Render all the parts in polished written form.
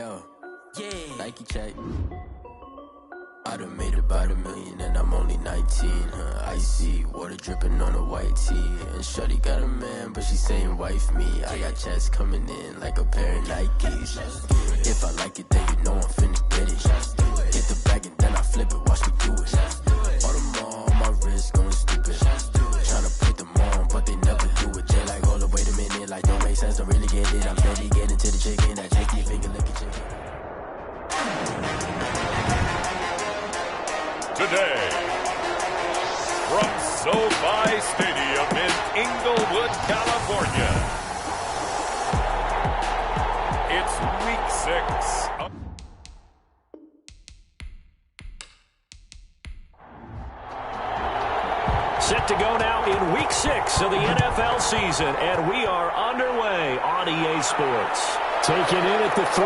Yo, yeah. Nike check. I done made about $1 million and I'm only 19, Icy, water dripping on a white tee. And shorty got a man, but she saying wife me. I got checks coming in like a pair of Nikes. If I like it, then you know I'm finna get it. Get the bag and then I flip it, watch me do it. All them all on my wrist going stupid. Tryna put them on, but they never do it. They like, hold up, wait a minute, like don't make sense, don't really get it. I'm steady getting to the chicken, that janky finger licking chicken. Today, from SoFi Stadium in Inglewood, California, it's Week 6. Set to go now in Week 6 of the NFL season, and we are underway on EA Sports. Taken in at the 3.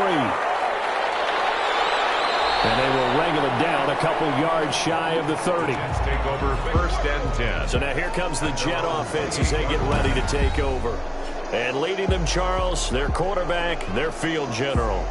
And they will wrangle it down a couple yards shy of the 30. Let's take over 1st and 10. So now here comes the Jet offense as they get ready to take over. And leading them, Charles, their quarterback, their field general.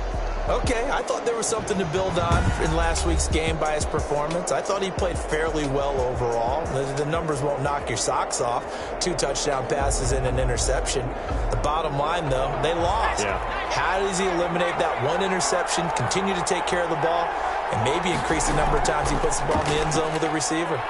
Okay, I thought there was something to build on in last week's game by his performance. I thought he played fairly well overall. The numbers won't knock your socks off. 2 touchdown passes and an interception. The bottom line, though, they lost. Yeah. How does he eliminate that 1 interception, continue to take care of the ball, and maybe increase the number of times he puts the ball in the end zone with a receiver?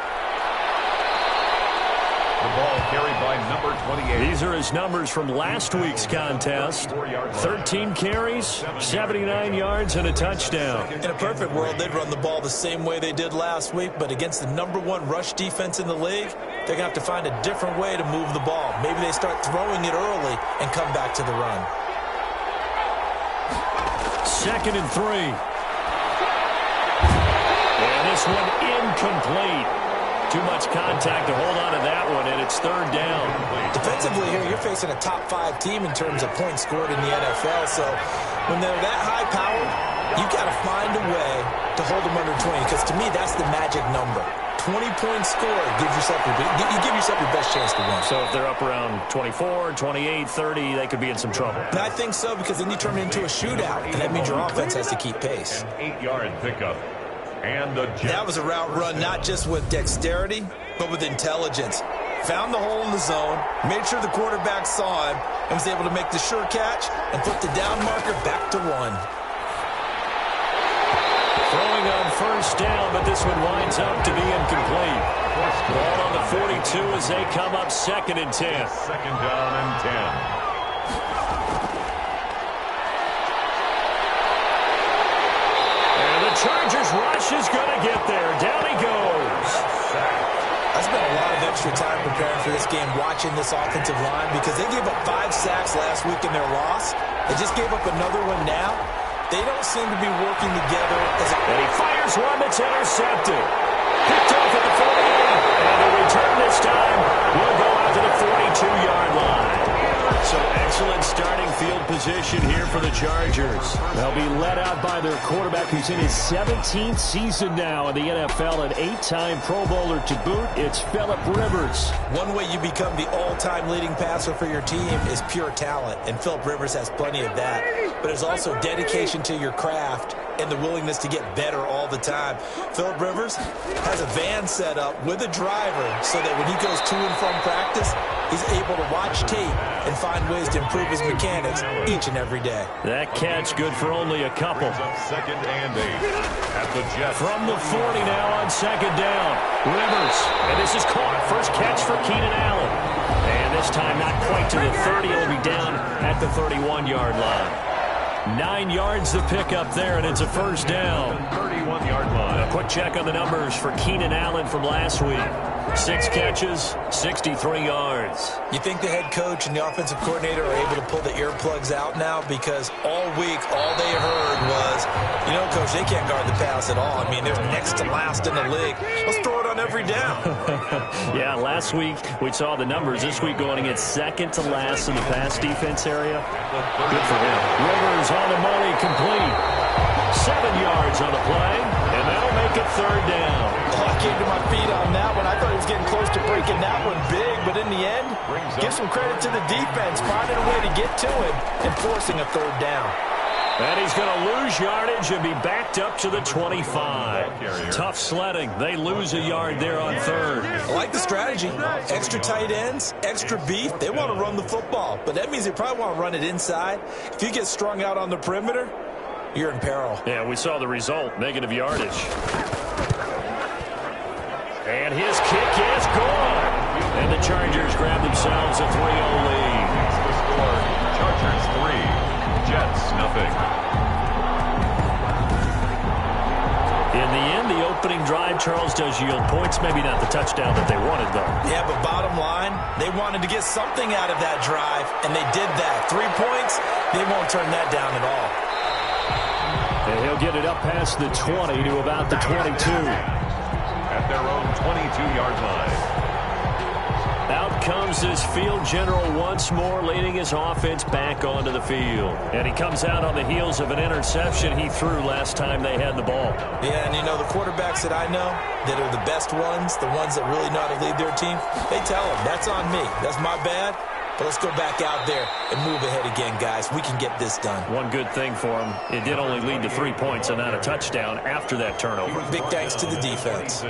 The ball carried by number 28. These are his numbers from last week's contest. 13 carries, 79 yards, and a touchdown. In a perfect world, they'd run the ball the same way they did last week, but against the #1 rush defense in the league, they're going to have to find a different way to move the ball. Maybe they start throwing it early and come back to the run. 2nd and 3. And this one incomplete. Too much contact to hold on to that one, and it's 3rd down. Defensively here, you're facing a top 5 team in terms of points scored in the NFL, so when they're that high-powered, you've got to find a way to hold them under 20, because to me, that's the magic number. 20-point score gives yourself you give yourself your best chance to win. So if they're up around 24, 28, 30, they could be in some trouble. And I think so, because then you turn it into a shootout, and that means your offense has to keep pace. An 8-yard pickup. And the that was a route run not just with dexterity, but with intelligence. Found the hole in the zone, made sure the quarterback saw him, and was able to make the sure catch and put the down marker back to 1. Throwing on 1st down, but this one winds up to be incomplete. Ball on the 42 as they come up 2nd and 10. 2nd down and 10. Chargers rush is going to get there. Down he goes. I spent a lot of extra time preparing for this game watching this offensive line because they gave up 5 sacks last week in their loss. They just gave up another one now. They don't seem to be working together. And he fires one that's intercepted. Picked off at the 48. And the return this time will go out to the 42-yard line. So excellent starting field position here for the Chargers. They'll be led out by their quarterback who's in his 17th season now in the NFL, an 8-time Pro Bowler to boot. It's Phillip Rivers. One way you become the all-time leading passer for your team is pure talent, and Phillip Rivers has plenty of that. But there's also dedication to your craft and the willingness to get better all the time. Phillip Rivers has a van set up with a driver so that when he goes to and from practice, he's able to watch tape and find ways to improve his mechanics each and every day. That catch good for only a couple. 2nd and 8 at the Jets. From the 40 now on 2nd down. Rivers, and this is caught. First catch for Keenan Allen. And this time not quite to the 30. He'll be down at the 31-yard line. 9 yards to pick up there, and it's a 1st down. 31-yard line. A quick check on the numbers for Keenan Allen from last week. 6 catches, 63 yards. You think the head coach and the offensive coordinator are able to pull the earplugs out now? Because all week, all they heard was, you know, Coach, they can't guard the pass at all. I mean, they're next to last in the league. Let's throw it on every down. Yeah, last week we saw the numbers. This week going against 2nd to last in the pass defense area. Good for him. Rivers on the money, complete. 7 yards on the play, and that'll make it 3rd down. Oh, I came to my feet on that one. I thought he was getting close to breaking that one big, but in the end, give some credit to the defense, finding a way to get to him and forcing a 3rd down. And he's going to lose yardage and be backed up to the 25. Tough sledding. They lose a yard there on third. I like the strategy. Extra tight ends, extra beef. They want to run the football, but that means they probably want to run it inside. If you get strung out on the perimeter, you're in peril. Yeah, we saw the result, negative yardage. And his kick is gone. And the Chargers grab themselves a 3-0 lead. That's the score. Chargers 3, Jets nothing. In the end, the opening drive, Charles, does yield points. Maybe not the touchdown that they wanted, though. Yeah, but bottom line, they wanted to get something out of that drive, and they did that. 3 points, they won't turn that down at all. And he'll get it up past the 20 to about the 22. At their own 22-yard line. Out comes this field general once more, leading his offense back onto the field. And he comes out on the heels of an interception he threw last time they had the ball. Yeah, and you know, the quarterbacks that I know that are the best ones, the ones that really know how to lead their team, they tell them, that's on me. That's my bad. But let's go back out there and move ahead again, guys. We can get this done. One good thing for him, it did only lead to 3 points and not a touchdown after that turnover. Big thanks to the defense.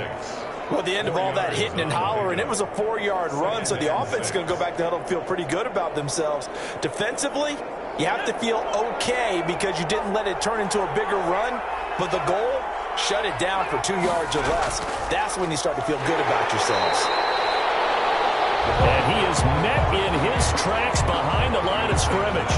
Well, at the end of all that hitting and hollering, it was a 4-yard run, so the offense is going to go back to the huddle and feel pretty good about themselves. Defensively, you have to feel okay because you didn't let it turn into a bigger run, but the goal, shut it down for 2 yards or less. That's when you start to feel good about yourselves. And he is met in his tracks behind the line of scrimmage.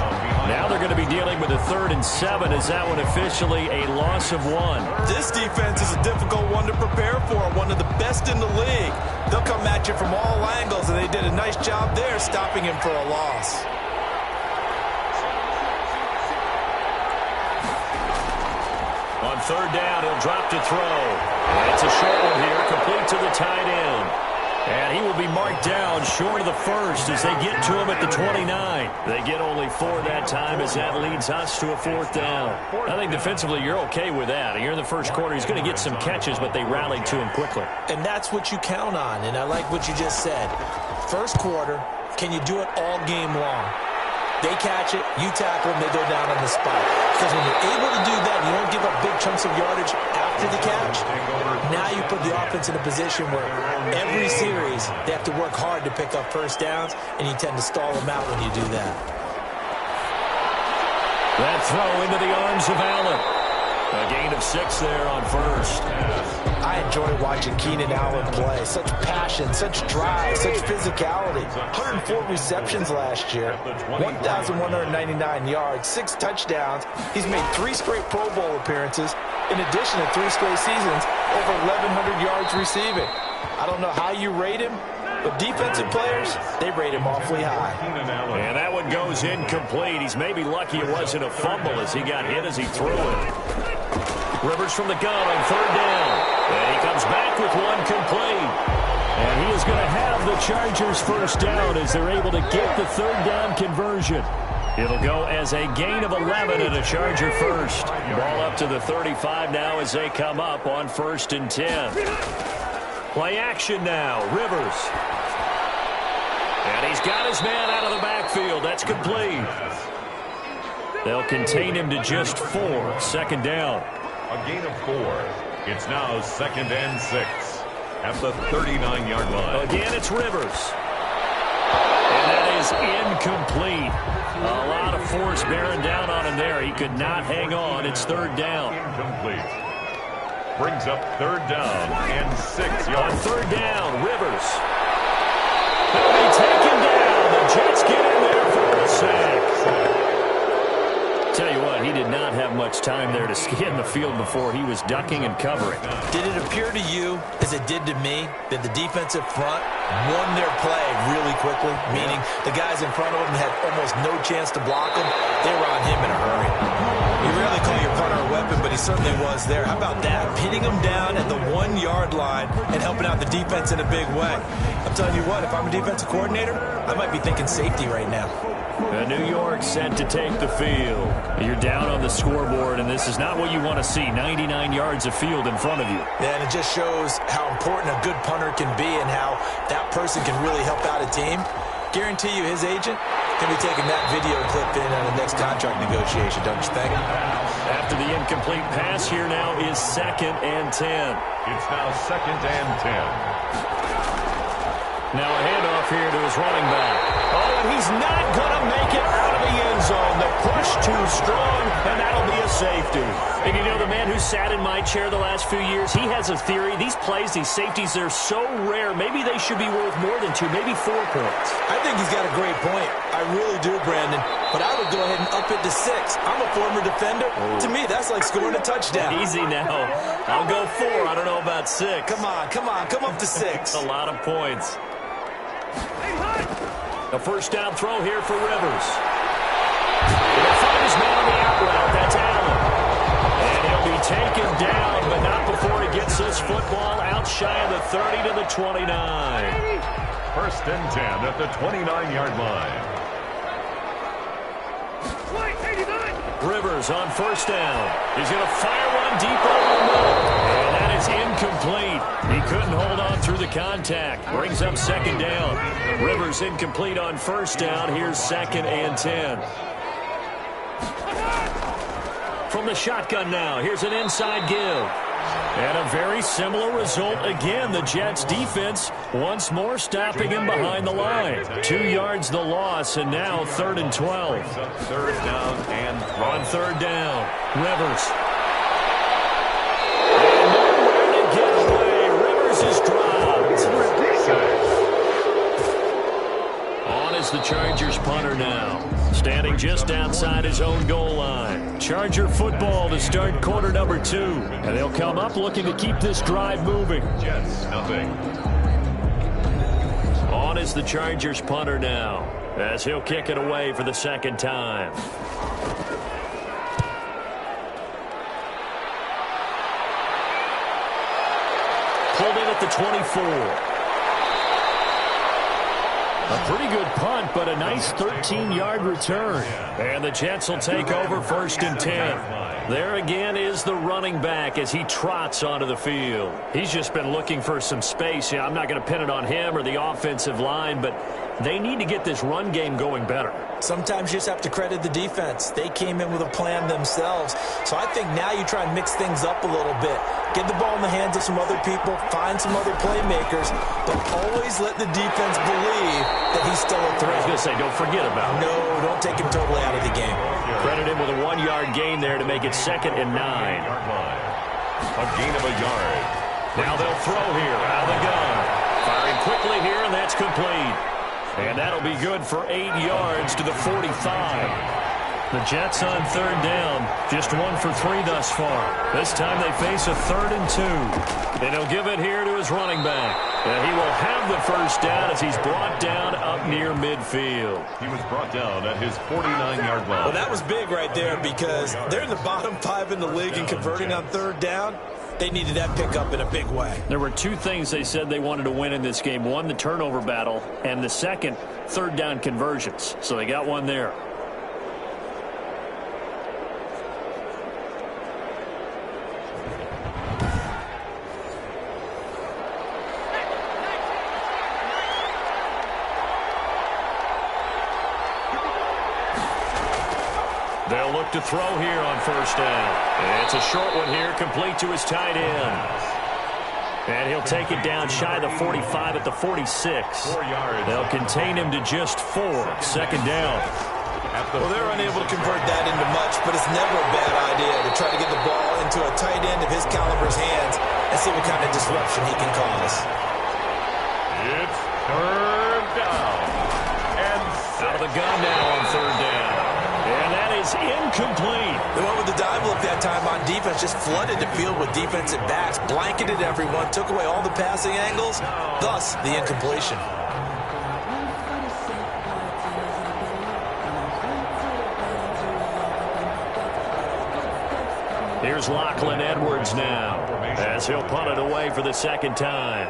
Now they're going to be dealing with a 3rd and 7. Is that one officially a loss of 1? This defense is a difficult one to prepare for, one of the best in the league. They'll come at you from all angles, and they did a nice job there stopping him for a loss. On 3rd down, he'll drop to throw. That's a short one here, complete to the tight end. And he will be marked down short of the first as they get to him at the 29. They get only 4 that time as that leads us to a 4th down. I think defensively you're okay with that. Here in the first quarter, he's going to get some catches, but they rallied to him quickly. And that's what you count on, and I like what you just said. First quarter, can you do it all game long? They catch it, you tackle them, they go down on the spot. Because when you're able to do that, you don't give up big chunks of yardage after the catch. Now you put the offense in a position where every series they have to work hard to pick up first downs, and you tend to stall them out when you do that. That throw into the arms of Allen. A gain of 6 there on first. I enjoy watching Keenan Allen play. Such passion, such drive, such physicality. 104 receptions last year, 1,199 yards, 6 touchdowns. He's made 3 straight Pro Bowl appearances, in addition to 3 straight seasons, over 1,100 yards receiving. I don't know how you rate him, but defensive players, they rate him awfully high. And that one goes incomplete. He's maybe lucky it wasn't a fumble as he got hit as he threw it. Rivers from the gun on 3rd down. And he comes back with one complete. And he is going to have the Chargers first down as they're able to get the 3rd down conversion. It'll go as a gain of 11 and a Charger first. Ball up to the 35 now as they come up on 1st and 10. Play action now. Rivers. And he's got his man out of the backfield. That's complete. They'll contain him to just 4. 2nd down. A gain of 4. It's now 2nd and 6 at the 39-yard line. Again, it's Rivers. And that is incomplete. A lot of force bearing down on him there. He could not hang on. It's 3rd down. Incomplete. Brings up 3rd down and 6 yards. On 3rd down, Rivers. He'll be taken down. The Jets get in there for a sack. Tell you what, he did not have much time there to scan the field before he was ducking and covering. Did it appear to you, as it did to me, that the defensive front won their play really quickly? Meaning the guys in front of him had almost no chance to block him. They were on him in a hurry. You rarely call your punter a weapon, but he certainly was there. How about that? Pinning him down at the 1-yard line and helping out the defense in a big way. I'm telling you what, if I'm a defensive coordinator, I might be thinking safety right now. New York set to take the field. You're down on the scoreboard, and this is not what you want to see. 99 yards of field in front of you. Yeah, and it just shows how important a good punter can be and how that person can really help out a team. Guarantee you his agent can be taking that video clip in on the next contract negotiation, don't you think? After the incomplete pass, here now is 2nd and 10. It's now 2nd and 10. Now a handoff here to his running back. Oh, and he's not going to make it out of the end zone. The push too strong, and that'll be a safety. And you know, the man who sat in my chair the last few years, he has a theory. These plays, these safeties, they're so rare. Maybe they should be worth more than 2, maybe 4 points. I think he's got a great point. I really do, Brandon. But I would go ahead and up it to 6. I'm a former defender. To me, that's like scoring a touchdown. Easy now. I'll go 4. I don't know about 6. Come on. Come up to 6. A lot of points. A first down throw here for Rivers. He'll find his man on the out route. That's Allen. And he'll be taken down, but not before he gets this football out shy of the 30 to the 29. 1st and 10 at the 29-yard line. Rivers on first down. He's going to fire one deep over the middle. And that is incomplete. He couldn't hold on through the contact. Brings up 2nd down. Rivers incomplete on first down. Here's 2nd and 10. From the shotgun now, here's an inside give. And a very similar result again. The Jets defense once more stopping him behind the line. 2 yards the loss, and now 3rd and 12. 3rd down and on 3rd down, Rivers. And nowhere to get away. Rivers is dropped. On is the Chargers punter now. Standing just outside his own goal line. Charger football to start quarter number 2. And they'll come up looking to keep this drive moving. Jets, nothing. On is the Chargers punter now, as he'll kick it away for the 2nd time. Pulled in at the 24. A pretty good punt, but a nice 13-yard return. And the Jets will take over 1st and 10. There again is the running back as he trots onto the field. He's just been looking for some space. Yeah, I'm not going to pin it on him or the offensive line, but they need to get this run game going better. Sometimes you just have to credit the defense. They came in with a plan themselves. So I think now you try and mix things up a little bit. Get the ball in the hands of some other people, find some other playmakers, but always let the defense believe that he's still a threat. I was going to say, don't forget about him. No, don't take him totally out of the game. Credit him with a 1-yard gain there to make it 2nd and 9. A gain of a yard. Now they'll throw here out of the gun. Firing quickly here, and that's complete. And that'll be good for 8 yards to the 45. The Jets on 3rd down, just 1 for 3 thus far. This time they face a 3rd and 2. And he'll give it here to his running back. And he will have the first down as he's brought down up near midfield. He was brought down at his 49-yard line. Well, that was big right there because they're in the bottom 5 in the league and converting on 3rd down. They needed that pickup in a big way. There were 2 things they said they wanted to win in this game. 1, the turnover battle, and the second, 3rd down conversions. So they got 1 there. They'll look to throw here on 1st down. It's a short one here, complete to his tight end. And he'll take it down shy of the 45 at the 46. 4 yards. They'll contain him to just 4. 2nd down. Well, they're unable to convert that into much, but it's never a bad idea to try to get the ball into a tight end of his caliber's hands and see what kind of disruption he can cause. It's 3rd down. And out of the gun now on 3rd down. And that is incomplete. They went with the dive look that time on defense, just flooded the field with defensive backs, blanketed everyone, took away all the passing angles, thus the incompletion. Here's Lachlan Edwards now as he'll punt it away for the 2nd time.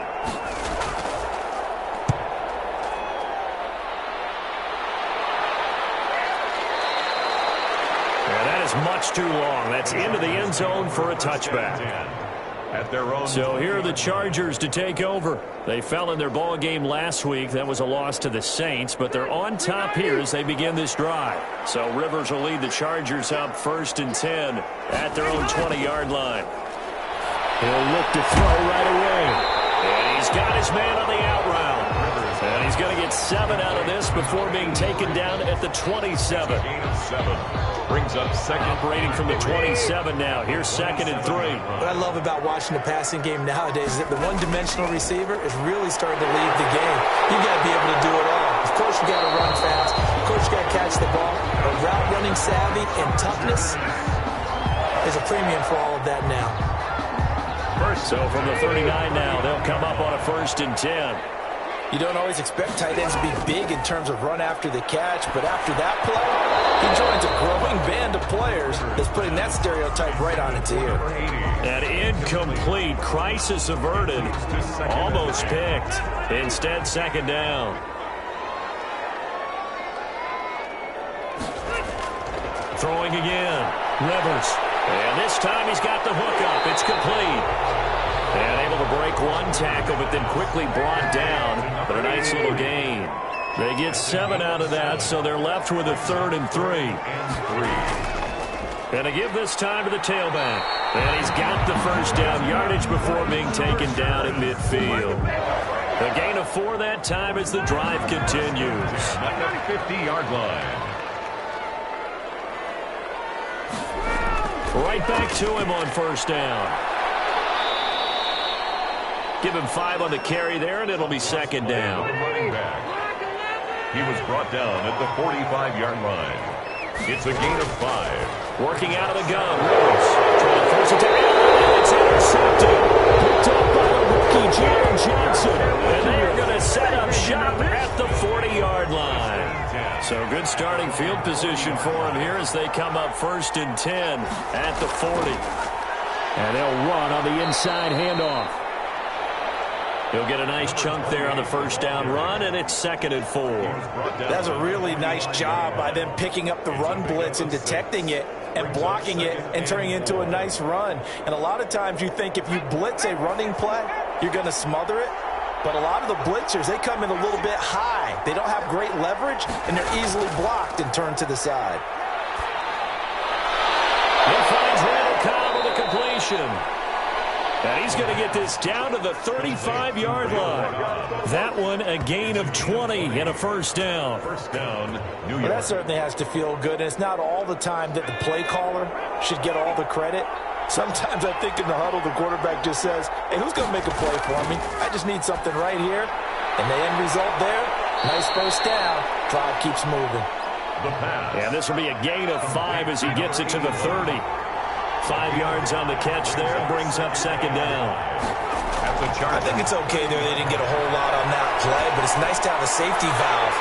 much too long. That's into the end zone for a touchback. At their own. So here are the Chargers to take over. They fell in their ball game last week. That was a loss to the Saints, but they're on top here as they begin this drive. So Rivers will lead the Chargers up 1st and 10 at their own 20-yard line. He'll look to throw right away. And he's got his man on the out route. And he's going to get 7 out of this before being taken down at the 27. Gain of 7. Brings up second. Operating from the 27 now. Here's 2nd and 3. What I love about watching the passing game nowadays is that the one-dimensional receiver is really starting to lead the game. You got to be able to do it all. Of course, you got to run fast. Of course, you got to catch the ball. But route running savvy and toughness is a premium for all of that now. So from the 39 now, they'll come up on a 1st and 10. You don't always expect tight ends to be big in terms of run after the catch, but after that play, he joins a growing band of players that's putting that stereotype right on its ear. An incomplete, crisis averted, almost picked. Instead, 2nd down. Throwing again, Rivers. And this time he's got the hook up. It's complete. And able to break one tackle, but then quickly brought down. But a nice little gain. They get 7 out of that, so they're left with a 3rd and 3. And to give this time to the tailback. And he's got the 1st down yardage before being taken down at midfield. A gain of 4 that time as the drive continues. At the 50-yard line. Right back to him on 1st down. Give him 5 on the carry there, and it'll be 2nd down. Running back. He was brought down at the 45-yard line. It's a gain of 5. Working out of the gun. Rivers trying to force it down. It's intercepted. Picked up by the rookie, Jaron Johnson. And they are going to set up shop at the 40-yard line. So good starting field position for him here as they come up 1st and 10 at the 40. And they'll run on the inside handoff. He'll get a nice chunk there on the 1st down run, and it's 2nd and 4. That's a really nice job by them picking up the run blitz and detecting it and blocking it and turning it into a nice run. And a lot of times you think if you blitz a running play, you're going to smother it. But a lot of the blitzers, they come in a little bit high. They don't have great leverage, and they're easily blocked and turned to the side. He finds Randall Cobb with a completion. And he's going to get this down to the 35-yard line. That one a gain of 20 and a 1st down. 1st down, New York. Well, that certainly has to feel good. And it's not all the time that the play caller should get all the credit. Sometimes I think in the huddle, the quarterback just says, hey, who's going to make a play for me? I just need something right here. And the end result there, nice 1st down. Drive keeps moving. The pass. And this will be a gain of 5 as he gets it to the 30. 5 yards on the catch there, brings up 2nd down. I think it's okay there. They didn't get a whole lot on that play, but it's nice to have a safety valve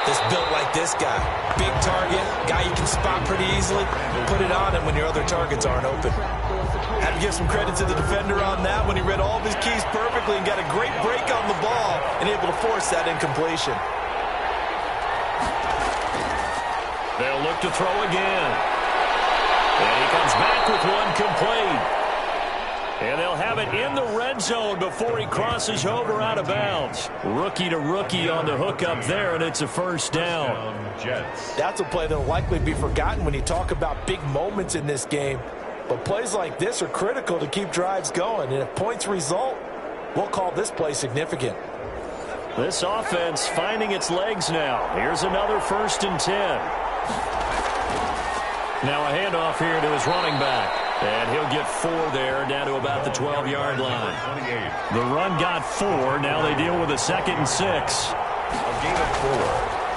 that's built like this guy. Big target, guy you can spot pretty easily. Put it on him when your other targets aren't open. Had to give some credit to the defender on that when he read all of his keys perfectly and got a great break on the ball and able to force that incompletion. They'll look to throw again. And he comes back with one complete. And they'll have it in the red zone before he crosses over out of bounds. Rookie to rookie on the hookup there, and it's a 1st down. That's a play that will likely be forgotten when you talk about big moments in this game. But plays like this are critical to keep drives going. And if points result, we'll call this play significant. This offense finding its legs now. Here's another 1st and 10. Now a handoff here to his running back. And he'll get 4 there, down to about the 12-yard line. The run got 4. Now they deal with a 2nd and 6. A gain of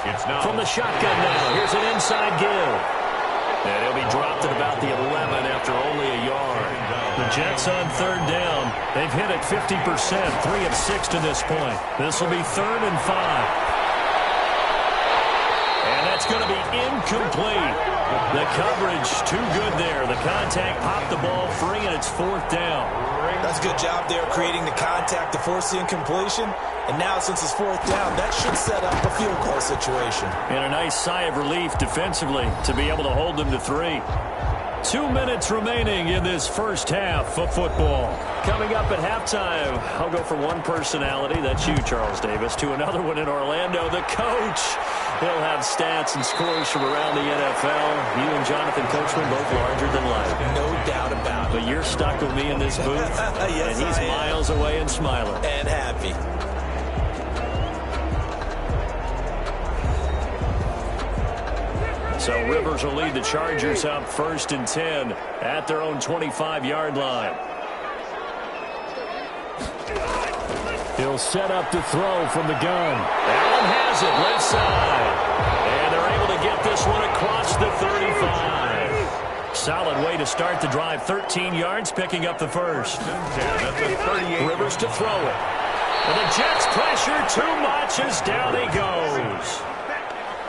4. It's now from the shotgun now. Here's an inside give. And he'll be dropped at about the 11 after only a yard. The Jets on 3rd down. They've hit it 50%, 3 of 6 to this point. This will be 3rd and 5. And that's going to be incomplete. The coverage too good there. The contact popped the ball free, and it's 4th down. That's a good job there creating the contact to force the incompletion. And now since it's 4th down, that should set up a field goal situation. And a nice sigh of relief defensively to be able to hold them to 3. 2 minutes remaining in this first half of football. Coming up at halftime, I'll go from one personality, that's you, Charles Davis, to another one in Orlando, the coach. He'll have stats and scores from around the NFL. You and Jonathan Coachman both larger than life. No doubt about it. But you're stuck with me in this booth, yes, and he's miles away and smiling. And happy. So Rivers will lead the Chargers up 1st and 10 at their own 25-yard line. He'll set up to throw from the gun. Allen has it left side. And they're able to get this one across the 35. Solid way to start the drive. 13 yards, picking up the first. Rivers to throw it. And the Jets pressure too much as down he goes.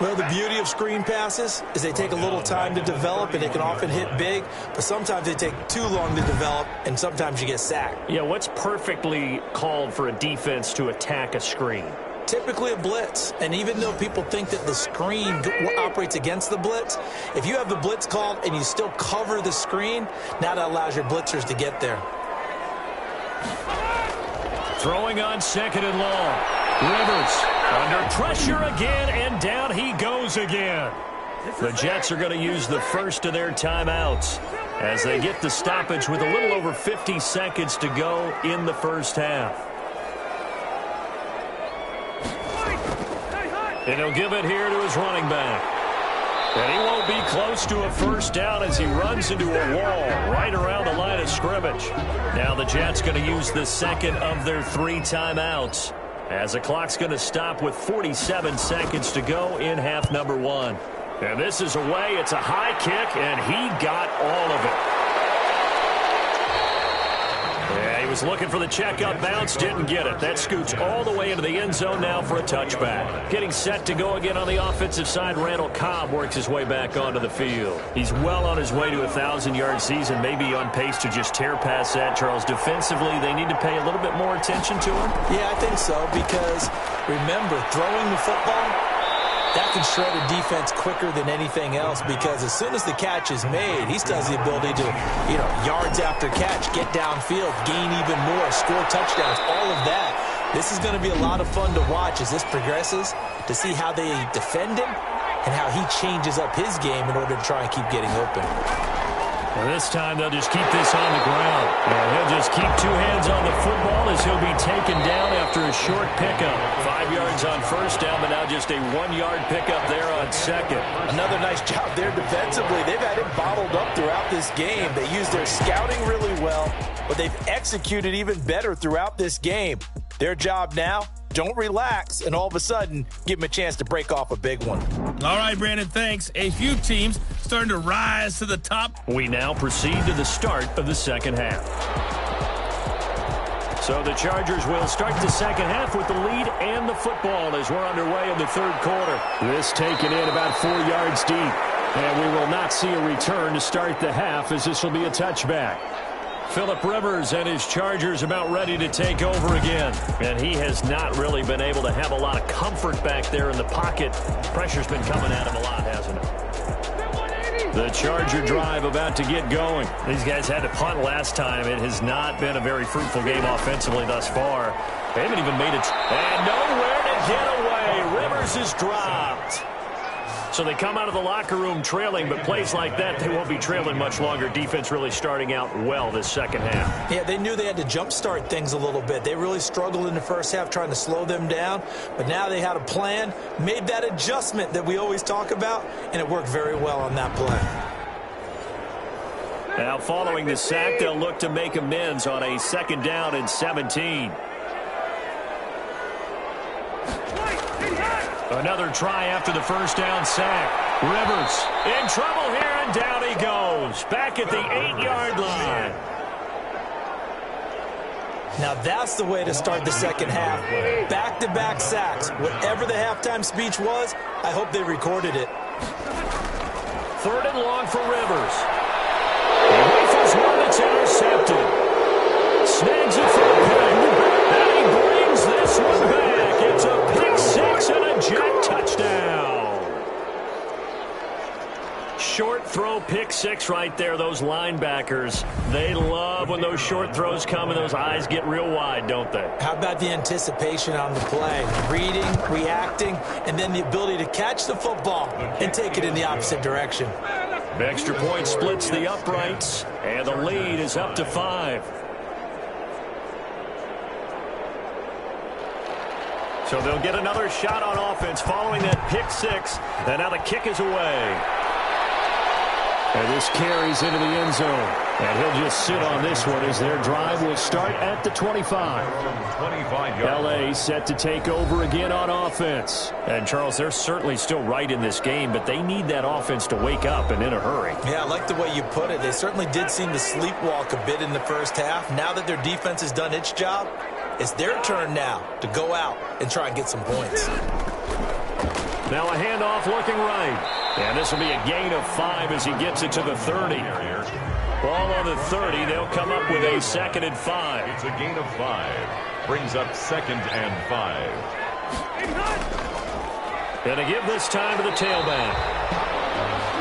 Well, the beauty of screen passes is they take a little time to develop, and they can often hit big, but sometimes they take too long to develop, and sometimes you get sacked. Yeah, what's perfectly called for a defense to attack a screen? Typically a blitz, and even though people think that the screen operates against the blitz, if you have the blitz called and you still cover the screen, now that allows your blitzers to get there. Throwing on 2nd and long. Rivers under pressure again, and down he goes again. The Jets are going to use the first of their timeouts as they get the stoppage with a little over 50 seconds to go in the first half. And he'll give it here to his running back. And he won't be close to a first down as he runs into a wall right around the line of scrimmage. Now the Jets going to use the second of their 3 timeouts as the clock's going to stop with 47 seconds to go in half number 1. And this is away. It's a high kick, and he got all of it. Yeah, he was looking for the check-up bounce, didn't get it. That scoots all the way into the end zone now for a touchback. Getting set to go again on the offensive side, Randall Cobb works his way back onto the field. He's well on his way to a 1,000-yard season, maybe on pace to just tear past that, Charles. Defensively, they need to pay a little bit more attention to him. Yeah, I think so, because remember, throwing the football, that can shred a defense quicker than anything else, because as soon as the catch is made, he still has the ability to, yards after catch, get downfield, gain even more, score touchdowns, all of that. This is going to be a lot of fun to watch as this progresses, to see how they defend him and how he changes up his game in order to try and keep getting open. Well, this time they'll just keep this on the ground. He'll just keep 2 hands on the football as he'll be taken down after a short pickup. 5 yards on first down, but now just a 1-yard pickup there on second. Another nice job there defensively. They've had him bottled up throughout this game. They used their scouting really well, but they've executed even better throughout this game. Their job now, don't relax, and all of a sudden, give them a chance to break off a big one. All right, Brandon, thanks. A few teams starting to rise to the top. We now proceed to the start of the second half. So the Chargers will start the second half with the lead and the football as we're underway in the third quarter. This taken in about 4 yards deep. And we will not see a return to start the half as this will be a touchback. Phillip Rivers and his Chargers about ready to take over again. And he has not really been able to have a lot of comfort back there in the pocket. Pressure's been coming at him a lot, hasn't it? The Charger drive about to get going. These guys had to punt last time. It has not been a very fruitful game offensively thus far. They haven't even made it. And nowhere to get away. Rivers is dropped. So they come out of the locker room trailing, but plays like that, they won't be trailing much longer. Defense really starting out well this second half. Yeah, they knew they had to jumpstart things a little bit. They really struggled in the first half trying to slow them down, but now they had a plan, made that adjustment that we always talk about, and it worked very well on that play. Now following the sack, they'll look to make amends on a 2nd down and 17. Another try after the first down sack. Rivers in trouble here, and down he goes. Back at the 8-yard line. Now that's the way to start the second half. Back-to-back sacks. Whatever the halftime speech was, I hope they recorded it. 3rd and long for Rivers. He rifles one that's intercepted. Snags it for a pick. And he brings this one back. It's a pick 6 and a Jet touchdown. Short throw pick six right there, those linebackers. They love when those short throws come and those eyes get real wide, don't they? How about the anticipation on the play? Reading, reacting, and then the ability to catch the football and take it in the opposite direction. The extra point splits the uprights, and the lead is up to 5. So they'll get another shot on offense following that pick six. And now the kick is away. And this carries into the end zone. And he'll just sit on this one as their drive will start at the 25. L.A. set to take over again on offense. And, Charles, they're certainly still right in this game, but they need that offense to wake up and in a hurry. Yeah, I like the way you put it. They certainly did seem to sleepwalk a bit in the first half. Now that their defense has done its job, it's their turn now to go out and try and get some points. Now a handoff looking right. And this will be a gain of 5 as he gets it to the 30. Ball on the 30. They'll come up with a 2nd and 5. It's a gain of 5. Brings up 2nd and 5. And to give this time to the tailback.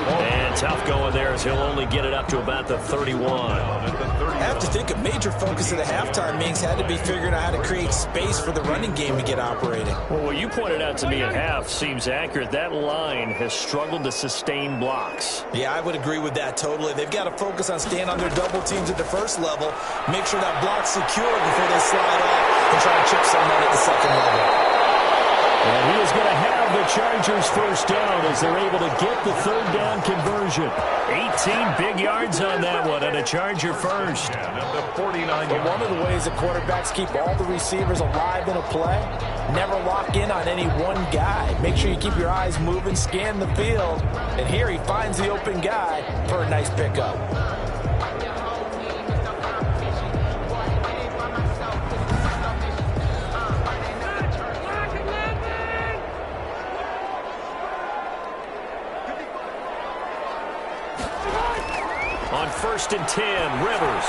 And tough going there as he'll only get it up to about the 31. I have to think a major focus of the halftime meetings had to be figuring out how to create space for the running game to get operating. Well, what you pointed out to me at half seems accurate. That line has struggled to sustain blocks. Yeah, I would agree with that totally. They've got to focus on staying on their double teams at the first level, make sure that block's secure before they slide off and try to chip someone at the second level. And he is going to have the Chargers first down as they're able to get the 3rd down conversion. 18 big yards on that one and a Charger first. But one of the ways that quarterbacks keep all the receivers alive in a play, never lock in on any one guy. Make sure you keep your eyes moving, scan the field. And here he finds the open guy for a nice pickup. On 1st and 10, Rivers.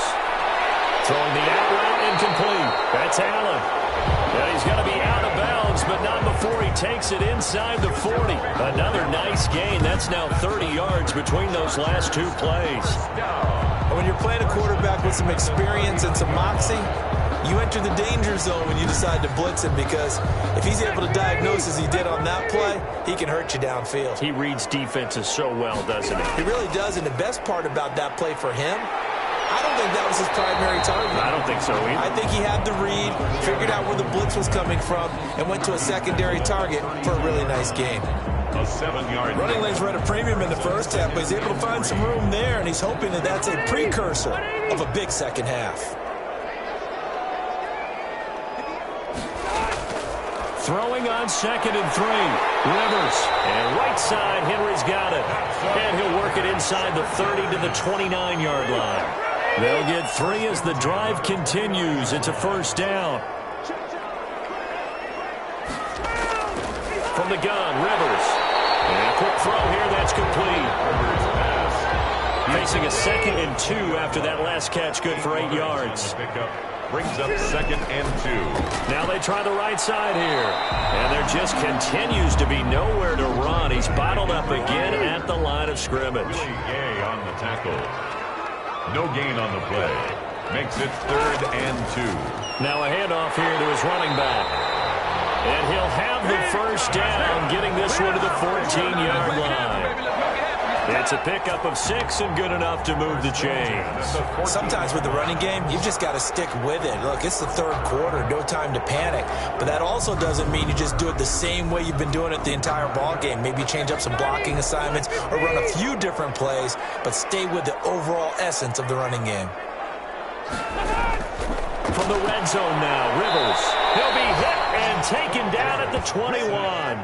Throwing the out route incomplete. That's Allen. Yeah, he's going to be out of bounds, but not before he takes it inside the 40. Another nice gain. That's now 30 yards between those last 2 plays. When you're playing a quarterback with some experience and some moxie, you enter the danger zone when you decide to blitz him, because if he's able to diagnose as he did on that play, he can hurt you downfield. He reads defenses so well, doesn't he? He really does, and the best part about that play for him, I don't think that was his primary target. I don't think so either. I think he had the read, figured out where the blitz was coming from, and went to a secondary target for a really nice gain. A 7-yard Running lanes were at a premium in the first half, but he's able to find some room there, and he's hoping that that's a precursor of a big second half. Throwing on 2nd and 3. Rivers. And right side, Henry's got it. And he'll work it inside the 30 to the 29-yard line. They'll get 3 as the drive continues. It's a first down. From the gun, Rivers. And a quick throw here, that's complete. Facing a 2nd and 2 after that last catch, good for 8 yards. Brings up 2nd and 2. Now they try the right side here. And there just continues to be nowhere to run. He's bottled up again at the line of scrimmage. Gay on the tackle. No gain on the play. Makes it 3rd and 2. Now a handoff here to his running back. And he'll have the first down, getting this one to the 14-yard line. It's a pickup of 6 and good enough to move the chains. Sometimes with the running game, you've just got to stick with it. Look, it's the 3rd quarter, no time to panic. But that also doesn't mean you just do it the same way you've been doing it the entire ball game. Maybe change up some blocking assignments or run a few different plays, but stay with the overall essence of the running game. From the red zone now, Rivers. He'll be hit and taken down at the 21.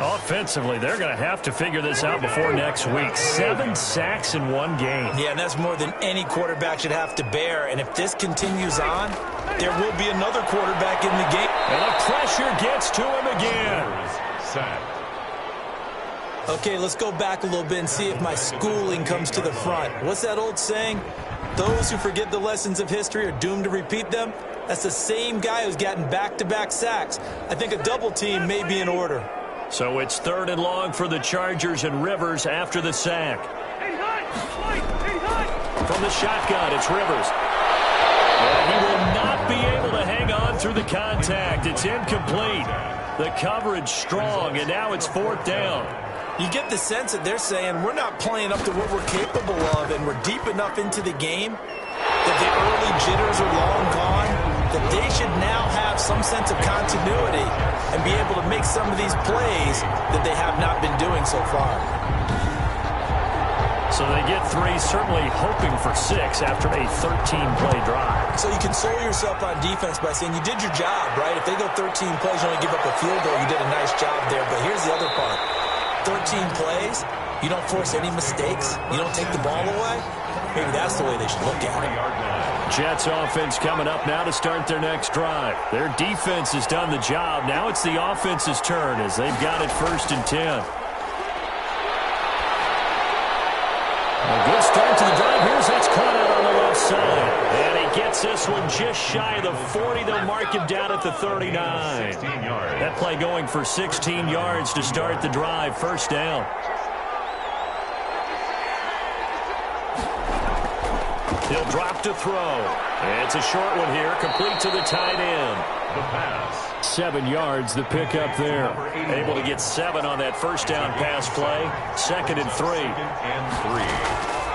Offensively, they're going to have to figure this out before next week. 7 sacks in 1 game. Yeah, and that's more than any quarterback should have to bear. And if this continues on, there will be another quarterback in the game. And the pressure gets to him again. Sacked. Okay, let's go back a little bit and see if my schooling comes to the front. What's that old saying? Those who forget the lessons of history are doomed to repeat them. That's the same guy who's gotten back-to-back sacks. I think a double team may be in order. So it's 3rd and long for the Chargers and Rivers after the sack. From the shotgun, it's Rivers. And he will not be able to hang on through the contact. It's incomplete. The coverage strong, and now it's 4th down. You get the sense that they're saying we're not playing up to what we're capable of, and we're deep enough into the game that the early jitters are long gone, that they should now have some sense of continuity and be able to make some of these plays that they have not been doing so far. So they get 3, certainly hoping for 6 after a 13-play drive. So you console yourself on defense by saying you did your job, right? If they go 13 plays, you only give up a field goal, you did a nice job there. But here's the other part. 13 plays, you don't force any mistakes, you don't take the ball away. Maybe that's the way they should look at it. Jets offense coming up now to start their next drive. Their defense has done the job. Now it's the offense's turn as they've got it 1st and 10. A good start to the drive. Here's that's caught out on the left side. And he gets this one just shy of the 40. They'll mark him down at the 39. That play going for 16 yards to start the drive. 1st down. He'll drop to throw. It's a short one here, complete to the tight end. The pass. 7 yards, the pickup there. Able to get 7 on that 1st down pass play. 2nd and 3.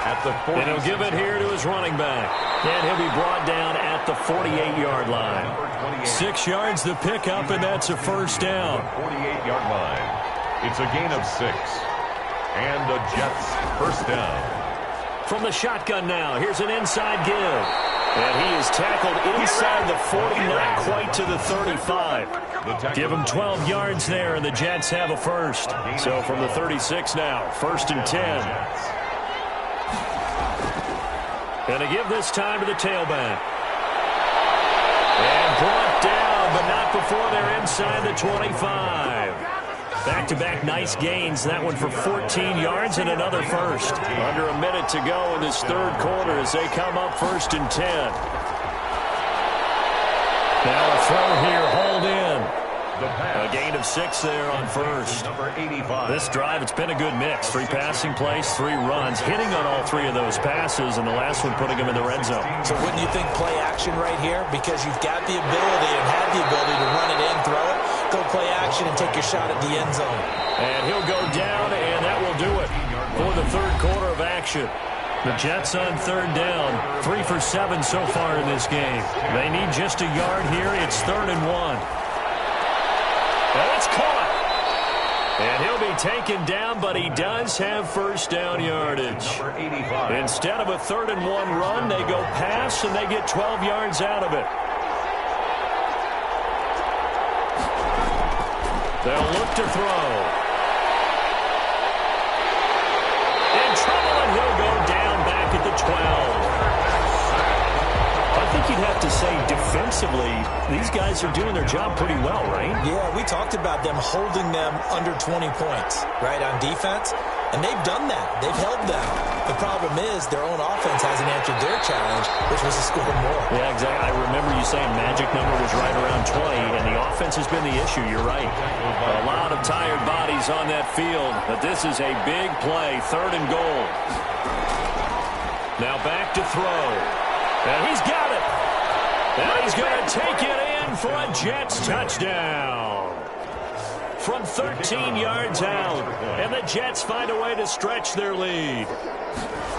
At the 40. And he'll give it here to his running back. And he'll be brought down at the 48-yard line. 6 yards, the pickup, and that's a 1st down. 48-yard line. It's a gain of 6. And the Jets 1st down. From the shotgun now, here's an inside give. And he is tackled inside the 40, not quite to the 35. Give him 12 yards there, and the Jets have a 1st. So from the 36 now, 1st and 10. And a give this time to the tailback. And brought down, but not before they're inside the 25. Back-to-back nice gains. That one for 14 yards and another 1st. Under a minute to go in this 3rd quarter as they come up 1st and 10. Now a throw here, hauled in. A gain of 6 there on 1st. This drive, it's been a good mix. 3 passing plays, 3 runs, hitting on all 3 of those passes, and the last one putting them in the red zone. So wouldn't you think play action right here? Because you've got the ability and have the ability to run it in, throw it, go play action, and take your shot at the end zone. And he'll go down, and that will do it for the 3rd quarter of action. The Jets on 3rd down, 3 for 7 so far in this game. They need just a yard here. It's 3rd and 1. And it's caught. And he'll be taken down, but he does have 1st down yardage. Instead of a 3rd and 1 run, they go pass, and they get 12 yards out of it. They'll look to throw. In trouble, and he'll go down back at the 12. I think you'd have to say defensively, these guys are doing their job pretty well, right? Yeah, we talked about them holding them under 20 points, right, on defense. And they've done that. They've held them. The problem is their own offense hasn't answered their challenge, which was to score more. Yeah, exactly. I remember you saying magic number was right around 20, and the offense has been the issue. You're right. A lot of tired bodies on that field, but this is a big play, 3rd and goal. Now back to throw. And he's got it. And he's going to take it in for a Jets touchdown. From 13 yards out. And the Jets find a way to stretch their lead.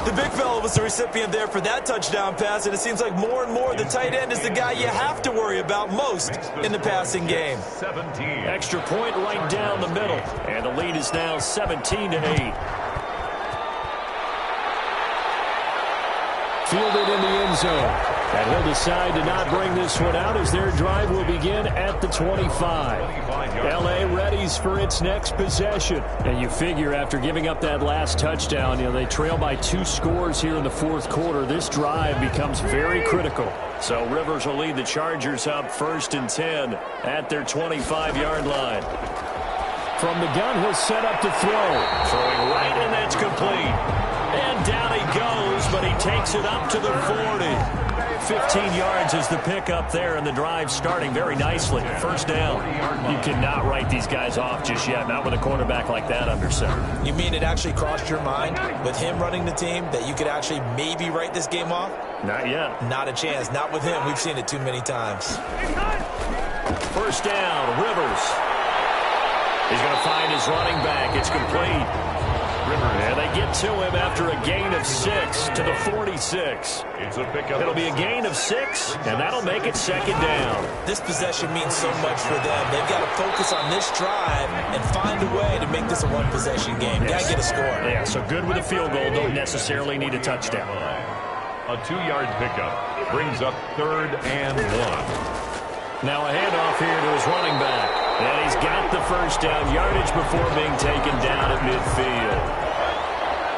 The big fella was the recipient there for that touchdown pass, and it seems like more and more the tight end is the guy you have to worry about most in the passing game. 17. Extra point right down the middle. And the lead is now 17-8. Fielded in the end zone. And he'll decide to not bring this one out as their drive will begin at the 25. L.A. readies for its next possession. And you figure after giving up that last touchdown, they trail by 2 scores here in the 4th quarter. This drive becomes very critical. So Rivers will lead the Chargers up 1st and 10 at their 25-yard line. From the gun, he'll set up to throw. Throwing right, and that's complete. And down he goes, but he takes it up to the 40. 15 yards is the pickup there, and the drive starting very nicely. First down. You cannot write these guys off just yet, not with a quarterback like that under center. You mean it actually crossed your mind with him running the team that you could actually maybe write this game off? Not yet. Not a chance. Not with him. We've seen it too many times. First down, Rivers. He's going to find his running back. It's complete. And they get to him after a gain of 6 to the 46. It's a pickup. It'll be a gain of 6, and that'll make it second down. This possession means so much for them. They've got to focus on this drive and find a way to make this a one-possession game. Got to get a score. Yeah, so good with a field goal. Don't necessarily need a touchdown. A 2-yard pickup brings up 3rd and 1. Now a handoff here to his running back. And he's got the first down yardage before being taken down at midfield.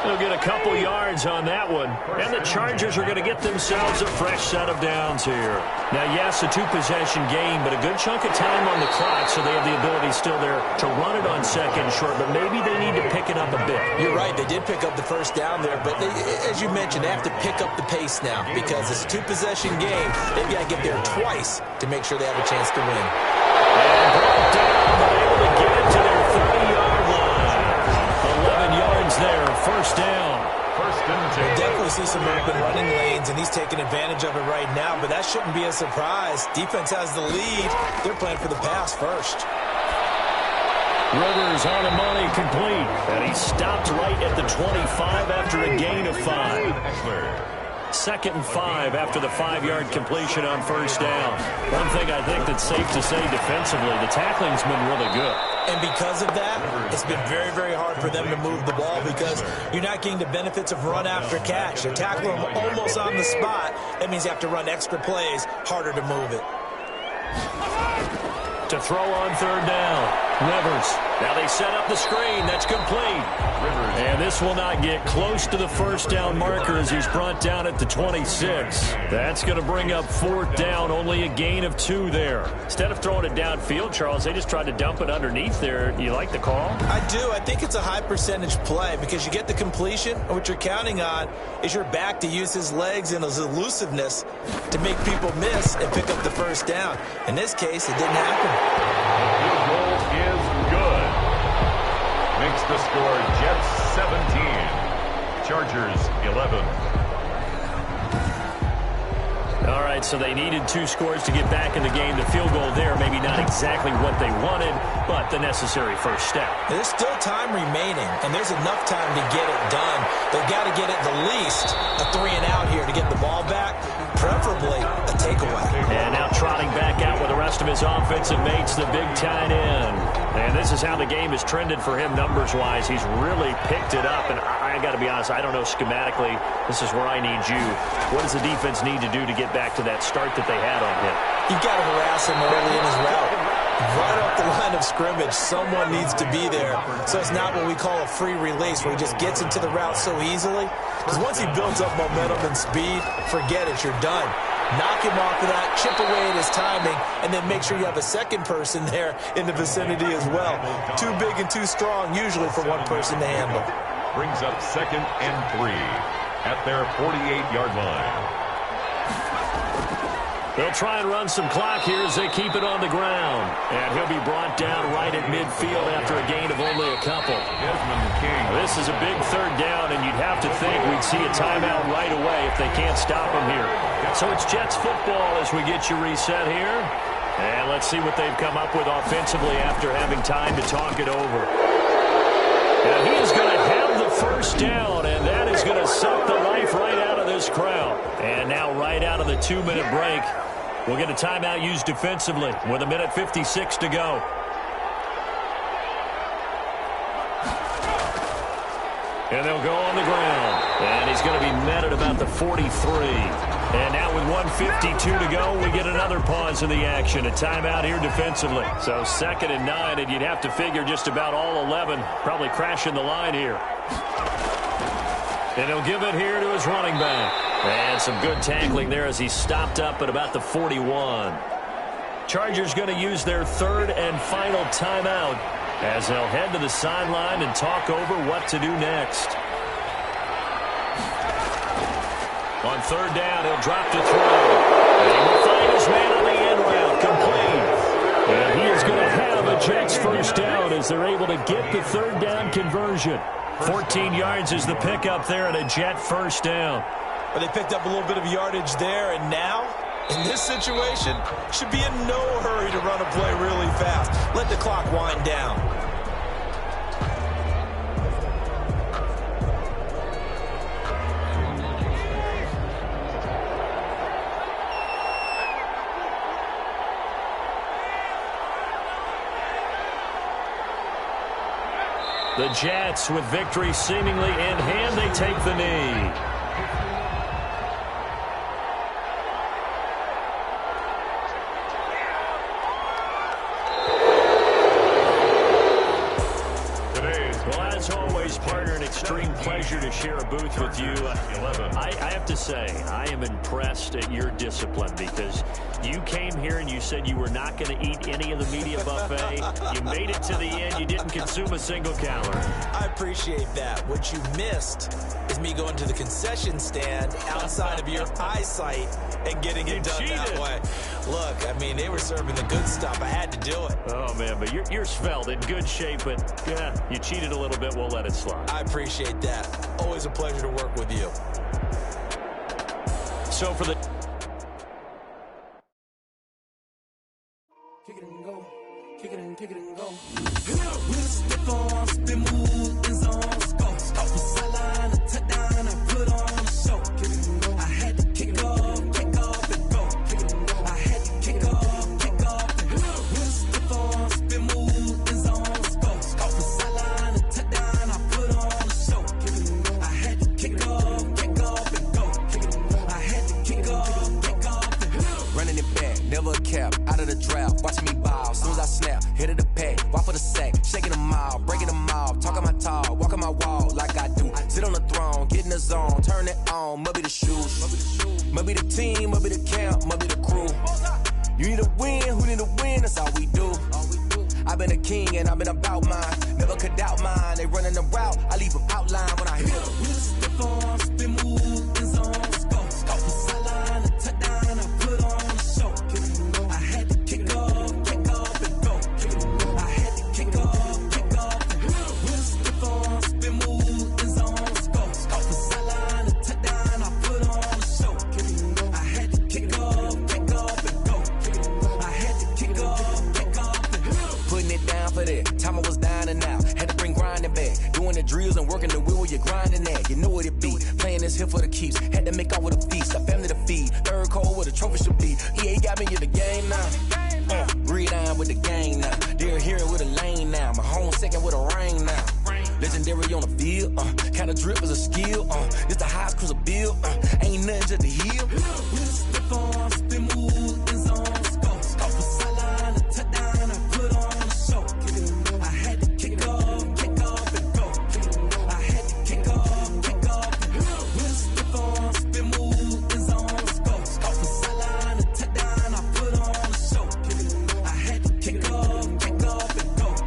They'll get a couple yards on that one. And the Chargers are going to get themselves a fresh set of downs here. Now, yes, a 2-possession game, but a good chunk of time on the clock, so they have the ability still there to run it on second and short, but maybe they need to pick it up a bit. You're right. They did pick up the first down there, but as you mentioned, they have to pick up the pace now because it's a 2-possession game. They've got to get there twice to make sure they have a chance to win. And brought down, but able to get it to their 30-yard line. 11 yards there, first down. First and 10. We'll definitely see some open running lanes, and he's taking advantage of it right now, but that shouldn't be a surprise. Defense has the lead. They're playing for the pass first. Rivers on the money, complete. And he stopped right at the 25 after a gain of 5. Second and 5 after the 5-yard completion on first down. One thing I think that's safe to say defensively, the tackling's been really good. And because of that, it's been very, very hard for them to move the ball because you're not getting the benefits of run after catch. They're tackling them almost on the spot. That means you have to run extra plays, harder to move it. To throw on third down, Rivers. Now they set up the screen. That's complete. And this will not get close to the first down marker as he's brought down at the 26. That's going to bring up 4th down, only a gain of 2 there. Instead of throwing it downfield, Charles, they just tried to dump it underneath there. You like the call? I do. I think it's a high percentage play because you get the completion, and what you're counting on is your back to use his legs and his elusiveness to make people miss and pick up the first down. In this case, it didn't happen. The field goal is good. Makes the score Jets 17, Chargers 11. All right, so they needed 2 scores to get back in the game. The field goal there, maybe not exactly what they wanted, but the necessary first step. There's still time remaining, and there's enough time to get it done. They've got to get at the least a 3-and-out here to get the ball back, preferably a takeaway. And now trotting back out with the rest of his offensive mates, the big tight end. And this is how the game has trended for him numbers-wise. He's really picked it up, and I got to be honest, I don't know schematically. This is where I need you. What does the defense need to do to get back to that start that they had on him? You've got to harass him early in his route. Right off the line of scrimmage, someone needs to be there. So it's not what we call a free release where he just gets into the route so easily. Because once he builds up momentum and speed, forget it, you're done. Knock him off of that, chip away at his timing, and then make sure you have a second person there in the vicinity as well. Too big and too strong usually for one person to handle. Brings up 2nd and 3 at their 48-yard line. They'll try and run some clock here as they keep it on the ground. And he'll be brought down right at midfield after a gain of only a couple. This is a big 3rd down, and you'd have to think we'd see a timeout right away if they can't stop him here. So it's Jets football as we get you reset here. And let's see what they've come up with offensively after having time to talk it over. Now he is going to have the first down, and that is going to suck the life right out of this crowd. And now right out of the 2-minute break, we'll get a timeout used defensively with 1:56 to go. And they'll go on the ground. And he's going to be met at about the 43. And now with 1:52 to go, we get another pause in the action. A timeout here defensively. So 2nd and 9, and you'd have to figure just about all 11 probably crashing the line here. And he'll give it here to his running back. And some good tackling there as he stopped up at about the 41. Chargers going to use their 3rd and final timeout as they'll head to the sideline and talk over what to do next. On third down, he'll drop to throw. And he will find his man on the end route, complete. And he is going to have a Jets first down as they're able to get the third down conversion. 14 yards is the pickup there at a Jet first down. But they picked up a little bit of yardage there, and now, in this situation, should be in no hurry to run a play really fast. Let the clock wind down. The Jets, with victory seemingly in hand, they take the knee. Well, as always, partner, an extreme pleasure to share a booth with you. I have to say, I am impressed at your discipline because you came here and you said you were not going to eat any of the media buffet. You made it to the end. You didn't consume a single calorie. I appreciate that. What you missed is me going to the concession stand outside of your eyesight and getting it done that way. Look, I mean, they were serving the good stuff. I had to do it. Oh, man, but you're svelte, in good shape, but you cheated a little bit. We'll let it slide. I appreciate that. Always a pleasure to work with you. So for the... Kick it and go. Kick it and go. With a stiff arm, spin move, in zone, score. Off the sideline, a touchdown, I put on a show. Kick it and go. I had to kick off and go. Kick it and go. I had to kick off and go. With a stiff arm, spin move, in zone, score. Off the sideline, a touchdown, I put on a show. Kick it and go. I had to kick off and go. Kick it and go. I had to kick off and go. Running it back, never a cap, out of the draft, watching me ball, soon as I snap, hit of the pack, walk for the sack, shaking them out, breaking them out, talking my talk, walking my wall like I do, sit on the throne, get in the zone, turn it on, must be the shoes, must be the team, must be the camp, must be the crew, you need a win, who need a win, that's all we do, I've been a king and I've been about mine, never could doubt mine, they running the route, I leave them outline when I hit them. With a stiff arm, spin move, in zone, score. Off the sideline, a touchdown, I put on a show. Kick it and go. I had to kick off and go. Kick it and go. I had to kick off and go. With a stiff arm, spin move, in zone, score. Off the sideline, a touchdown, I put on a show. Kick it and go. I had to kick off and go. Kick it and go. I had to kick off and go. Putting it down for that, time I was down and out, had to bring grinding back, doing the drills and working the wheel where you're grinding at, you know what it be, playing this here for the keeps, had to make off with a feast, a family to feed, third cold where the trophy should be, EA got me in the game now, breathe down with the gang now, they're here with a lane now, my home second with a rain now, legendary on the field, kinda drip is a skill, this the highest cruiser bill, ain't nothing just the heel. With a stiff arm, spin move, in zone, score. Off the sideline, a touchdown, I put on a show. Kick it and go. I had to kick off and go. Kick it and go. I had to kick off and go. With a stiff arm, spin move, in zone, score. Off the sideline, a touchdown, I put on a show. Kick it and go. I had to kick off and go.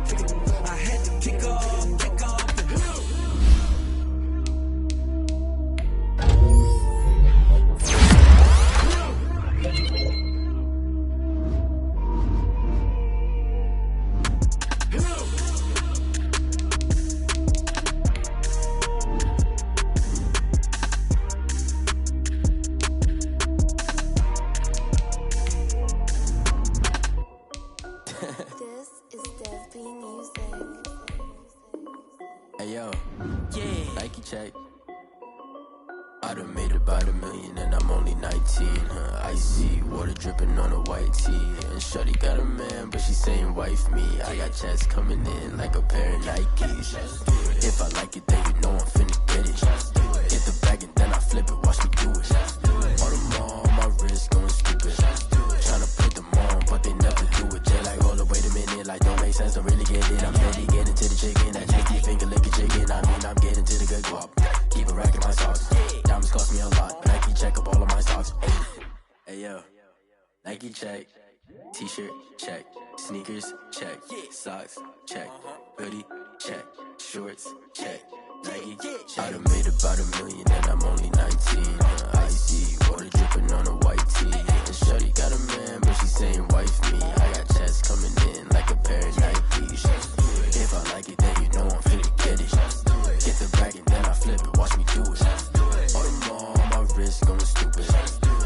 Kick it and go. I had to kick off and go. This is Dev Music. Hey yo, Nike check. I done made about $1 million and I'm only 19, Icy, water dripping on a white tee. And shorty got a man, but she saying wife me. I got chats coming in like a pair of Nikes. If I like it, then you know I'm finna get it. Get the bag and then I flip it, watch me do it. All the more on my wrist going stupid. Tryna put them on, but they never do it. They're like, hold up, wait a minute, like don't make sense, don't really get it. I'm ready, get into the chicken, that tasty finger licking chicken. I mean, I'm getting to the good guap. Keep a rack in my socks. Diamonds cost me a lot, but Nike check up all of my socks. Hey yo, Nike check. T-shirt, check. Sneakers, check. Socks, check. Hoodie, check. Shorts, check. Nike, I done made about $1 million and I'm only 19. Icy, water dripping on a white tee. And shorty got a man, but she saying wife me. I got checks coming in like a pair of Nikes. If I like it, then you know I'm finna get it. Get the bag and then I flip it, watch me do it. All them all on my wrist going stupid.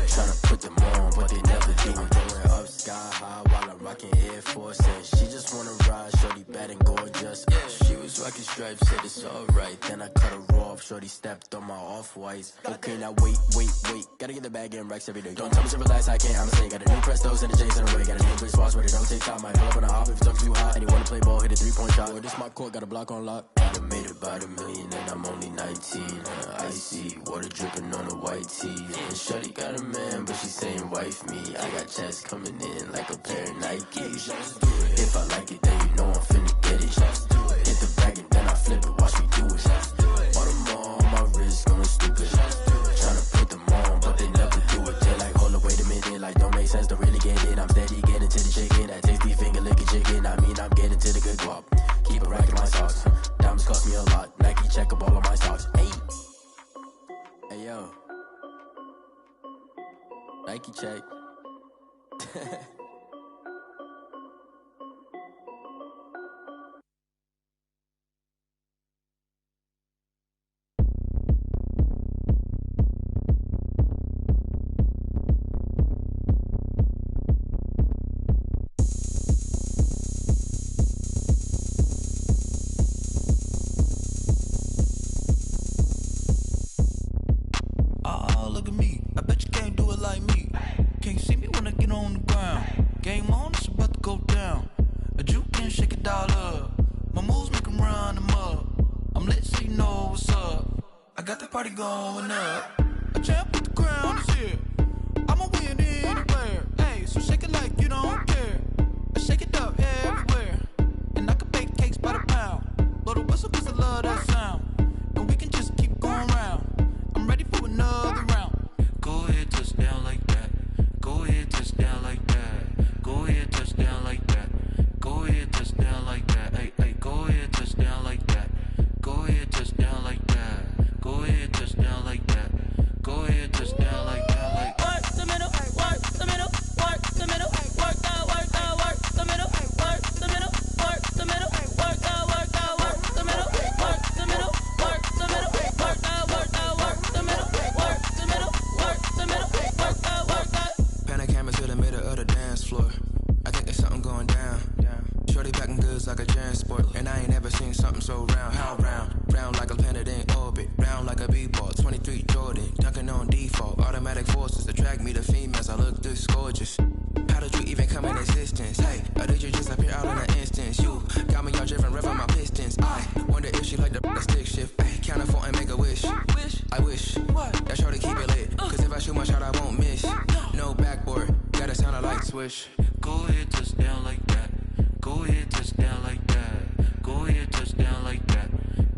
Tryna put them on, but they never do it. Going up sky high while I'm rocking Air Force. And she just wanna ride, shorty bad and gorgeous. She was rocking stripes, said it's alright. Then I cut her off, shorty stepped on my off-whites. Okay, now wait. Gotta get the bag and racks every day. Don't tell me to relax, I can't, I'ma say. Got a new Prestos and a J's in a way. Got a new bitch watch, but it don't take time. I pull up on a hop if it's talking too hot. And you wanna play ball, hit a 3-point shot. Well, this my court, got a block on lock. I done made about $1 million and I'm only 19. Icy, water dripping on a white tee. And shorty got a man, but she saying wife me. I got checks coming in like a pair of Nikes. If I like it, then you know I'm finna get it. Hit the bag and then I flip it, watch me do it. All them all on my wrist going stupid. Tryna put them on, but they never do it. They're like, hold up, wait a minute, like don't make sense, don't really get it. I'm steady getting to the chicken, that tasty finger licking chicken. I mean, I'm getting to the good guap. Keep it racking my socks. Diamonds cost me a lot. Nike check up all of my stocks. Hey yo, Nike check. Look at me, I bet you can't do it like me. Can't see me when I get on the ground. Game on, it's about to go down. A juke can shake it all up. My moves make them run them up. I'm lit so you know what's up. I got the party going up. A champ with the crown is here. I'ma win anywhere. Hey, so shake it like you don't care. I shake it up everywhere. And I can bake cakes by the pound. Blow the whistle cause I love that sound. And we can just keep going round. I'm ready for another round. Go ahead, touch down like that. Go ahead, touch down like that. Go ahead, touch down like that. Go ahead, touch down like that. Hey, go ahead, touch down like that. Go ahead, touch down like that. Go ahead, touch down like that. Go ahead, touch down like that. Like work the middle, work the middle, work the middle, work the middle, work the middle, work the middle, work the middle, work the middle, work the middle, work the middle, work the middle, work the middle, work the middle, work the. Pan a camera to the middle of the dance floor. I think there's something going down. Shorty packing goods like a transport, and I ain't never seen something so round. How round? Round like a planet in orbit, round like a b-ball. 23 Jordan, dunking on default. Automatic forces attract me to females. I look this gorgeous. How did you even come in existence? Hey, or did you just appear out in an instance? You got me all driven, revving my pistons. I wonder if she like the stick shift. Hey, count it 4 and make a wish. I wish that shorty keep it lit. Cause if I shoot my shot, I won't miss. No backboard, gotta sound a light switch. Go ahead, touch down like that. Go ahead, touch down like that. Go ahead, touch down like that.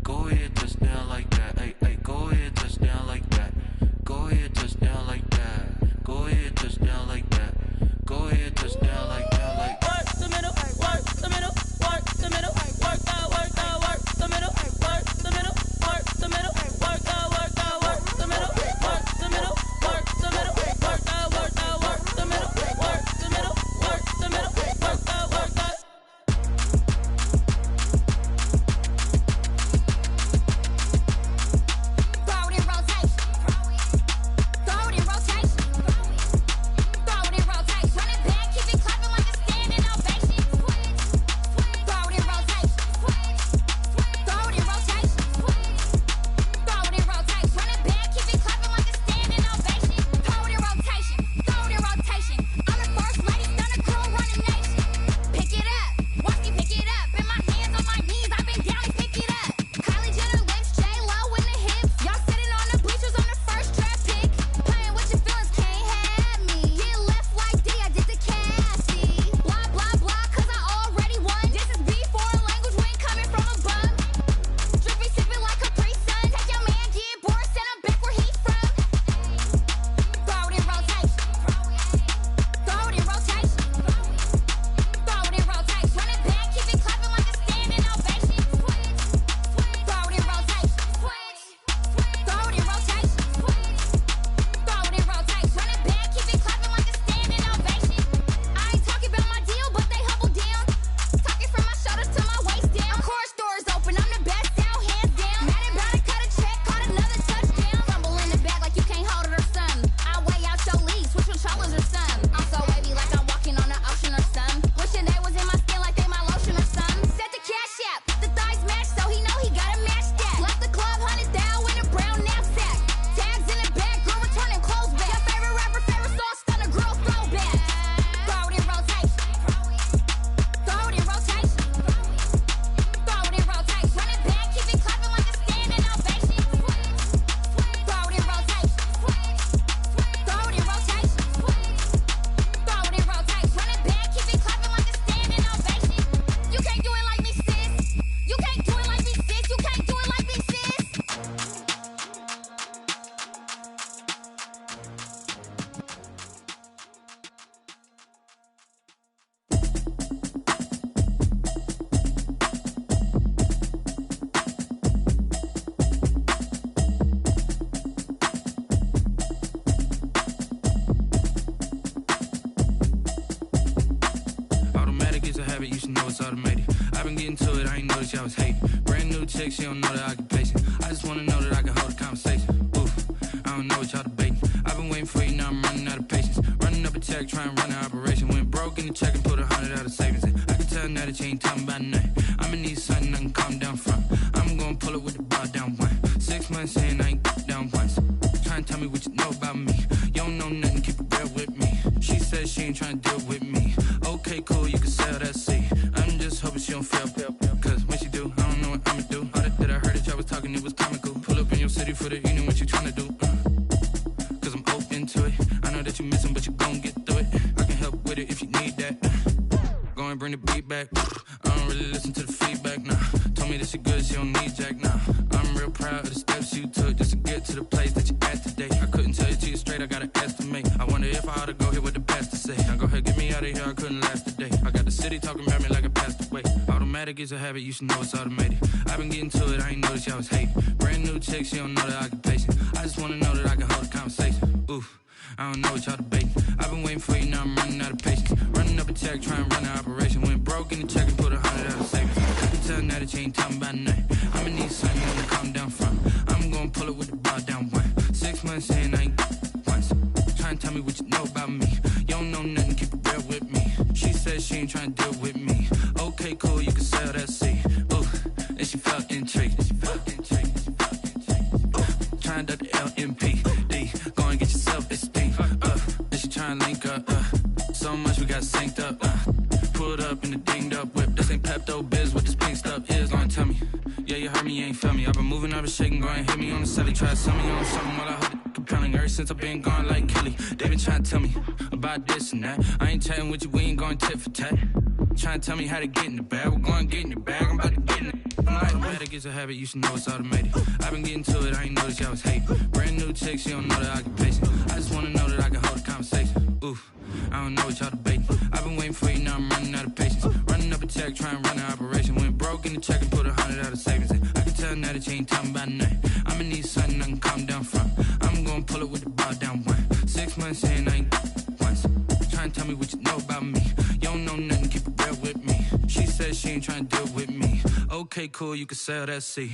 Go ahead, touch down like that. Hey, go ahead, touch down like that. Go ahead, touch down like that. Go ahead, touch down like that. Go ahead, touch down like that. Like work the middle, work the middle, work automated. I've been getting to it, I ain't noticed y'all was hating. Brand new chick, she don't know the occupation. I just wanna know that I can hold a conversation. Oof, I don't know what y'all debating. I've been waiting for you, now I'm running out of patience. Running up a check, trying to run an operation. Went broke in the check and put 100 out of savings in. I can tell now that you ain't talking about nothing. I'ma need something I can calm down from. I'm gonna pull it with the bar down one. 6 months in, I ain't down once. Trying to tell me what you know about me. You don't know nothing, keep it real with me. She said she ain't trying to deal with me. Okay, cool, you can sell that seat. I'm just hoping she don't fail. Cause when she do, I don't know what I'ma do. All that I heard that y'all was talking, it was comical. Pull up in your city for the evening, what you trying to do? Cause I'm open to it. I know that you missing, but you gon' get through it. I can help with it if you need that. Go and bring the beat back. I don't really listen to the feedback, nah. Told me that she good, she don't need jack, nah. I'm real proud of the steps you took just to get to the place that you at today. I couldn't tell you to you straight, I gotta estimate. I wonder if I ought to go here with the best to say. Now go ahead, get me out of here, I couldn't last a day. I got the city talking about me like I passed away. Automatic is a habit, you should know it's automated. I've been getting to it, I ain't noticed y'all was hating. Brand new chick, she don't know the occupation. I just wanna know that I can hold a conversation. Oof, I don't know what y'all debating. I've been waiting for you, now I'm running out of patience. Running up a check, trying to run an operation. Went broke in the check and put 100 out of savings. I can tell now that you ain't talking about nothing. I'ma need something to calm down from. I'm gonna pull it with the bar down one. 6 months in, I ain't once. Trying to tell me what you know about me. You don't know nothing, keep it real with me. She said she ain't trying to deal with me. Okay, cool, you can sell that seat. Ooh, and she felt intrigued. Trying to duck the LMPD. Go and get yourself esteem. And she trying to link up. So much we got synced up. Pulled up in the dinged up whip. This ain't Pepto Biz, what this pink stuff is. Gonna tell me. Yeah, you heard me, you ain't feel me. I've been moving, I've been shaking, go and hit me on the celly. Try to sell me on something while I hold it compelling. Ever since I've been gone like Kelly. They been trying to tell me about this and that. I ain't chatting with you, we ain't going tit for tat. Trying to tell me how to get in the bag. We're going to get in the bag, I'm about to get in it. I'm like, automatic is a habit, you should know it's automated. I've been getting to it, I ain't noticed y'all was hating. Brand new chick, she don't know the occupation. I just wanna know that I can hold a conversation. Oof, I don't know what y'all debating. I've been waiting for you, now I'm running out of patience. Running up a check, trying to run an operation. Went broke in the check and put 100 out of savings in. I can tell now that you ain't talking about nothing. I'ma need something I can calm down from. I'm gonna pull it with the bar down one. 6 months in, I ain't once. Trying to tell me what you know about me. You don't know nothing, keep it real with me. She said she ain't trying to deal with me. Okay, cool, you can sell that seat.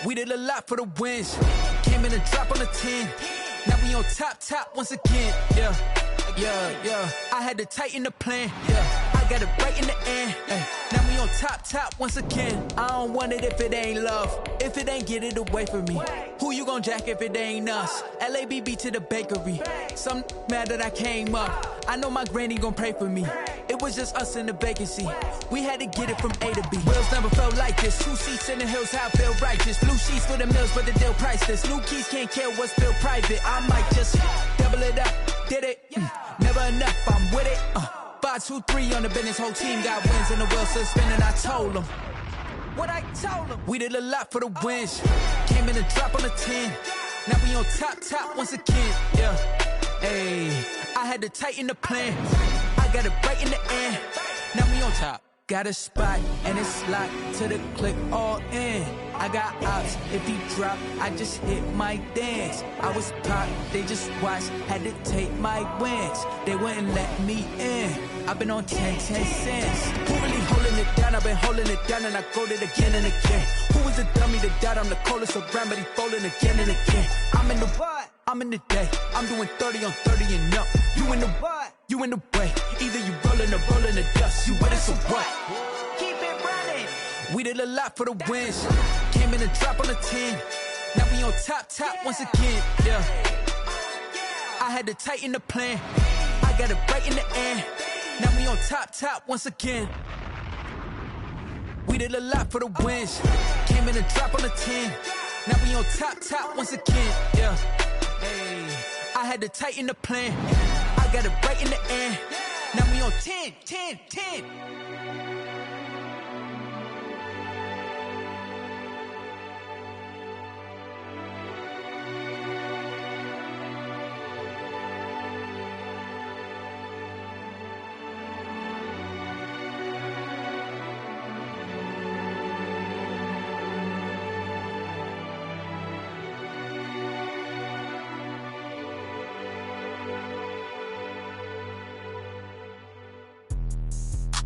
We did a lot for the wins. Came in a drop on the 10. Now we on top once again. Yeah. I had to tighten the plan. Yeah, I got it right in the end. Now we on top once again. I don't want it if it ain't love. If it ain't, get it away from me. Who you gon' jack if it ain't us? LABB to the bakery. Some mad that I came up. I know my granny gon' pray for me. It was just us in the vacancy. We had to get it from A to B. Wheels never felt like this. 2 seats in the hills, how I feel righteous. Blue sheets for the mills, but the deal priceless. New keys can't kill what's still private. I might just double it up. Did it? Never enough, I'm with it. 5, 2, 3 on the business. Whole team got wins and the wheels still spinning. I told them what I told them. We did a lot for the wins. Came in a drop on the 10. Now we on top once again. Yeah. Hey, I had to tighten the plan. I got it right in the end. Now we on top. Got a spot and it's locked to the click all in. I got ops, if he drop, I just hit my dance. I was pop, they just watched, had to take my wins. They wouldn't let me in. I've been on 10 cents. Who really holding it down? I've been holding it down and I go it again and again. Who was the dummy that died? I'm the coldest around, but he folding again and again. I'm in the what? I'm in the day. I'm doing 30 on 30 and up. You in the what? You in the way. Either you rolling or rolling the dust. You with us or what? Keep it running. We did a lot for the wins. Came in a drop on the 10. Now we on top once again. Yeah. I had to tighten the plan. I got it right in the end. Now we on top once again. We did a lot for the wins. Came in a drop on the 10. Now we on top once again. Yeah. Hey, I had to tighten the plan. I got it right in the end. Now we on 10, 10, 10.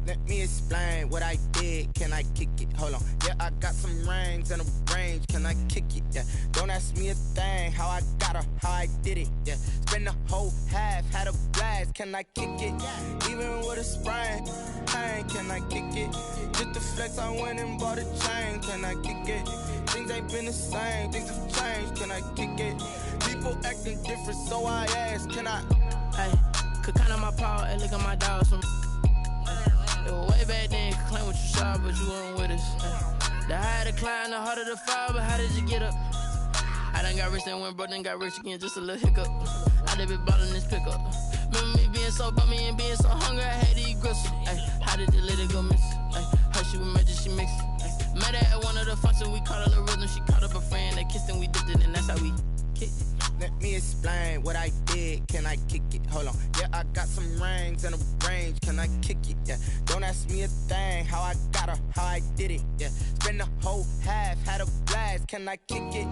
Let me explain what I did. Can I kick it? Hold on. Yeah, I got some rings and a range. Can I kick it? Yeah. Don't ask me a thing. How I got her, how I did it. Yeah. Spend the whole half, had a blast. Can I kick it? Even with a sprain. Hey, can I kick it? Just the flex, I went and bought a chain. Can I kick it? Things ain't been the same. Things have changed. Can I kick it? People acting different, so I ask. Can I? Hey, could count on my power and look at my dogs. It was way back then, could claim what you saw, but you weren't with us. The higher the climb, the harder the fall, but how did you get up? I done got rich, then went broke, then got rich again, just a little hiccup. I done been ballin' this pickup. Remember me being so bummy and being so hungry, I had to eat gristle. Ay, how did you let it go miss? Ay, how she was magic, she mixed. Met her at one of the functions, we caught a little rhythm, she caught up a friend, they kissed and we dipped it, and that's how we kicked it. Let me explain what I did. Can I kick it? Hold on. Yeah, I got some rings and a range. Can I kick it? Yeah. Don't ask me a thing. How I got her, how I did it. Yeah. Spend the whole half, had a blast. Can I kick it?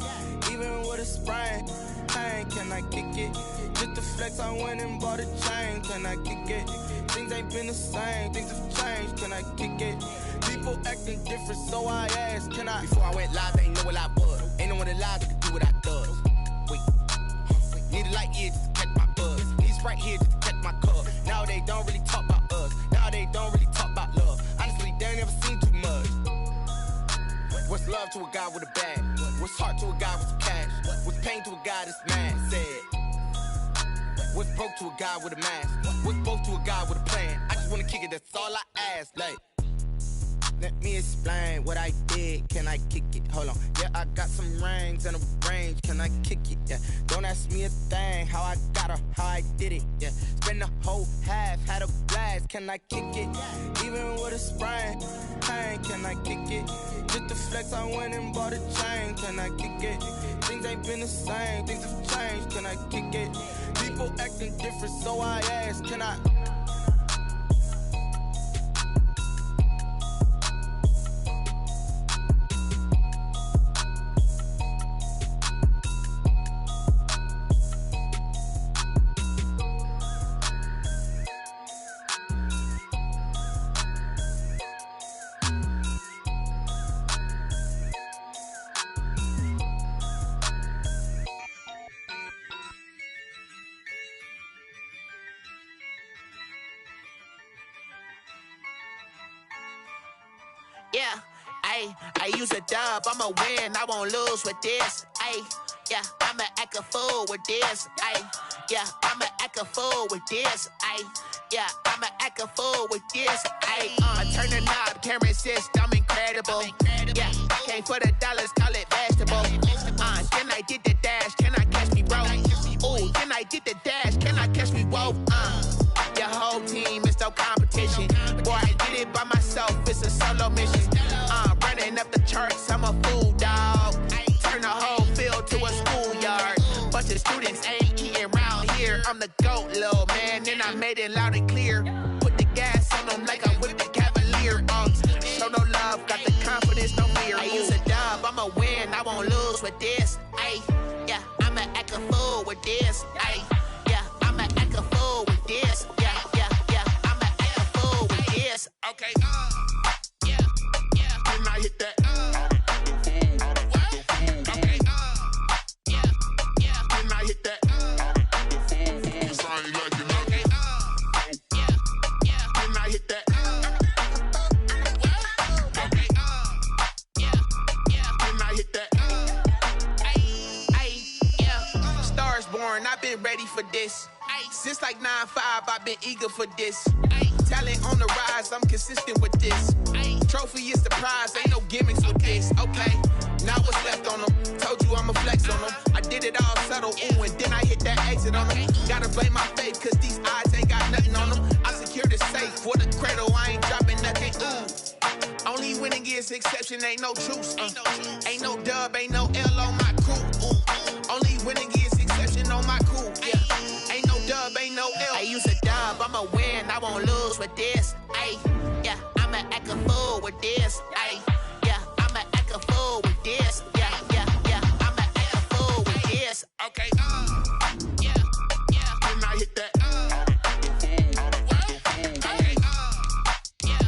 Even with a sprain. Hey, can I kick it? Just the flex, I went and bought a chain. Can I kick it? Things ain't been the same. Things have changed. Can I kick it? People acting different, so I asked. Can I? Before I went live, they ain't know what I was. Ain't no one alive that could do what I does. Wait. Need a light year just to catch my buzz. Need Sprite here just to catch my cup. Now they don't really talk about us. Now they don't really talk about love. Honestly, they ain't never seen too much. What's love to a guy with a bag? What's heart to a guy with some cash? What's pain to a guy that's mad? Said. What's broke to a guy with a mask? What's both to a guy with a plan? I just wanna kick it, that's all I ask. Like, let me explain what I did. Can I kick it? Hold on. Yeah, I got some rings and a range. Can I kick it? Yeah. Don't ask me a thing. How I got her, how I did it. Yeah. Spend the whole half, had a blast. Can I kick it? Even with a sprain. Hey, can I kick it? Just the flex, I went and bought a chain. Can I kick it? Things ain't been the same. Things have changed. Can I kick it? People acting different, so I ask. Can I? Yeah, I use a dub, I'ma win, I won't lose with this. Yeah, I'ma act a fool with this. Yeah, I'ma act a fool with this. Yeah, I'ma act a fool with this. I turn the knob, can't resist, I'm incredible. Yeah, came for the dollars, call it vegetable. Then I did the dash, can I catch me, bro? Ooh, then I did the dash, can I catch me, whoa? Your whole team is no competition. Boy, I did it by myself, it's a solo mission. Running up the charts, I'm a fool, dog. Turn the whole field to a schoolyard. Bunch of students ain't eating round here. I'm the GOAT, little man, and I made it loud and clear. Put the gas on them like I'm with the Cavalier. Show no love, got the confidence, no fear. I use a dub, I'ma win, I won't lose with this. Yeah, I'ma act a fool with this. Yeah, I'ma act a fool with this. Yeah, I'ma act a fool with this. Okay, yeah, can I hit that? Okay, yeah, can I hit that? Cause I ain't like it. Okay, yeah, can I hit that? Okay, yeah, can I hit that? Yeah, stars born, I've been ready for this. Since like 9-5, I've been eager for this. Talent on the rise, I'm consistent with this. Trophy is the prize, ain't no gimmicks with this. Okay, Now what's left on them? Told you I'ma flex on them. I did it all subtle, ooh, and then I hit that exit on them. Gotta blame my faith, cause these eyes ain't got nothing on them. I secured the safe for the cradle, I ain't dropping nothing, ooh. Only winning is exception, ain't no truce. Ain't no dub, ain't no L on my crew, ooh. Only winning is exception on my crew, yeah. Ain't no dub, ain't no L. I use a dub, I'ma win, I won't lose with this, ayy. Yeah, I'ma act a fool with this, ayy. Yeah, I'ma act a fool with this, yeah, yeah, yeah. I'ma act a fool with this, okay, yeah, yeah. When I hit that, okay, yeah,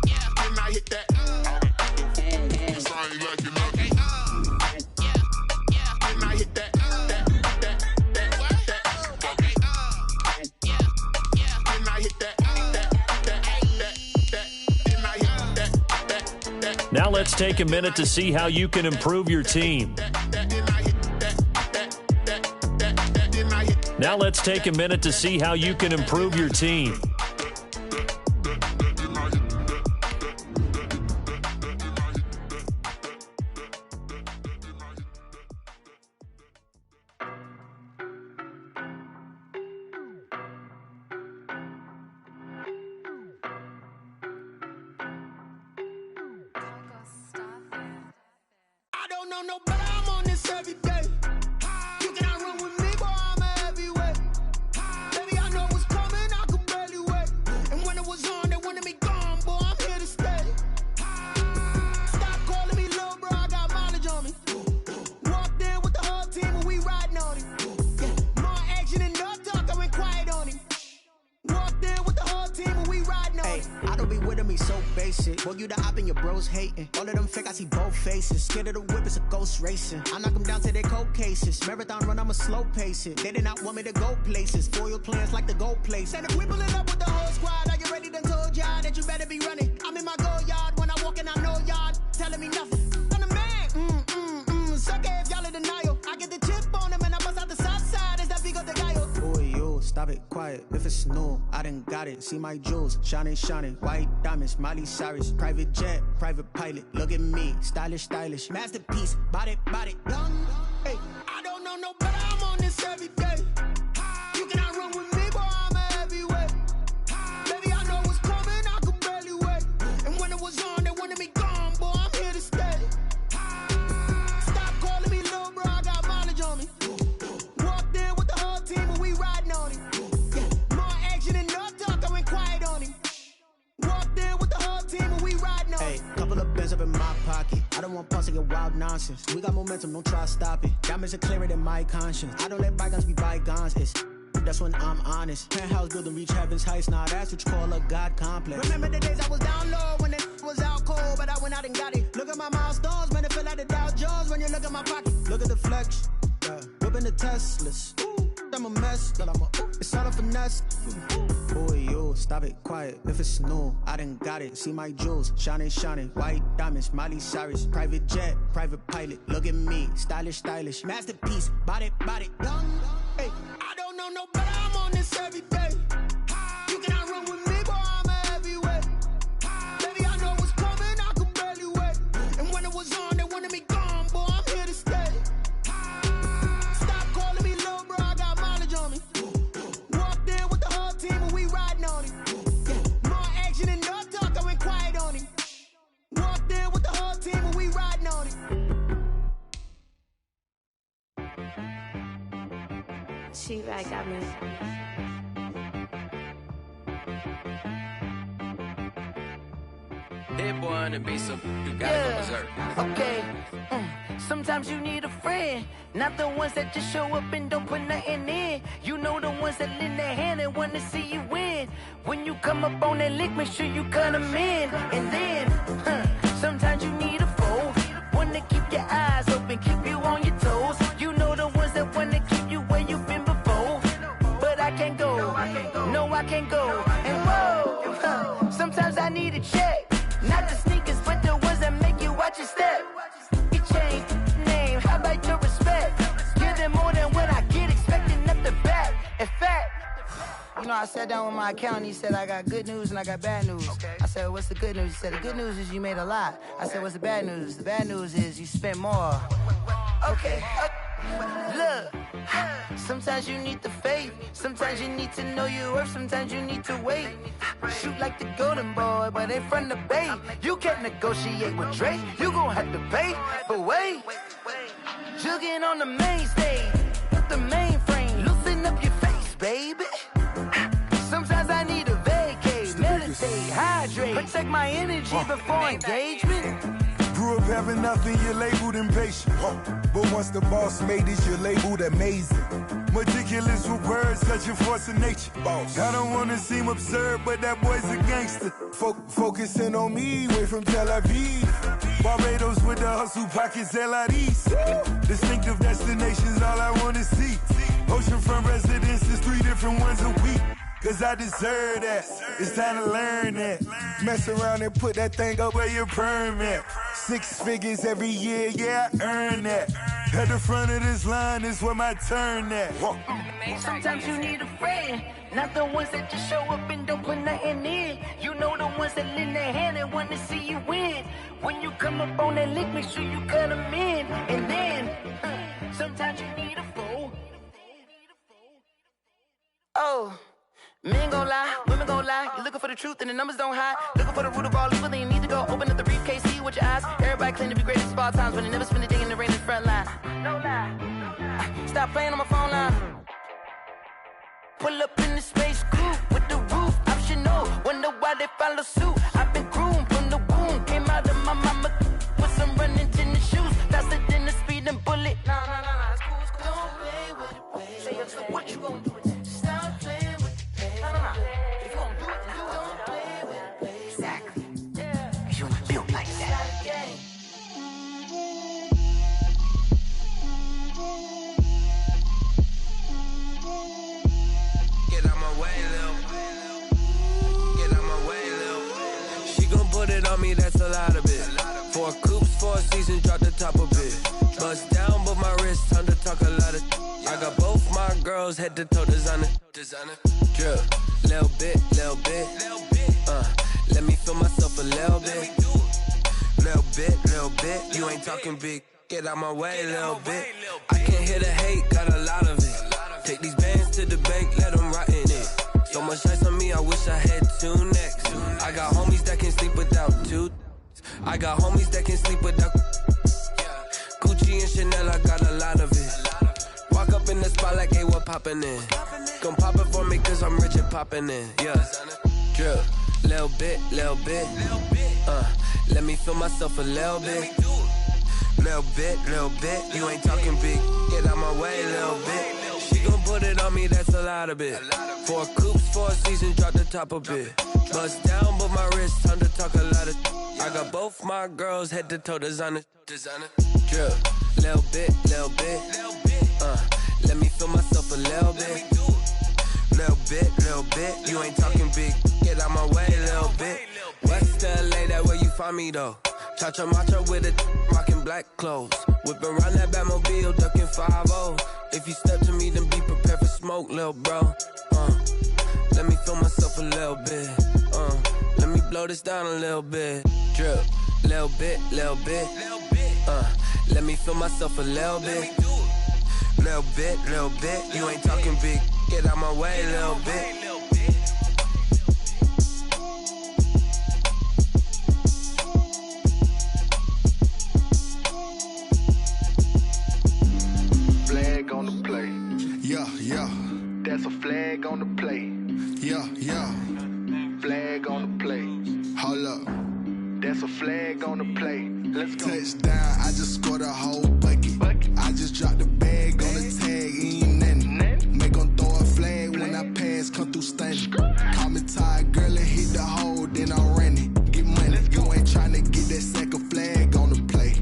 yeah. When I hit that, Now let's take a minute to see how you can improve your team. Now let's take a minute to see how you can improve your team. I knock them down to their cold cases. Marathon run, I'ma slow pace it. They did not want me to go places. Foil plans like the gold place. And if we pulling up with the whole squad, are you ready? Done told y'all that you better be running. I'm in my go yard when I walk in, I know y'all telling me nothing. I'm the man. Sucker if y'all in denial. I get the chip on them and I bust out the south side. Is that big of the guy? Boy, yo, stop it, quiet. If it's new, I done got it. See my jewels, shining, shining. White diamonds, Miley Cyrus. Private jet, private pilot. Look at me, stylish, stylish. Masterpiece, body, body. Hey, I don't know no better. I'm on this every day. You cannot run with me, boy. I'm a heavyweight. Baby, I know what's coming. I could barely wait. And when it was on, they wanted me gone, boy. I'm here to stay. Stop calling me little bro. I got mileage on me. Walked in with the whole team and we riding on him. Yeah, more action and no talk. I went quiet on him. Walked in with the whole team and we riding on him. Hey, couple of bands up in my pocket. I don't want pulse to get wild nonsense. We got momentum, don't try to stop it. Diamonds are clearer than my conscience. I don't let bygones be bygones. That's when I'm honest. Penthouse building reach heaven's heights. Now that's what you call a God complex. Remember the days I was down low when it was out cold, but I went out and got it. Look at my milestones, man, it feel like the Dow Jones when you look at my pocket. Look at the flex, yeah. Whipping the Teslas. Ooh, I'm a mess, but it's all a finesse. Boy, yo, stop it, quiet. If it's new, I done got it. See my jewels, shining, shining. White diamonds, Miley Cyrus. Private jet, private pilot. Look at me, stylish, stylish. Masterpiece, body, body. Hey, I don't know no better. I'm on this every day. You cannot run with me, boy. I'm a heavyweight. Baby, I know what's coming. I could barely wait. And when it was on, they wanted me gone, boy. I'm here to stay. Stop calling me little bro. I got mileage on me. Walked in with the whole team and we riding on him. Yeah, more action and no talk. I went quiet on him. Walked in with the whole team and we riding on him. She back got me. Hit boy on the beat, so you gotta go berserk. Okay. Sometimes you need a friend, not the ones that just show up and don't put nothing in. You know the ones that lend their hand and want to see you win. When you come up on that lick, make sure you cut them in. And then, sometimes you need a foe, one to keep your eyes open, keep you on your toes. You know the ones that want to keep you where you've been before. But I can't go, no I can't go. And whoa, sometimes I need a check. Not the sneakers, but the ones that make you watch your step. You change name, how about your respect? Give them more than what I get, expecting up the back. In fact, know, I sat down with my accountant. He said I got good news and I got bad news. Okay. I said, what's the good news? He said, the good news is you made a lot. I said, what's the bad news? The bad news is you spent more. Okay. Look, sometimes you need the faith. Sometimes you need to know your worth. Sometimes you need to wait. Shoot like the golden boy, but ain't from the bay. You can't negotiate with Drake. You gon' have to pay. But wait, jugging on the main stage with the mainframe. Loosen up your face, baby. Sometimes I need a vacate, meditate, hydrate, protect my energy before engagement. Grew up having nothing, you're labeled impatient. But once the boss made it, you're labeled amazing. Meticulous with words, such a force of nature. I don't wanna seem absurd, but that boy's a gangster. Focusing on me, way from Tel Aviv. Barbados with the hustle pockets, LIDs. Distinctive destinations, all I wanna see. Oceanfront residences, 3 different ones a week. Cause I deserve that, it's time to learn that. Mess around and put that thing up where your permit. 6 figures every year, yeah, I earn that. At the front of this line is where my turn at. Sometimes you need a friend, not the ones that just show up and don't put nothing in. You know the ones that lend their hand and want to see you win. When you come up on that lick, make sure you cut them in. And then, sometimes you need a fool. Oh. Men gon' lie, women gon' lie. You're looking for the truth and the numbers don't hide. Looking for the root of all evil, then you need to go open up the briefcase, see with your eyes. Everybody claim to be greatest of all times, but they never spend a day in the rain in the front line. No lie. Stop playing on my phone line. Pull up in the space coupe with the roof optional. Wonder why they follow suit. I've been groomed from the womb. Came out of my mama with some running tennis shoes. Faster than the speeding bullet. Nah, it's cool, it's cool. Don't play with it, baby. Say what you gon' do? Stop playing. If you gon' do it, then don't play with it, baby. Exactly. Yeah. Cause you ain't built like that. Get out my way, Lil. Get out my way, Lil. She gon' put it on me, that's a lot of it. 4 coops, 4 seasons, drop the top of it. Bust down, but my wrist, time to talk a lot of. I got both my girls head to toe designer. Drip, little bit. Let me feel myself a little bit. Little bit. You ain't talking big. Get out my way, little bit. I can't hear the hate, got a lot of it. Take these bands to the bank, let them rot in it. So much ice on me, I wish I had 2 necks. I got homies that can sleep without 2. I got homies that can sleep without Gucci and Chanel, I got a lot of it. Walk up in the spot like, hey, what poppin' in? Gon' pop it for me cause I'm rich and poppin' in. Yeah, drip, little bit. Let me feel myself a little bit. Little bit. You ain't talking big. Get out my way, little bit. She gon' put it on me, that's a lot of it. 4 coops, 4 seasons, drop the top of it. Bust down, but my wrist, time to talk a lot of. I got both my girls head to toe designer. Drip, little bit. Let me feel myself a little bit. Little bit. You ain't talking big. Get out my way, little bit. West LA, that where you find me though. Cha-cha matcha with it, rockin' black clothes. Whip around that Batmobile, ducking 5-0. If you step to me, then be prepared for smoke, lil' bro. Let me feel myself a little bit. Let me blow this down a little bit. Drip, little bit. Let me feel myself a little bit. Little bit. You ain't talking big. Get out my way, little bit. Flag on the play. Yeah. That's a flag on the play. Yeah. Flag on the play. Hold up. That's a flag on the play. Let's go. Touchdown, I just scored a whole bucket. I just dropped the bag on the tag, ain't nothing. Make them throw a flag when I pass, come through stunning. Call me tired, girl, and hit the hole, then I'm running. Get money, you ain't trying to get that second flag on the play.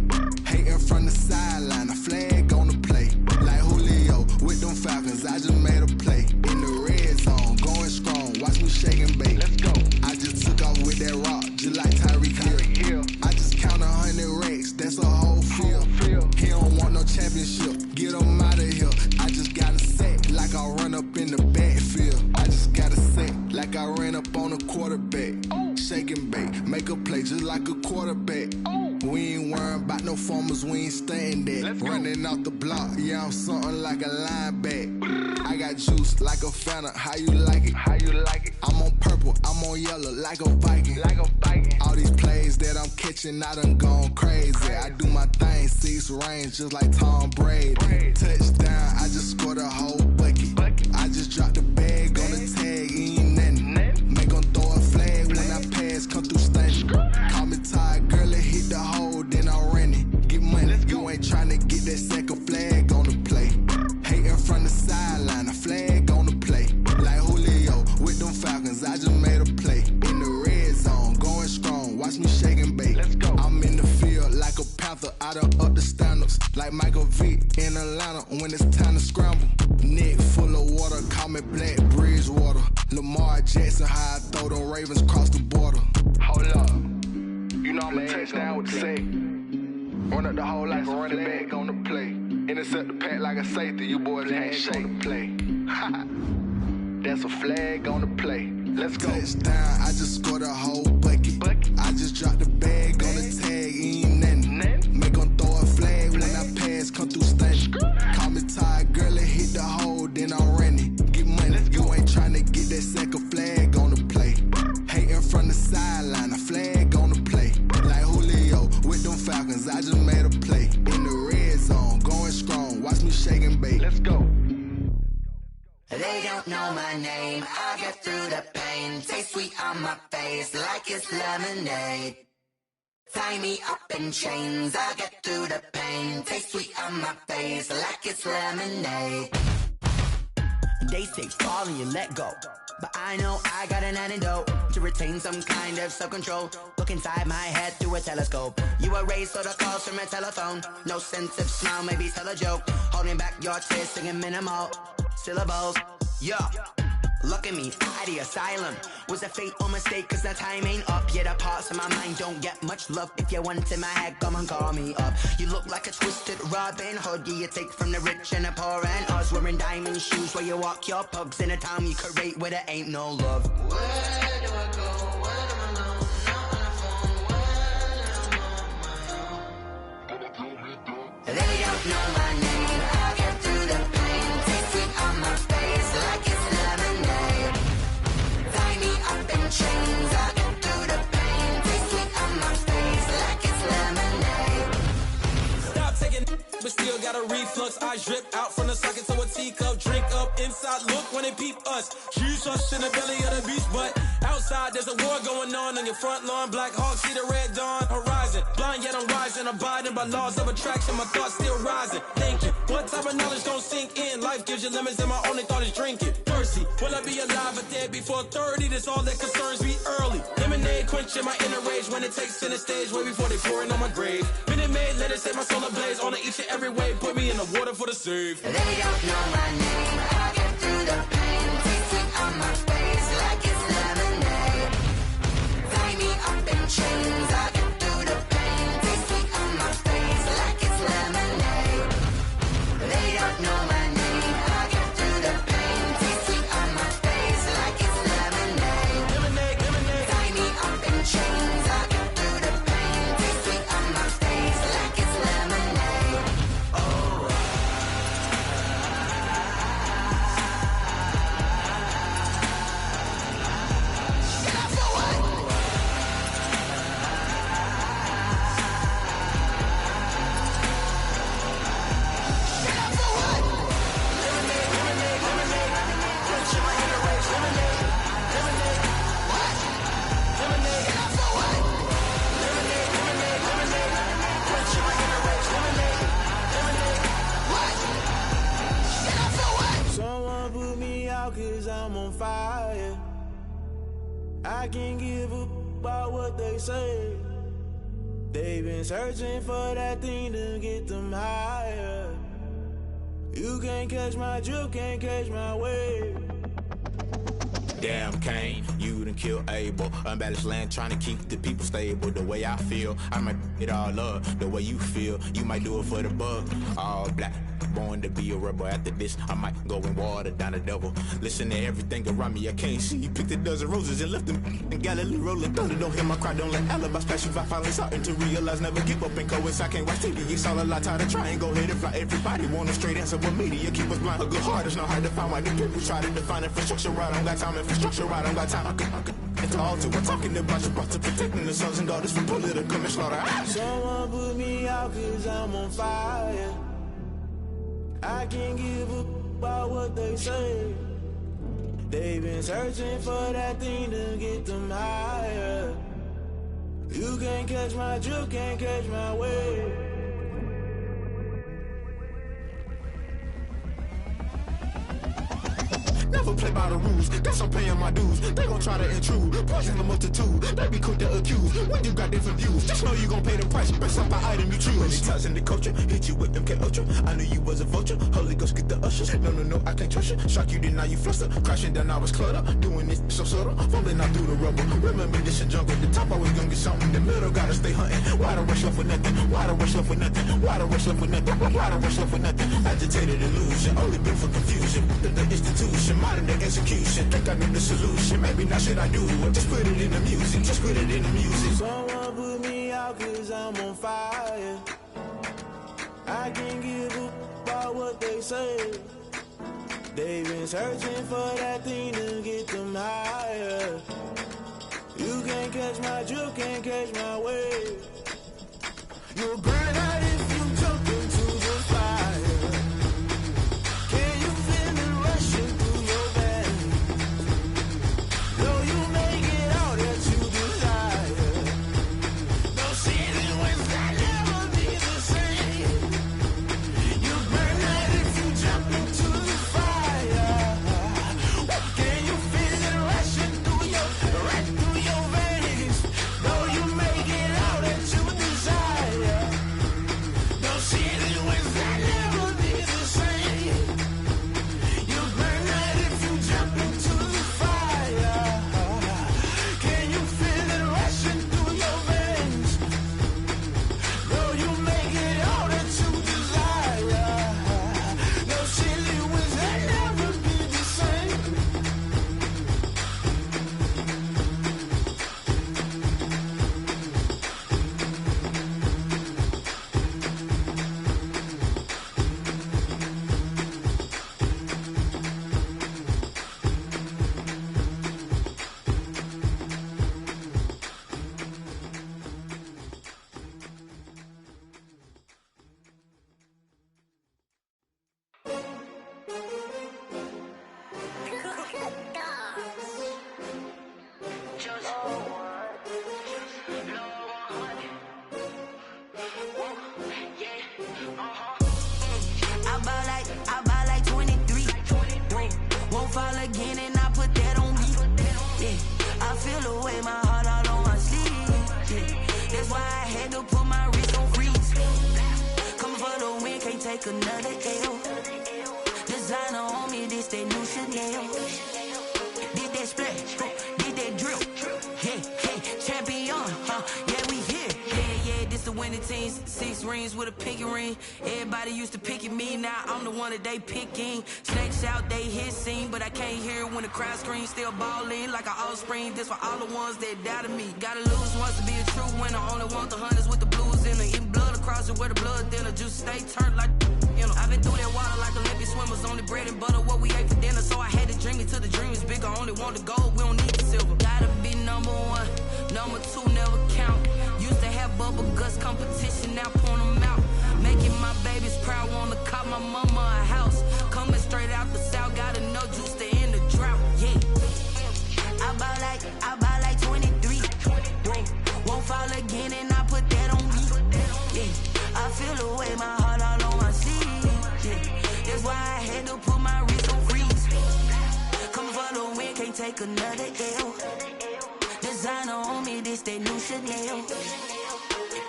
Hating from the sideline, a flag on the play. Like Julio with them Falcons, I just made a play. In the red zone, going strong, watch me shake and bake. Let's go. I just took off with that rock, just like Tyreek Hill. I just count 100 racks, that's a whole field. He don't want no championship, get back. Shake and bake, make a play just like a quarterback. We ain't worrying about no formers, we ain't staying there. Running off the block, yeah, I'm something like a lineback. I got juice like a Fanta, how you like it? How you like it? I'm on purple, I'm on yellow like a Viking. Like a Viking. All these plays that I'm catching, I done gone crazy. I do my thing, 6 range just like Tom Brady. Touchdown, I just scored a whole bucket. I just dropped the bag on the tag, ain't nothing. Make 'em throw a flag when I pass, come through stunning. Call me tired, girl, it hit the hole, then I ran it. Get money, you ain't tryna get that second flag on the play. Hating from the sideline, a flag on the play. Like Julio with them Falcons, I just made a play. In the red zone, going strong, watch me shake and bake. I'm in the field like a Panther, I done up the standards. Like Michael Vick in Atlanta when it's time to scramble. Neck full of water, call me Black Bridgewater. Lamar Jackson, how I throw them Ravens cross the border. Hold up, you know I'm a touchdown with the sack. Run up the hole like a running back on the play. Intercept the pack like a safety, you boys can't shake the play. That's a flag on the play. Let's go. Touchdown, I just scored a whole bucket. I just dropped the bag on the tag, ain't nothing. Make 'em throw a flag when I pass, come through stunning. Call me tired, girl, it hit the hole, then I'm running. Get money, you ain't tryna get that second flag on the play. Hating from the sideline, a flag on the play. Like Julio with them Falcons, I just made a play. In the red zone, going strong, watch me shake and bake. Let's go. They don't know my name, I get through the pain. Taste sweet on my face like it's lemonade. Tie me up in chains, I get through the pain. Taste sweet on my face like it's lemonade. They say fall and you let go, but I know I got an antidote to retain some kind of self-control. Look inside my head through a telescope. You erase all the calls from a telephone. No sense of smile, maybe tell a joke. Holding back your tears, singing minimal syllables. Yeah, look at me, at the asylum. Was a fate or mistake, cause the time ain't up. Yet the parts of my mind don't get much love. If you want in my head, come and call me up. You look like a twisted Robin Hood. Yeah, you take from the rich and the poor and us. Wearing diamond shoes where you walk your pugs. In a town you create where there ain't no love. Where do I go? When I'm alone? Not on the phone. When I'm on my own. They don't know my name. I get through the pain. Taste sweet on my face like it's lemonade. Tie me up in chains. I get through the pain. Taste sweet on my face like it's lemonade. Stop taking, but still got a reflux. I drip out from the socket to a teacup. Drink up inside, look when they peep us. Shoes us in the belly of the beach, but outside there's a war going on your front lawn. Black Hawk, see the red dawn horizon. Blind yet I'm rising, abiding by laws of attraction. My thoughts still rising, thinking what type of knowledge don't sink in. Life gives you limits and my only thought is drinking. Thirsty, will I be alive or dead before 30? That's all that concerns me early. Lemonade quenching my inner rage when it takes center stage way before they pour it on my grave. Minute Maid, let it set my soul ablaze on each and every way. Put me in the water for the save. They don't know my name, I get through the pain. Taste sweet on my face like it's lemonade. Tie me up in chains, I get through the pain. Taste sweet on my face like it's lemonade. They don't know my name, I get through the pain. Taste sweet on my face like it's lemonade. Lemonade. Tie me up in chains, I get through the pain. Taste sweet on my face like it's lemonade. Oh. Someone put me out cause I'm on fire. I can't give a about what they say. They've been searching for that thing to get them higher. You can't catch my drift, can't catch my wave. Damn Kane, you done kill Abel. Unbalanced land trying to keep the people stable. The way I feel, I might it all up. The way you feel, you might do it for the bug. All black, born to be a rebel. After this, I might go and water down the devil. Listen to everything around me, I can't see. Picked a dozen roses and left them in Galilee rolling thunder. Don't hear my cry, don't let alibis pass you. I finally starting to realize, never give up and coincide. I can't watch TV, it's all a lot. Tired of trying, go ahead and fly. Everybody want a straight answer, but media keep us blind. A good heart is not hard to find. Why the people try to define infrastructure right? I don't got time, infrastructure right, I don't got time. I could it's all to we're talking about your to protecting the sons and daughters from political manslaughter. Someone put me out cause I'm on fire. I can't give up about what they say. They've been searching for that thing to get them higher. You can't catch my drift, can't catch my wave. Never play by the rules, guess I'm paying my dues. They gon' try to intrude, poison the multitude. They be quick to accuse, when you got different views. Just know you gon' pay the price, based off the item you choose. Many times in the culture, hit you with MK Ultra. I knew you was a vulture, Holy Ghost get the ushers. No, I can't trust you. Shock you, then now you fluster. Crashing down, I was cluttered. Doing this so subtle, falling out through the rubble. Remember this a jungle, the top always gonna get something. The middle gotta stay hunting. Why the rush left with nothing? Why the rush left with nothing? Why the rush left with nothing? Why the rush left with nothing? Agitated illusion, only been for confusion. The institution, modern day execution. Think I know the solution. Maybe not should I do it? Just put it in the music. Just put it in the music. Someone put me out cause I'm on fire. I can't give up about what they say. They've been searching for that thing to get them higher. You can't catch my drift, can't catch my wave. You'll burn out if you jump into the fire. Can you feel it rushing through your veins? Though you make it all that you desire. No ceiling winds that never be the same. You burn out if you jump into the fire. Can you feel it rushing through your veins? Though you make it all that you desire. No ceiling winds that never be the same. You burn out if you jump into the fire. Can you feel it rushing through your veins? Though you make it all that you desire. No ceiling winds that never be the same. I buy like 23. Won't fall again and I put that on me. Yeah, I feel the way my heart all on my sleeve. Yeah, that's why I had to put my wrist on freeze. Come for the win, can't take another L. Designer on me, this that new Chanel. Did that splash, did that drip. Yeah, champion, yeah, we here. Yeah, this the winning teams. 6 rings with a pinky ring. Everybody used to picking me, now I'm the one that they picking. Snakes out, they hissing, but I can't hear it when the crowd screams. Still balling like an offspring. This for all the ones that doubted me. Gotta lose once to be a true winner. Only want the hunters with the blues in it. Eating blood across it where the blood thinner. Just stay turned like, you know. I've been through that water like Olympic swimmers. Only bread and butter, what we ate for dinner. So I had to dream it till the dream is bigger. Only want the gold, we don't need the silver. Gotta be number 1, number 2 never count. Used to have bubble guts competition, now point them out. Making my babies proud, wanna cop my mama a house. Coming straight out the south, got enough juice to end the drought. Yeah, I buy like 23. Won't fall again and I put that on me. Yeah, I feel the way my heart all on my sleeve. Yeah, that's why I had to put my wrist on freeze. Coming for the win, can't take another L. Designer on me, this that new Chanel.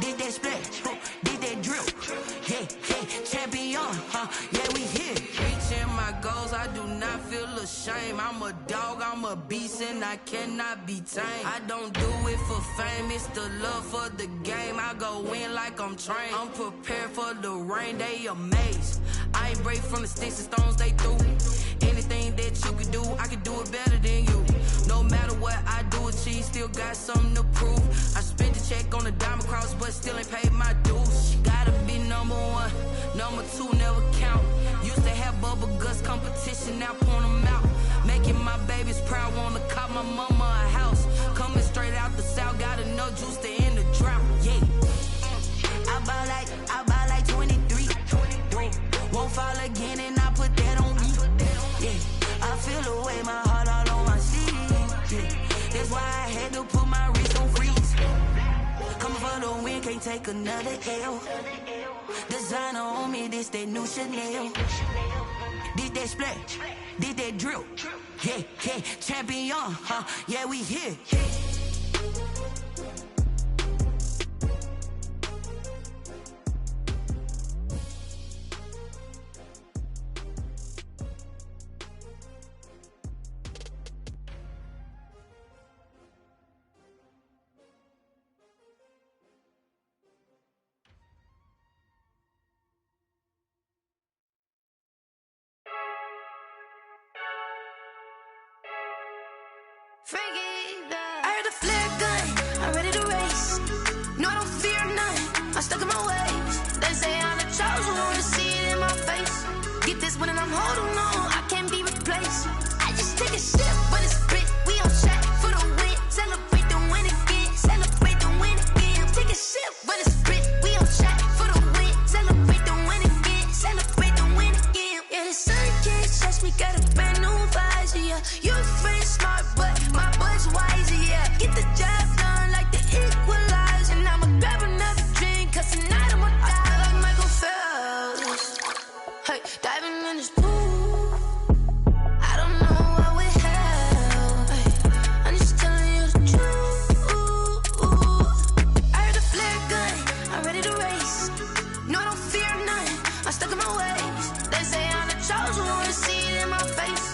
Did that splash, did that drip. Yeah, champion, yeah, we here. reaching my goals, I do not feel ashamed. I'm a dog, I'm a beast, and I cannot be tamed. I don't do it for fame, it's the love for the game. I go in like I'm trained. I'm prepared for the rain, they amazed. I ain't break from the sticks and stones they threw. Anything that you could do, I could do it better than you. No matter what I do, achieve, still got something to prove. I spent the check on the diamond cross, but still ain't paid my dues. She gotta be number one, number two never count. Used to have bubble guts competition, now point them out. Making my babies proud, wanna cop my mama a house. Coming straight out the south, got enough juice to end the drought. Yeah. I ball like 23. Won't fall again, and I put that on me. Yeah, I feel the way, my heart all on my sleeve. Yeah, that's why I had to put my wrist on freeze. Coming for the win, can't take another L. Designer on me, this that new Chanel. Did that splash, did that drill. Yeah, yeah, champion, huh? Yeah, we here. I heard a flare gun, I'm ready to race. No, I don't fear none, I'm stuck in my ways. They say I'm the chosen one, to see it in my face. Get this one and I'm holding on, I can't be replaced. I just take a sip, but it's split, we on shot for the win. Celebrate the win again, celebrate the win again. Take a sip, but it's split, we on shot for the win. Celebrate the win again, celebrate the win again. Yeah, the sun can't touch me, got a brand new visor, yeah. You're a friend smart, but my boy's wiser, yeah. Get the job done like the equalizer. And I'ma grab another drink, cause tonight I'ma die like Michael Phelps. Hey, diving in this pool, I don't know what would help. Hey, I'm just telling you the truth. I heard a flare gun, I'm ready to race. No, I don't fear none, I'm stuck in my ways. They say I'm the chosen one, to see it in my face.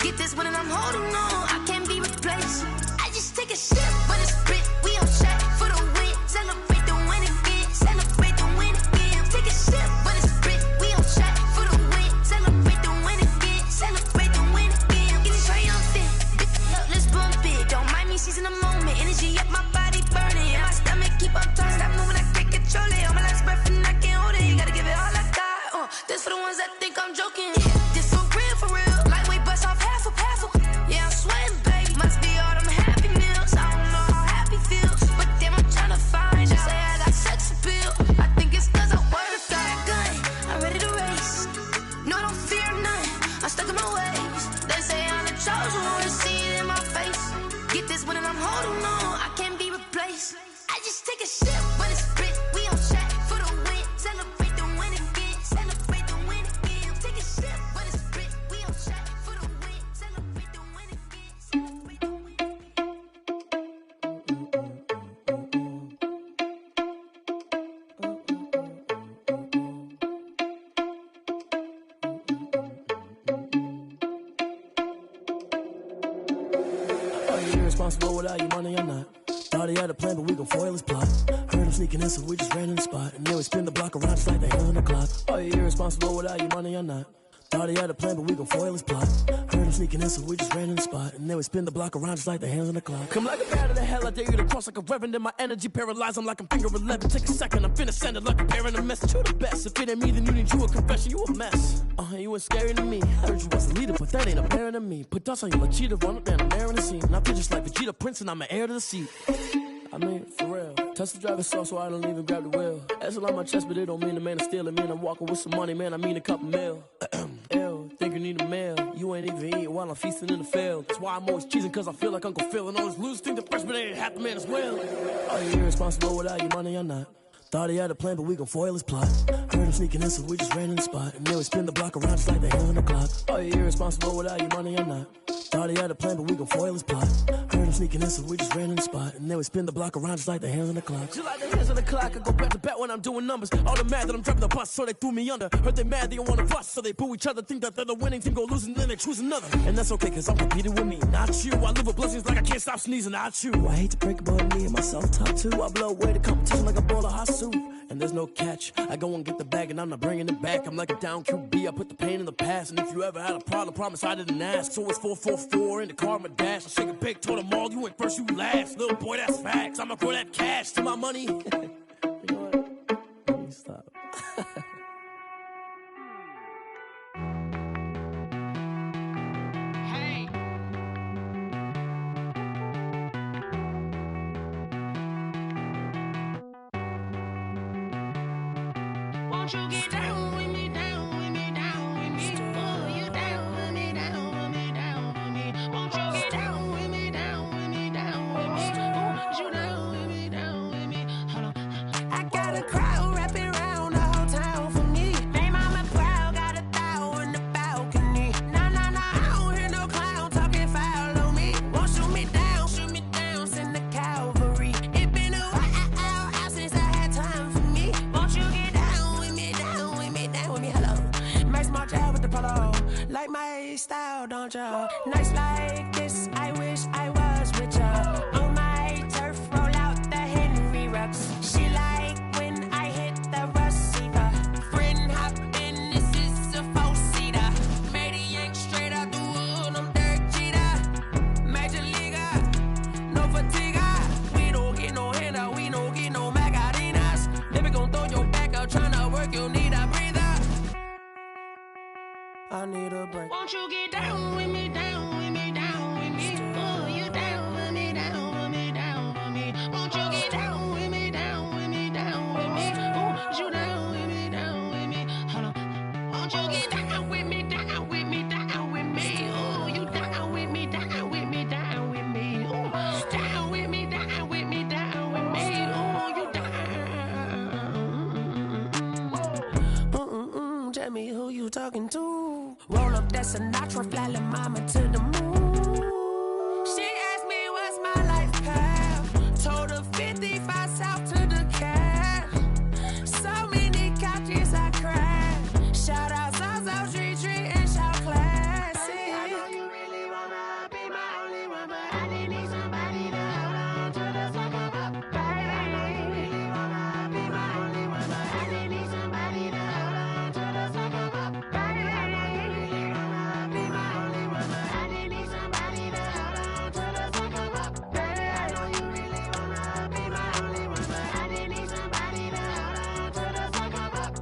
Get this one and I'm holding on, I can't be replaced. I just take a sip, but it's split, we on shot for the win. Celebrate the win again, celebrate the win again. Take a sip, but it's split, we on shot for the win. Celebrate the win again, celebrate the win again. Getting triumphant, let's bump it. Don't mind me seizing the moment, energy up my body burning. And my stomach keep on turning, stop moving, I can't control it. On my last breath and I can't hold it, you gotta give it all I got. This for the ones that think I'm joking. This for real, lightweight bust off half a. Yeah, I'm sweating, baby. Must be all them happy meals. I don't know how happy feels, but damn, I'm trying to find out. Say I got sex appeal. I think it's cause I wear the flag gun. I'm ready to race. No, I don't fear none, I'm stuck in my ways. They say I'm the chosen one, to see it in my face. Get this one and I'm holding on, I can't be replaced. I just take a sip, but it's split, we on shot for the win. Celebrate the win again, celebrate the win again. Take a sip, but it's split, we on shot for the win. Celebrate the win again, celebrate the win. Are you irresponsible without your money or not? Thought he had a plan, but we gon' foil his plot. Heard him sneaking in, so we just ran in the spot. And then we spin the block around just like the hands on the clock. Are you irresponsible without your money or not? Thought he had a plan, but we gon' foil his plot. Heard him sneaking in, so we just ran in the spot. And then we spin the block around just like the hands on the clock. Come like a bat of the hell, I dare you to cross like a reverend. In my energy paralyzed, I'm like I'm finger 11. Take a second, I'm finna send it like a parent a message. You the best, if it ain't me, then you need you a confession. You a mess, you ain't scary to me. Heard you was a leader, but that ain't apparent to me. Put dust on you like cheetah, run up down, I'm airing the scene. And I feel just like Vegeta Prince, and I'm an heir to the seat. I mean, for real. Touch the driver's soft, so I don't even grab the wheel. That's a lot on my chest, but it don't mean the man is stealing. Man, I'm walking with some money, man, I mean a couple mil. Ew, think you need a meal. You ain't even eating while I'm feasting in the field. That's why I'm always cheesing, cause I feel like Uncle Phil. And all those losers think the freshman ain't half the man as well. Are you irresponsible without your money or not? Thought he had a plan, but we gon' foil his plot. Heard him sneaking in, so we just ran in the spot. And then we spin the block around just like the hands on the clock. Are you irresponsible without your money or not? Thought he had a plan, but we gon' foil his plot. Heard him sneaking in, so we just ran in the spot. And then we spin the block around just like the hands on the clock. Just like the hands on the clock, I go back to back when I'm doing numbers. All the mad that I'm driving the bus, so they threw me under. Heard they mad, they don't wanna bust, so they boo each other. Think that they're the winning team, go losing, then they choose another. And that's okay, cause I'm competing with me, not you. I live with blessings like I can't stop sneezing, not you. I hate to break it, but me and myself top two. I blow away the competition like a bowl of hot soup. And there's no catch, I go and get the bag and I'm not bringing it back. I'm like a down QB, I put the pain in the past. And if you ever had a problem, promise I didn't ask. So it's 444 in the car, my dash. I shake a big, told them all, you went first, you last. Little boy, that's facts, I'ma throw that cash to my money. You know what? Let me stop. Won't you get down with me, down with me, down with me? Oh, you down with me, down with me, down with me. Won't you get down with me, down with me, down with me? Oh, you down with me, down with me? Hold on. I got a crowd wrapping around the whole town for me. They mama proud, got a thou in the balcony. Nah, nah, nah, I don't hear no clown talking foul on me. Won't shoot me down, send the cavalry. It been a while since I had time for me. Won't you get down with me, down with me, down with me? Hello. Max March out with the polo. Like my style, don't ya? Nights like this, I wish I was with ya. On my turf, roll out the Henry Rux. She like when I hit the receiver. Friend hop in, this is a four-seater. Made a yank straight out the wood, I'm Derek Jeter. Major leaguer, no fatigue. We don't get no handout, we don't get no Magarinas. Never gon' throw your back out, tryna work, you need a breather. I need a break. Won't you get down with me, down with me, down with me? Oh, you down with me, down with me, down with me? Won't you get down with me, down with me, down with me? Oh, you down with me, down with me? Hold on. Won't you get down with me, down with me, down with me? Oh, you down with me, down with me, down with me? Oh, down with me, down with me, down with me? Oh, you down. Tell me who you talking to. Roll up that Sinatra, fly la mama to the moon. She asked me what's my life path. Told her 55 south to the cab. So many couches I cried. Shout out South Street and shout classy. I know you really wanna be my only one, but I didn't need somebody to hold on to the second up. Baby, I know you really wanna be my only one, but I didn't need somebody to hold on to the second up. Baby, I know you really wanna be my only one, but I didn't need somebody to hold on to the second up. Baby, I know you really wanna be my only one, but I didn't need somebody to hold on to the second up.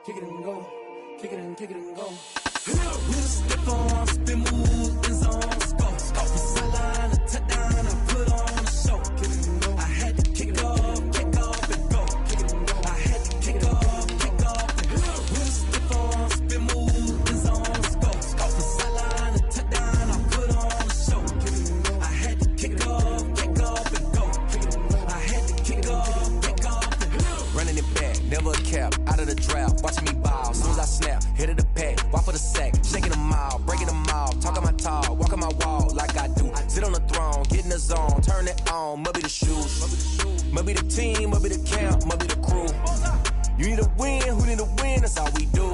Kick it and go, kick it and go. With a step on, spin move, and zone, scope. Off the sideline, a touchdown, I put on a show. I had to kick off, and go. I had to kick off, and go. With a step on, spin move, and zone, scope. Off the sideline, a touchdown, I put on a show. I had to kick off, and go. I had to kick off, and go. Running it back, never a cap, out of the drought, watching me ball. Soon as I snap, hit of the pack, walk for the sack, shaking them all, breaking them all, talking my talk, walking my wall like I do. Sit on the throne, get in the zone, turn turn it on. Must be the shoes, must be the team, must be the camp, must be the crew. You need a win, who need a win? That's all we do.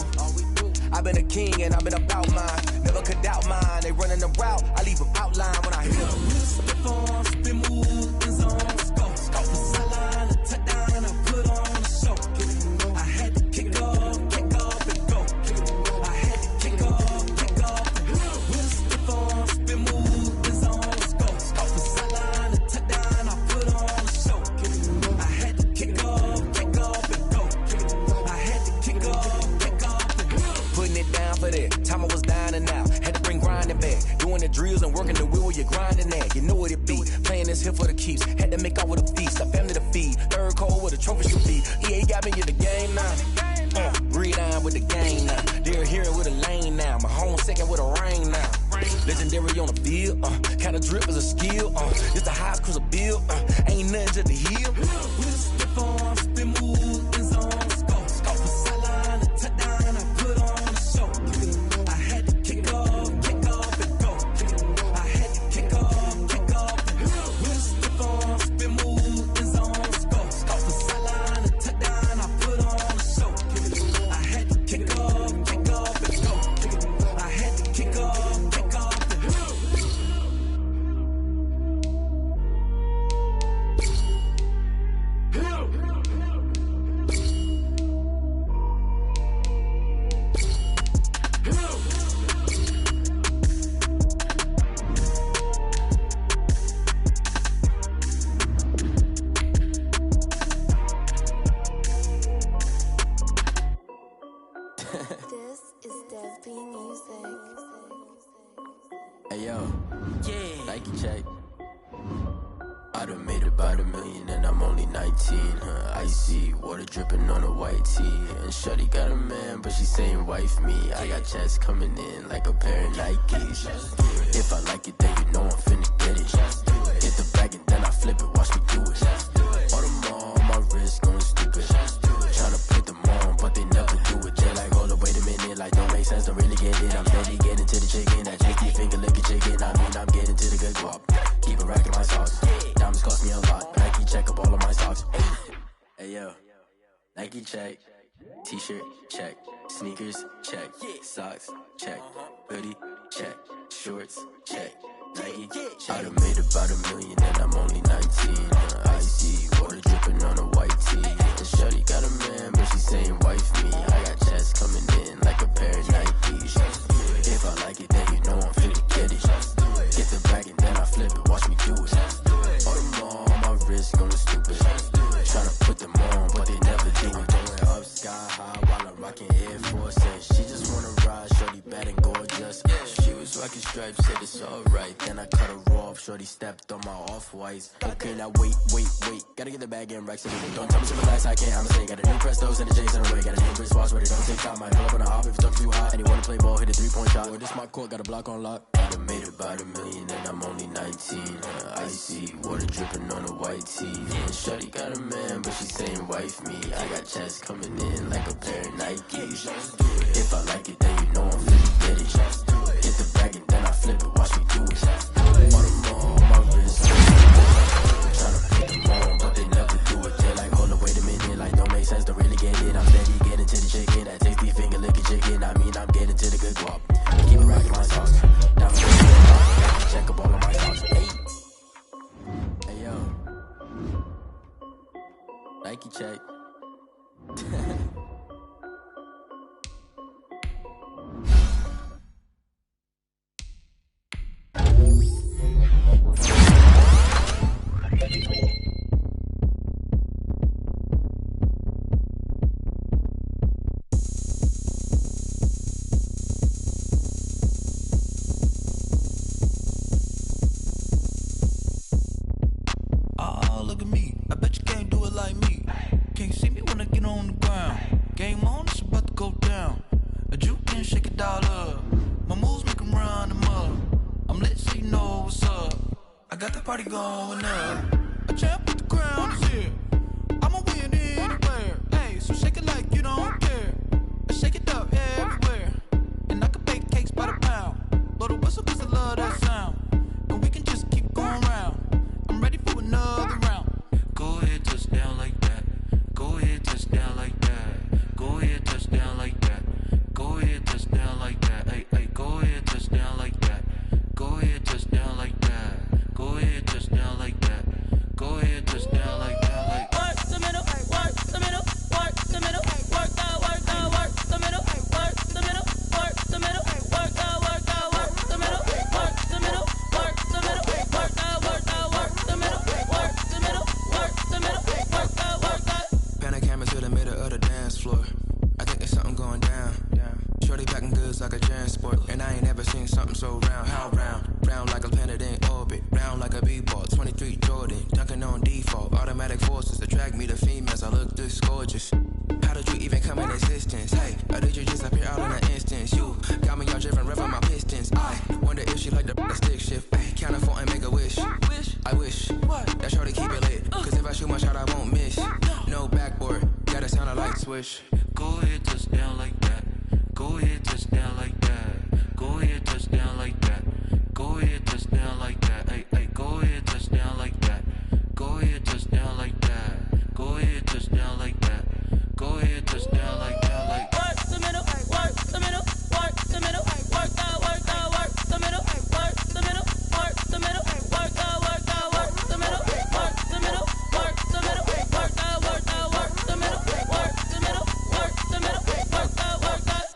I've been a king and I've been about mine. Never could doubt mine. They running the route, I leave them outline when I hit them. Spin on, spin move, in zone, let's go. Go for sideline, a touchdown, I put on a show. I had to kick off and go. I had to kick off and go. Spin on, spin move, in zone, let's go. Go for sideline, a touchdown, I put on a show. I had to kick off and go. I had to kick off and go. Putting it down for that. Time I was dying and out. Had to bring grinding back. Doing the drills and working the wheel where you're grinding at. You know what it be. Playing this here for the keeps. Had to make out with a feast. A family to feed. Third cold with a trophy should be. EA got me in the game now. Breathe on with the game now. They're here with a lane now. My home second with a rain now. Legendary on the field. Kinda drip is a skill. It's the highest cruiser bill. Ain't nothing to the hill. Spin on, spin move, in zone, let's go. Go for sideline, a touchdown, I put on a show. I had to kick off and go. I had to kick off and go. Spin on, spin move, in zone, let's go. Go for sideline, a touchdown, I put on a show. I had to kick off and go. I had to kick off and go. This is Dev B Music. Hey yo, Nike check. I done made about $1 million and I'm only 19. Icy water dripping on a white tee. And shorty got a man, but she saying wife me. I got checks coming in like a pair of Nikes. If I like it, then you know I'm finna get it. Hit the bag and then I flip it, watch me do it. All on my wrist going stupid. Tryna put them on, but they never do it. They're like, hold up, wait a minute, like don't make sense, don't really get it. I'm steady getting to the chicken, that chicky finger licking chicken. I mean, I'm getting to the good guap. Keep a rack in my socks. Diamonds cost me a lot. Nike check up all of my socks. Hey yo, Nike check. T-shirt check. Sneakers check. Socks check. Hoodie check. Shorts check. Nike. I done made about $1 million and I'm only 19. Icy water dripping on a white tee. And shorty got a man, but she saying wife me. I got checks coming in like a pair of Nikes. If I like it, then you know I'm finna get it. Get the bag and then I flip it, watch me do it. All them on my wrist going stupid. Tryna put them on, but they never do it. Going up sky high while I'm rocking Air Force. And she just wanna ride, shorty bad and gorgeous. She was rocking stripes, said it's alright. Then I cut her off, shorty stepped on my off-whites. Okay, now wait. Gotta get the bag and racks everything. Don't tell me to relax, I can't, I'ma say. Got a new Prestos and the J's in the way. Got a new Chris Watch, but it don't take time. I pull up on the hop if it's talking too hot. And you wanna play ball, hit a 3-point shot. Or this my court, got a block on lock. I done made about $1 million and I'm only 19. Icy water dripping on a white tee. And shorty got a man, but she saying wife me. I got checks coming in like a pair of Nikes. If I like it, then you know I'm finna get it. Hit the bag and then I flip it, watch me do it. All them on my wrist. Tryna put them on, but they never do it. They're like, hold up, wait a minute, like don't make sense, don't really get it. I'm steady getting to the chicken, that tasty finger licking chicken. I mean, I'm getting to the good guap. Keep it rocking my socks. Now I'm check up all of my socks. Hey yo, Nike check. Oh, look at me. I bet you can't do it like me. Can't see me when I get on the ground. Game on, it's about to go down. A juke and shake it all up. My moves make them run them up. I'm lit so you know what's up. I got the party going up. A champ with the crown is here. I'ma win anywhere. Hey, so shake it like you don't care. I shake it up everywhere. And I can bake cakes by the pound. Blow the whistle cause I love that sound. And we can just keep going round. I'm ready for floor. I think there's something going down. Shorty packing goods like a transport, and I ain't never seen something so round. How round? Round like a planet in orbit, round like a b-ball. 23 Jordan, dunking on default. Automatic forces attract me to females. I look this gorgeous. How did you even come in existence? Hey, or did you just appear out in an instance? You got me all driven, revving my pistons. I wonder if she like the stick shift. Ay, count a 4 and make a wish. I wish that shorty keep it lit. Cause if I shoot my shot, I won't miss. No backboard, gotta sound a light switch. Go ahead, touch down like that. Go ahead, touch down like that. Go ahead, touch down like that. Go ahead, touch down like that. Ay, ay, go ahead, touch down like that. Go ahead, touch down like that. Go ahead, touch down like that. Go ahead, touch down like that. Like work the middle, work the middle, work the middle, work out, work out, work the middle, work the middle, work the middle, work out, work out, work the middle, work the middle, work the middle, work out, work out, work the middle, work the middle, work the middle, work out, work out.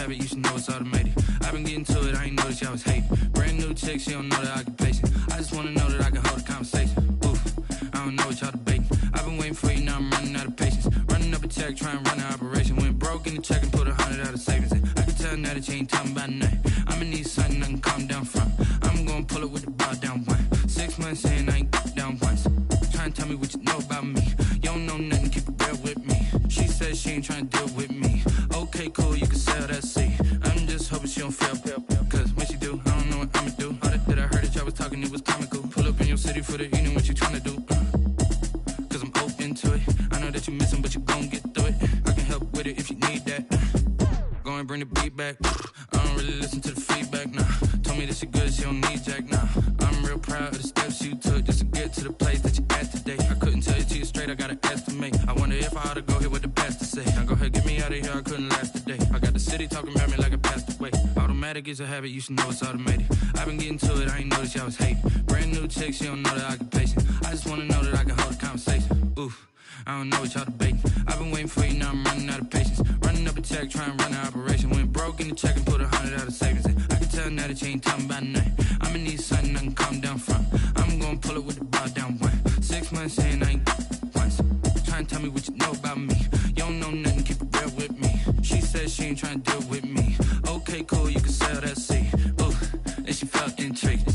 You should know it's automated. I've been getting to it, I ain't noticed y'all was hating. Brand new chick, she don't know the occupation. I just wanna know that I can hold a conversation. Oof, I don't know what y'all debating. I've been waiting for you, now I'm running out of patience. Running up a check, trying to run an operation. Went broke in the check and put 100 out of savings in. I can tell now that you ain't talking about nothing. I'ma need something I can calm down from. I'm gonna pull it with the bow down one. 6 months in, I ain't down once. Trying to tell me what you know about me. You don't know nothing, keep it real with me. She says she ain't trying to deal with me. Okay, cool, you can sell that seat. I'm just hoping she don't fail. Cause when she do, I don't know what I'ma do. All that I heard that y'all was talking, it was comical. Pull up in your city for the evening, what you tryna do? Cause I'm open to it. I know that you missing, but you gon' get through it. I can help with it if you need that. Go and bring the beat back. I don't really listen to the feedback, nah. Told me that she good, she don't need jack, nah. I'm real proud of the steps you took just to get to the place that you at today. I couldn't tell you to you straight, I gotta estimate. I wonder if I ought to go here with the best to say. Now go ahead, get me out of here, I couldn't last a day. I got the city talking about me like I passed away. Automatic is a habit, you should know it's automated. I've been getting to it, I ain't noticed y'all was hating. Brand new chick, she don't know the occupation. I just wanna know that I can hold a conversation. Oof, I don't know what y'all debating. I've been waiting for you, now I'm running out of patience. Running up a check, trying to run an operation. Went broke in the check and put 100 out of savings in. I can tell now that you ain't talking about nothing. I'ma need something I can calm down from. I'm gonna pull it with the bow down one. 6 months in, I ain't once. Trying to tell me what you know about me. You don't know nothing, keep it real with me. ain't tryna deal with me. Okay, cool, you can sell that seat. Ooh, and she felt intrigued.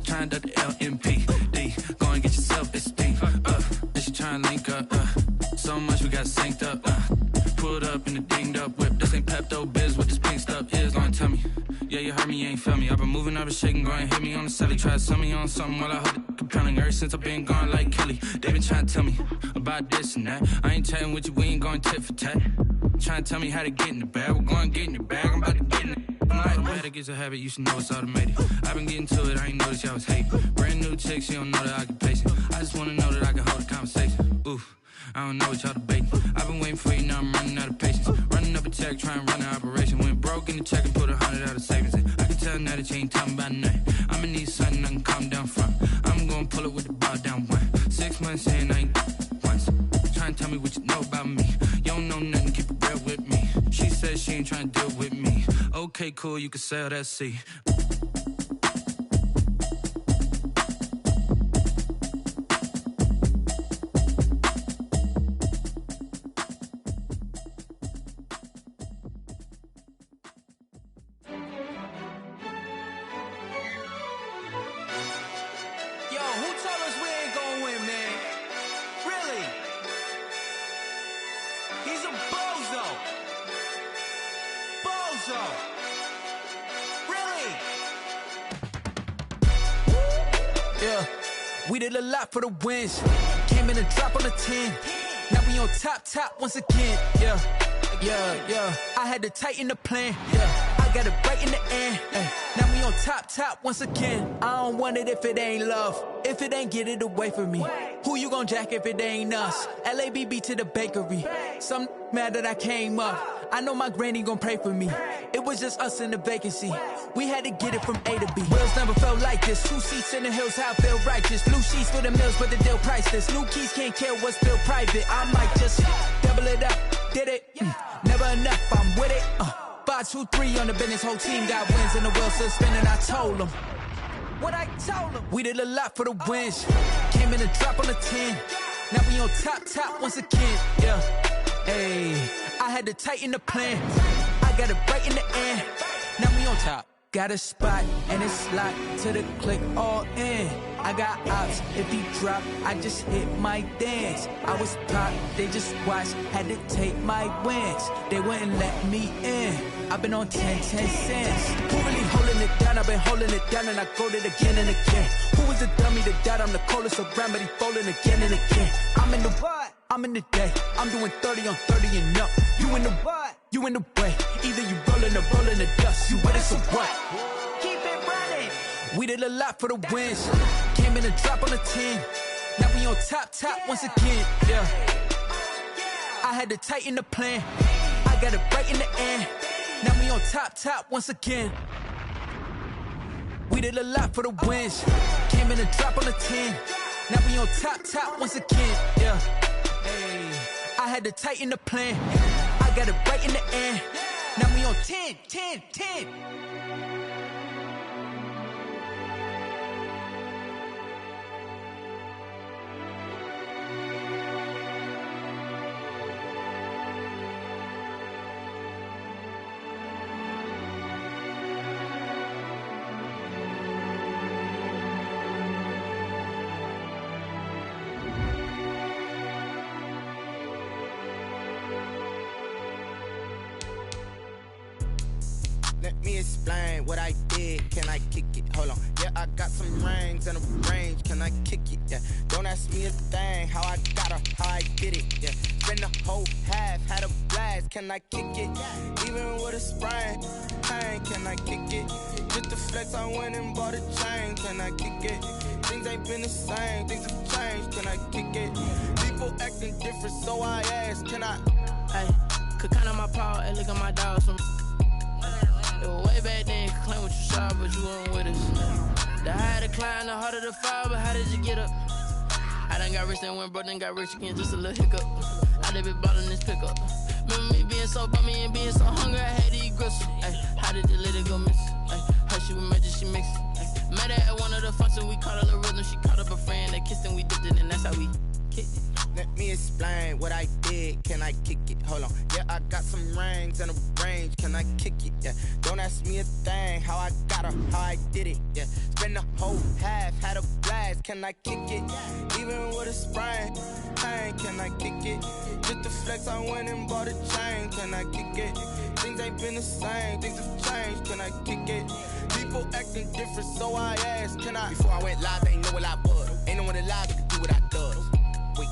Tryna duck the LMPD. Go and get your self-esteem. And she tryna link up. So much we got synced up. Pulled up in the dinged up whip. This ain't Pepto Biz, what this pink stuff is. Gonna tell me. Yeah, you heard me, you ain't feel me. I've been moving, I've been shaking, go and hit me on the celly. Try to sell me on something while I hold it compelling. Ever since I've been gone like Kelly. They been trying to tell me about this and that. I ain't chatting with you, we ain't going tit for tat. Trying to tell me how to get in the bag. We're going to get in the bag, I'm about to get in it. I'm like, the better gets a habit, you should know it's automated. I've been getting to it, I ain't noticed y'all was hating. Brand new chick, she don't know the occupation. I just wanna know that I can hold a conversation. Oof, I don't know what y'all debating. I've been waiting for you, now I'm running out of patience. Running up a check, trying to run an operation. Went broke in the check and put 100 out of savings in. I can tell now that you ain't talking about nothing. I'ma need something I can calm down from. I'm gonna pull it with the ball down one. 6 months in, I ain't once. Trying to tell me what you know about me. You don't know nothing, keep it real with me. She said she ain't trying to deal with me. Okay, cool, you can sell that seat. We did a lot for the wins. Came in a drop on the 10. Now we on top once again. Yeah. I had to tighten the plan. Yeah, I got it right in the end. Now we on top once again. I don't want it if it ain't love. If it ain't, get it away from me. Who you gon' jack if it ain't us? LABB to the bakery. Some mad that I came up. I know my granny gon' pray for me. It was just us in the vacancy. We had to get it from A to B. Wheels never felt like this. 2 seats in the hills, how I feel righteous. Blue sheets for the mills, but the deal priceless. New keys can't care what's still private. I might just double it up. Did it? Never enough, I'm with it. 5, 2, 3 on the business. Whole team got wins and the wheels still spinning. I told them what I told them. We did a lot for the wins. Came in a drop on the 10. Now we on top once again. Yeah. Hey, I had to tighten the plan. I got it right in the end. Now we on top. Got a spot and it's locked to the click all in. I got ops, if he drop, I just hit my dance. I was top, they just watched, had to take my wins. They wouldn't let me in. I've been on 10 cents. Who really holding it down? I've been holding it down and I go it again and again. Who was the dummy that died? I'm the coldest around, but he folding again and again. I'm in the what? I'm in the day. I'm doing 30 on 30 and up. You in the what? You in the way. Either you rolling or rolling the dust. You with it, so what? Keep it running. We did a lot for the wins. Came in a drop on the 10. Now we on top once again. Yeah. I had to tighten the plan. I got it right in the end. Now we on top once again. We did a lot for the wins. Came in a drop on the 10. Now we on top once again. Yeah. Hey, I had to tighten the plan. I got it right in the end. Now we on 10. Let me explain what I did. Can I kick it? Hold on. Yeah, I got some rings and a range. Can I kick it? Yeah. Don't ask me a thing. How I got her, how I did it. Yeah. Spend the whole half, had a blast. Can I kick it? Even with a sprain. Hey, can I kick it? Just the flex, I went and bought a chain. Can I kick it? Things ain't been the same. Things have changed. Can I kick it? People acting different, so I asked. Can I? Hey, could count on my power and look at my dogs from. Way back then, you could claim what you saw, but you weren't with us. The higher the climb, the harder the fall, but how did you get up? I done got rich, then went broke, then got rich again, just a little hiccup. I done been ballin' this pickup. Remember me being so bummy and being so hungry, I had to eat gristle. Ay, how did the lady go miss? Ay, how she was magic, she mixed it. Met her at one of the functions, we caught a little rhythm, she caught up a friend, they kissed and we dipped it, and that's how we kicked it. Let me explain what I did. Can I kick it? Hold on. Yeah, I got some rings and a range. Can I kick it? Yeah. Don't ask me a thing. How I got her, how I did it. Yeah. Spend the whole half, had a blast. Can I kick it? Even with a sprain. Pain, can I kick it? Just the flex, I went and bought a chain. Can I kick it? Things ain't been the same. Things have changed. Can I kick it? People acting different, so I asked. Can I? Before I went live, they ain't know what I was. Ain't no one alive that could do what I does. Wait.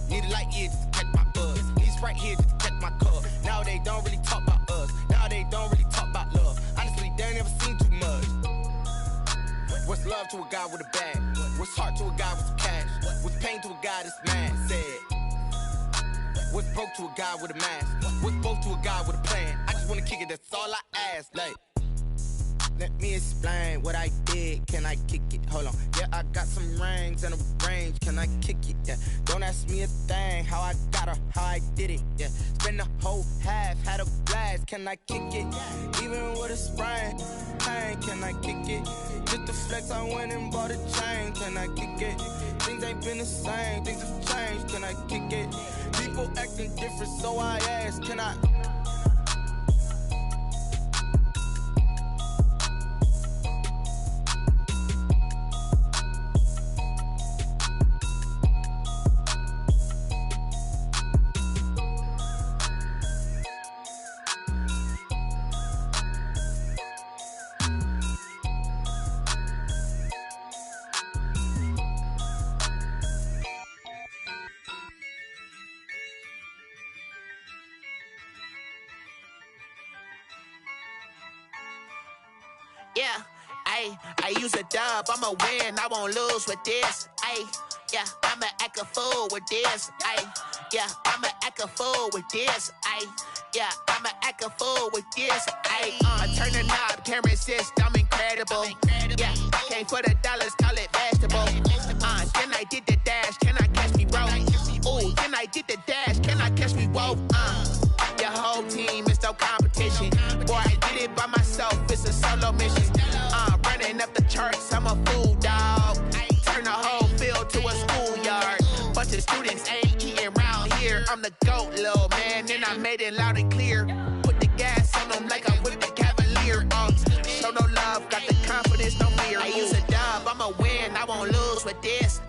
Need a light here just to catch my buzz. Need Sprite here just to catch my cup. Now they don't really talk about us. Now they don't really talk about love. Honestly, they ain't never seen too much. What's love to a guy with a bag? What's heart to a guy with some cash? What's pain to a guy that's mad? Said. What's broke to a guy with a mask? What's both to a guy with a plan? I just wanna kick it, that's all I ask. Like, let me explain what I did. Can I kick it? Hold on. Yeah, I got some rings and a range. Can I kick it? Yeah. Don't ask me a thing. How I got her, how I did it. Yeah. Spend the whole half, had a blast. Can I kick it? Even with a sprain. Pain, can I kick it? Just the flex, I went and bought a chain. Can I kick it? Things ain't been the same. Things have changed. Can I kick it? People acting different, so I ask. Can I? Yeah, I use a dub, I'ma win, I won't lose with this. Yeah, I'ma act a fool with this. Yeah, I'ma act a fool with this. Yeah, I'ma act a fool with this. I turn the knob, camera assist, I'm incredible. Yeah, came for the dollars, call it vegetable. Then I did the dash, can I catch me, bro? Ooh, then I did the dash, can I catch me, whoa? Your whole team is no competition. Boy, I did it by myself, it's a solo mission. Running up the charts, I'm a fool, dog. Turn the whole field to a schoolyard. Bunch of students ain't eating round here. I'm the GOAT, little man, and I made it loud and clear. Put the gas on them like I whipped the Cavalier. Show no love, got the confidence, no fear. I use a dub, I'ma win, I won't lose with this.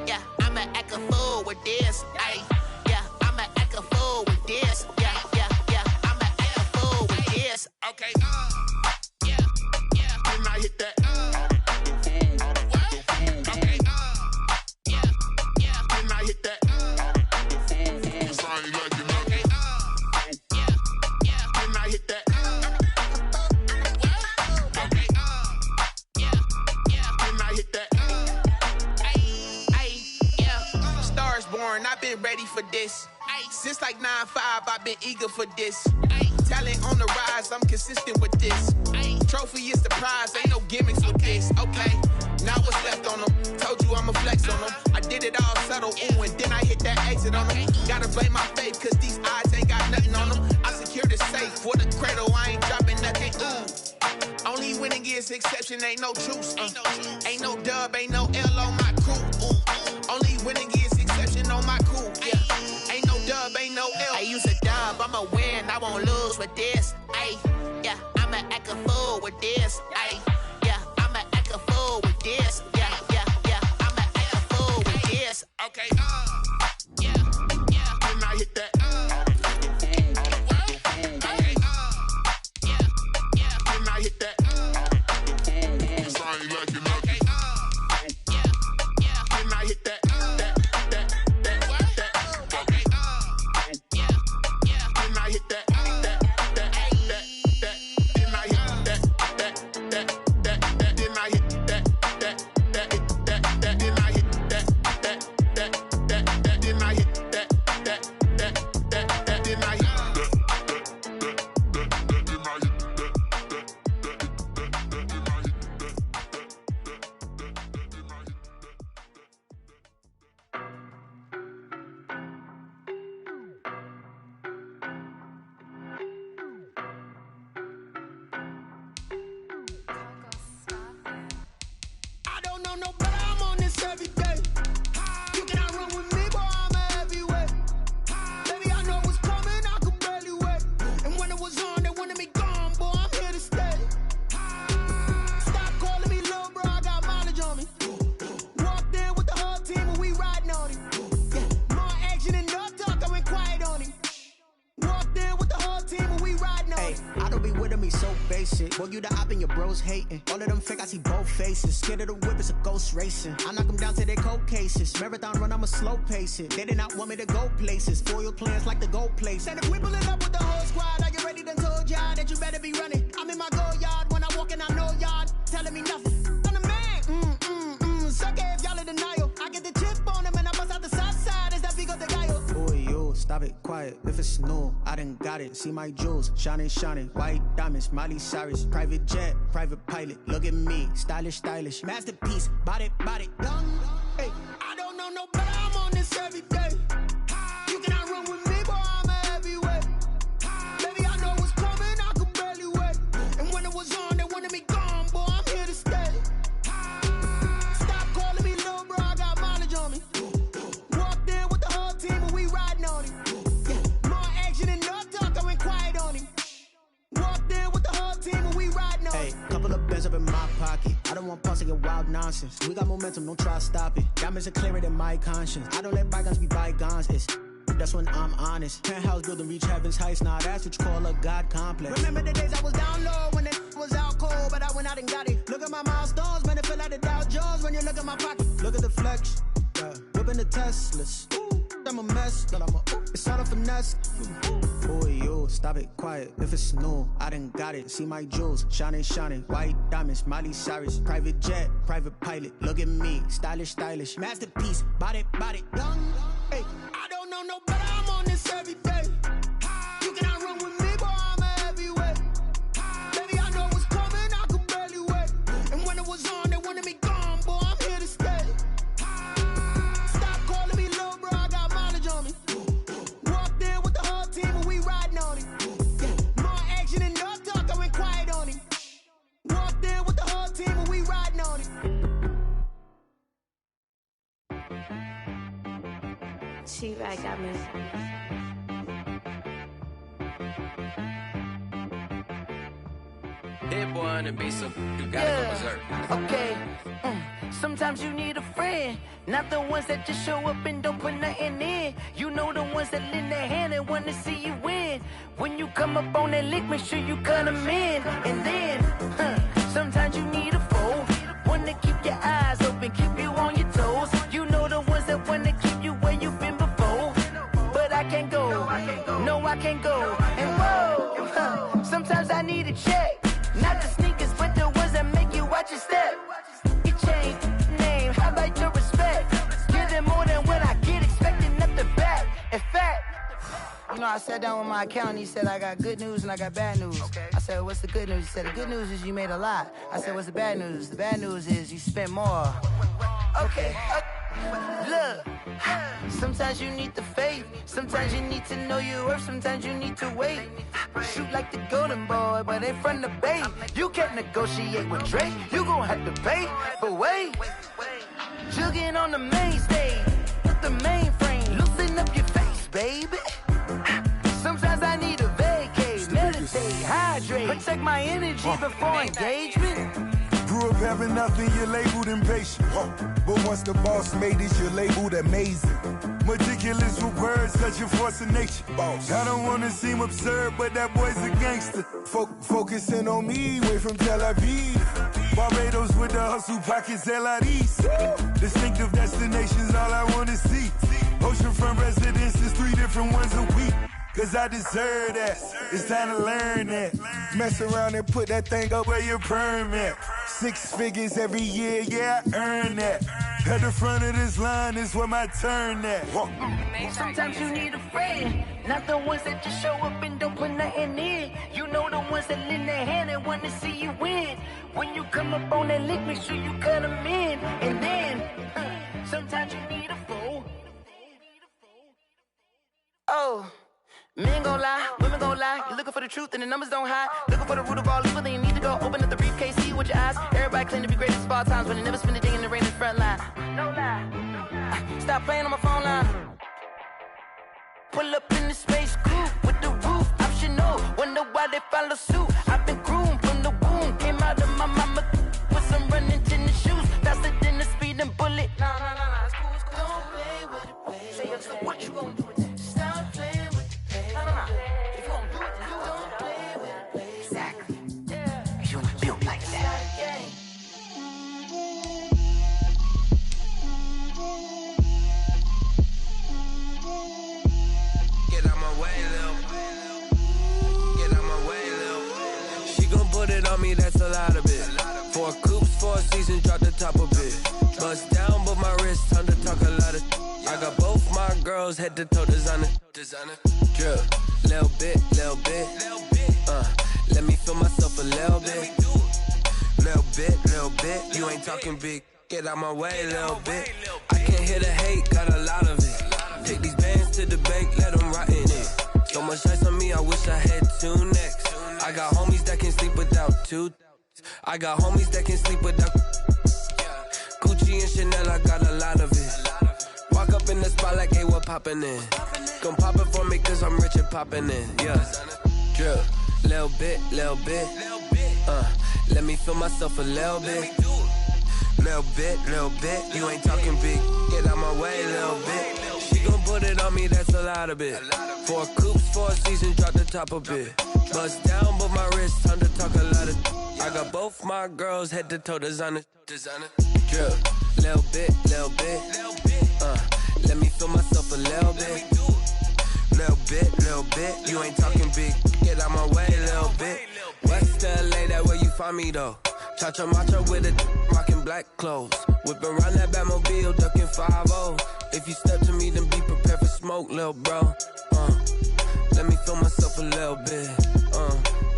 Yeah, I'ma act a fool with this. Yeah, I'ma act a fool with this. Yeah, I'ma act a fool with this. Okay, yeah, when I hit that. Okay, yeah, when I hit that. Cause I ain't like it. Okay, yeah, when I hit that. Okay, yeah, when I hit that. Yeah, Stars born, I've been ready for this. Since like 9-5, I've been eager for this. Talent on the rise, I'm consistent with this. Trophy is the prize, ain't no gimmicks with this. Okay, now what's left on them? Told you I'ma flex on them. I did it all subtle, ooh, and then I hit that exit on them. Gotta blame my faith, cause these odds ain't got nothing on them. I secure the safe for the cradle, I ain't dropping nothing, ooh. Only winning is exception, ain't no truce. Ain't no dub, ain't no L on my crew. Only winning is exception on my crew, yeah. Ain't no dub, ain't no L. I use a dub, I'ma win, I won't lose with this. Yeah, I'ma act a fool with this. Yeah, I'ma act a fool with this. Yeah, I'ma act a fool with this. Okay, yeah, when I hit that. Okay, yeah, when I hit that. Cause I ain't like it. Okay, yeah, when I hit that. Okay, yeah, when I hit that. face it. Boy, you the op and your bros hating. All of them fake, I see both faces. Scared of the whip, it's a ghost racing. I knock them down to their cold cases. Marathon run, I'ma slow pace it. They did not want me to go places. Foil plans like the gold place. And if we pulling up with the whole squad, I get ready to told y'all that you better be running. I'm in my go yard when I walk in, I know y'all telling me nothing. I'm the man, suck it if y'all in denial. I get the chip on them and I bust out the south side. Is that Vigo de Gallo? Boy, yo, stop it, quiet. If it's new, I done got it. See my jewels, shining, shining. White diamonds, Miley Cyrus. Private jet, private pilot. Look at me, stylish, stylish. Masterpiece, body, young. Hey, I don't know no better. I'm on this every day. You cannot run with me, boy. I'm a heavyweight. Baby, I know what's coming. I could barely wait. And when it was on, they wanted me gone, boy. I'm here to stay. Stop calling me little bro. I got mileage on me. Walked in with the whole team and we riding on him. More action and no talk. I went quiet on him. Walked in with the whole team and we riding on him. Hey, couple of bands up in my pocket. I don't want pause to get wild nonsense. We got momentum, don't try to stop it. Diamonds are clearer than my conscience. I don't let bygones be bygones. That's when I'm honest. Penthouse building reach heaven's heights. Nah, that's what you call a God complex. Remember the days I was down low when it was out cold, but I went out and got it. Look at my milestones, man, it feel like the Dow Jones when you look at my pocket. Look at the flex, yeah. Whipping the Teslas. I'm a mess, but it's all a finesse. Boy, yo, stop it, quiet. If it's new, I done got it. See my jewels, shining, shining. White diamonds, Miley Cyrus. Private jet, private pilot. Look at me, stylish, stylish. Masterpiece, body, young. Hey, I don't know no better. I'm on this every day. You cannot run with me, boy. I'm a heavyweight. Baby, I know what's coming. I could barely wait. And when it was on, they wanted me gone, boy. I'm here to stay. Stop calling me little bro. I got mileage on me. Walked in with the whole team and we riding on him. More action and no talk. I went quiet on him. Walked in with the whole team and we riding on him. She-Rag got me. Hit boy on the beat, so you gotta go berserk. Okay. Sometimes you need a friend, not the ones that just show up and don't put nothing in. You know the ones that lend their hand and want to see you win. When you come up on that lick, make sure you cut them in. And then, sometimes you need a foe, one to keep your eyes open, keep you on your toes. You know the ones that want to keep you where you've been before. But I can't go, no I can't go. And whoa, sometimes I need a check. Not the sneakers, but the ones that make you watch your step. You change name, how about your respect? Give them more than what I get, expecting nothing back. In fact, you know, I sat down with my accountant, he said I got good news and I got bad news. I said, what's the good news? He said, the good news is you made a lot. I said, what's the bad news? The bad news is you spent more. Okay, look, sometimes you need the faith, sometimes you need to know your worth, sometimes you need to wait. Shoot like the golden boy, but in front of the bay. You can't negotiate with Drake, you gon' have to pay. But wait, jugging on the main stage, with the mainframe, loosen up your face, baby. Sometimes I need a vacate, meditate, hydrate, protect my energy before engagement. Grew up having nothing, you're labeled impatient. But once the boss made it, you're labeled amazing. Meticulous with words, such a force of nature. I don't wanna seem absurd, but that boy's a gangster. Focusing on me, way from Tel Aviv. Barbados with the hustle pockets, LIDs. Distinctive destinations, all I wanna see. Oceanfront residences, 3 different ones a week. Cause I deserve that, it's time to learn that. Mess around and put that thing up where your perm at. 6 figures every year, yeah, I earn that. At the front of this line is where my turn at. Sometimes you need a friend, not the ones that just show up and don't put nothing in. You know the ones that lend their hand and want to see you win. When you come up on that lick, make sure you cut them in. And then, sometimes you need a foe. Oh. Men gon' lie, women gon' lie. You're looking for the truth and the numbers don't hide. Looking for the root of all evil, then you need to go open up the briefcase, see with your eyes. Everybody claim to be great at all times, but they never spend a day in the rain in the front line. No lie. Stop playing on my phone line. Pull up in the space coupe with the roof optional. Wonder why they follow suit. I've been groomed from the womb. Came out of my mama with some running tennis shoes. Faster than the speeding bullet. No, it's cool, it's cool. Don't play with it, baby. Say, so what you gon' do with that? Stop playing with it. No. If you gon' do it, then you don't play with it. Exactly. Yeah. on me, that's a lot of it. 4 coops, 4 seasons, drop the top a bit. Bust down, but my wrist, time to talk a lot of. I got both my girls, head to toe designer. Drip, little bit. Let me feel myself a little bit. Little bit. You ain't talking big. Get out my way, little bit. I can't hear the hate, got a lot of it. Take these bands to the bank, let them rot in it. So much ice on me, I wish I had 2 necks. I got homies that can sleep without 2. I got homies that can sleep without Gucci and Chanel, I got a lot of it. Walk up in the spot like, hey, what poppin' in? Gon' pop it for me cause I'm rich and poppin' in, yeah. Drip, little bit. Let me feel myself a little bit. Little bit. You ain't talking big. Get out my way, little bit. She gon' put it on me, that's a lot of it. 4 coops, 4 seasons, drop the top a bit. Bust down, but my wrist, time to talk a lot of. I got both my girls, head to toe designer. Drip, little bit. Let me feel myself a little bit. Little bit. You ain't talking big. Get out my way, little bit. West LA, that where you find me though. Cha-cha matcha with a rockin' black clothes. Whip around that Batmobile, ducking 5-0. If you step to me, then be prepared for smoke, lil' bro. Let me feel myself a little bit.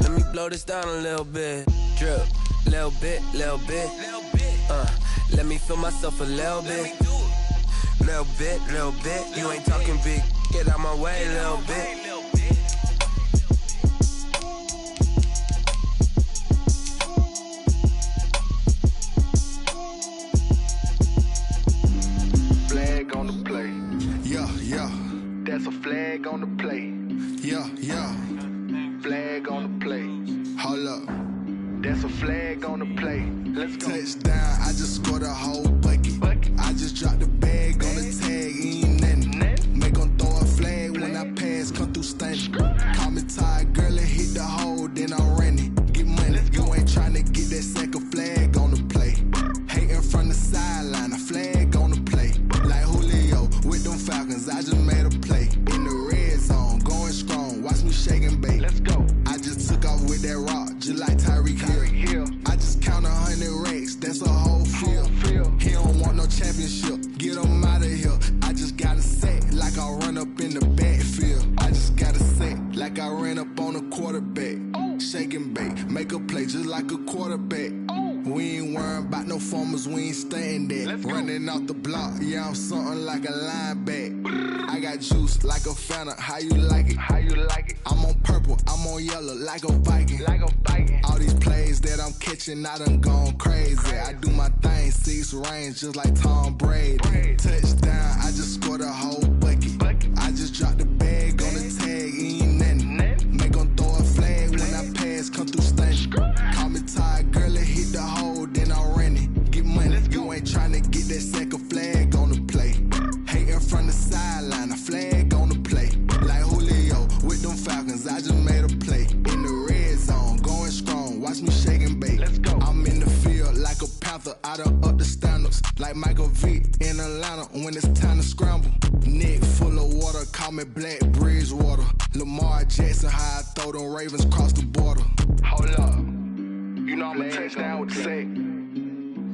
Let me blow this down a little bit. Drip, little bit. Let me feel myself a little bit. Little bit. You ain't talking big. Get out my way, little bit. Flag on the play. Yeah. That's a flag on the play. Yeah. Flag on the play. Hold up. That's a flag on the play. Let's go. Touchdown, I just scored a whole bucket. I just dropped the bag on the tag, ain't nothing. Make 'em throw a flag when I pass, come through stunning. Call me tired, girl, and hit the hole, then I'm running. Get money, you ain't tryna get that second flag on the play. Hating from the sideline, a flag on the play. Like Julio with them Falcons, I just made a play. In the red zone, going strong, watch me shake and bake. Let's go. I just took off with that rock, just like Tyreek Hill. I just count 100 racks, that's a whole field. He don't want no championship, get him out of here. I just got a set, like I run up in the backfield. I just got a set, like I ran up on a quarterback. Shake and bake, make a play just like a quarterback. We ain't worrying about no formers, we ain't staying there. Running off the block, yeah, I'm something like a lineback. I got juice like a Fanta, how you like it? I'm on purple, I'm on yellow, like a Viking. All these plays that I'm catching, I done gone crazy. I do my thing, 6 range, just like Tom Brady. Touchdown, I just scored a whole bucket. I just dropped the bag on the tag, ain't nothing. Make 'em throw a flag when I pass, come through stunning. Call me tired, girl, and hit the hole, then I'm running. Get money, you ain't tryna get that second flag on the play. Hating from the sideline, a flag on the play. Like Julio with them Falcons, I just made a play. In the red zone, going strong, watch me shake and bake. Let's go. I'm in the field like a panther, I done up the standards. Like Michael Vick in Atlanta when it's time to scramble. Neck full of water, call me Black Bridgewater. Lamar Jackson, how I throw them Ravens cross the border. Hold up. You know I'm a touchdown with the sack.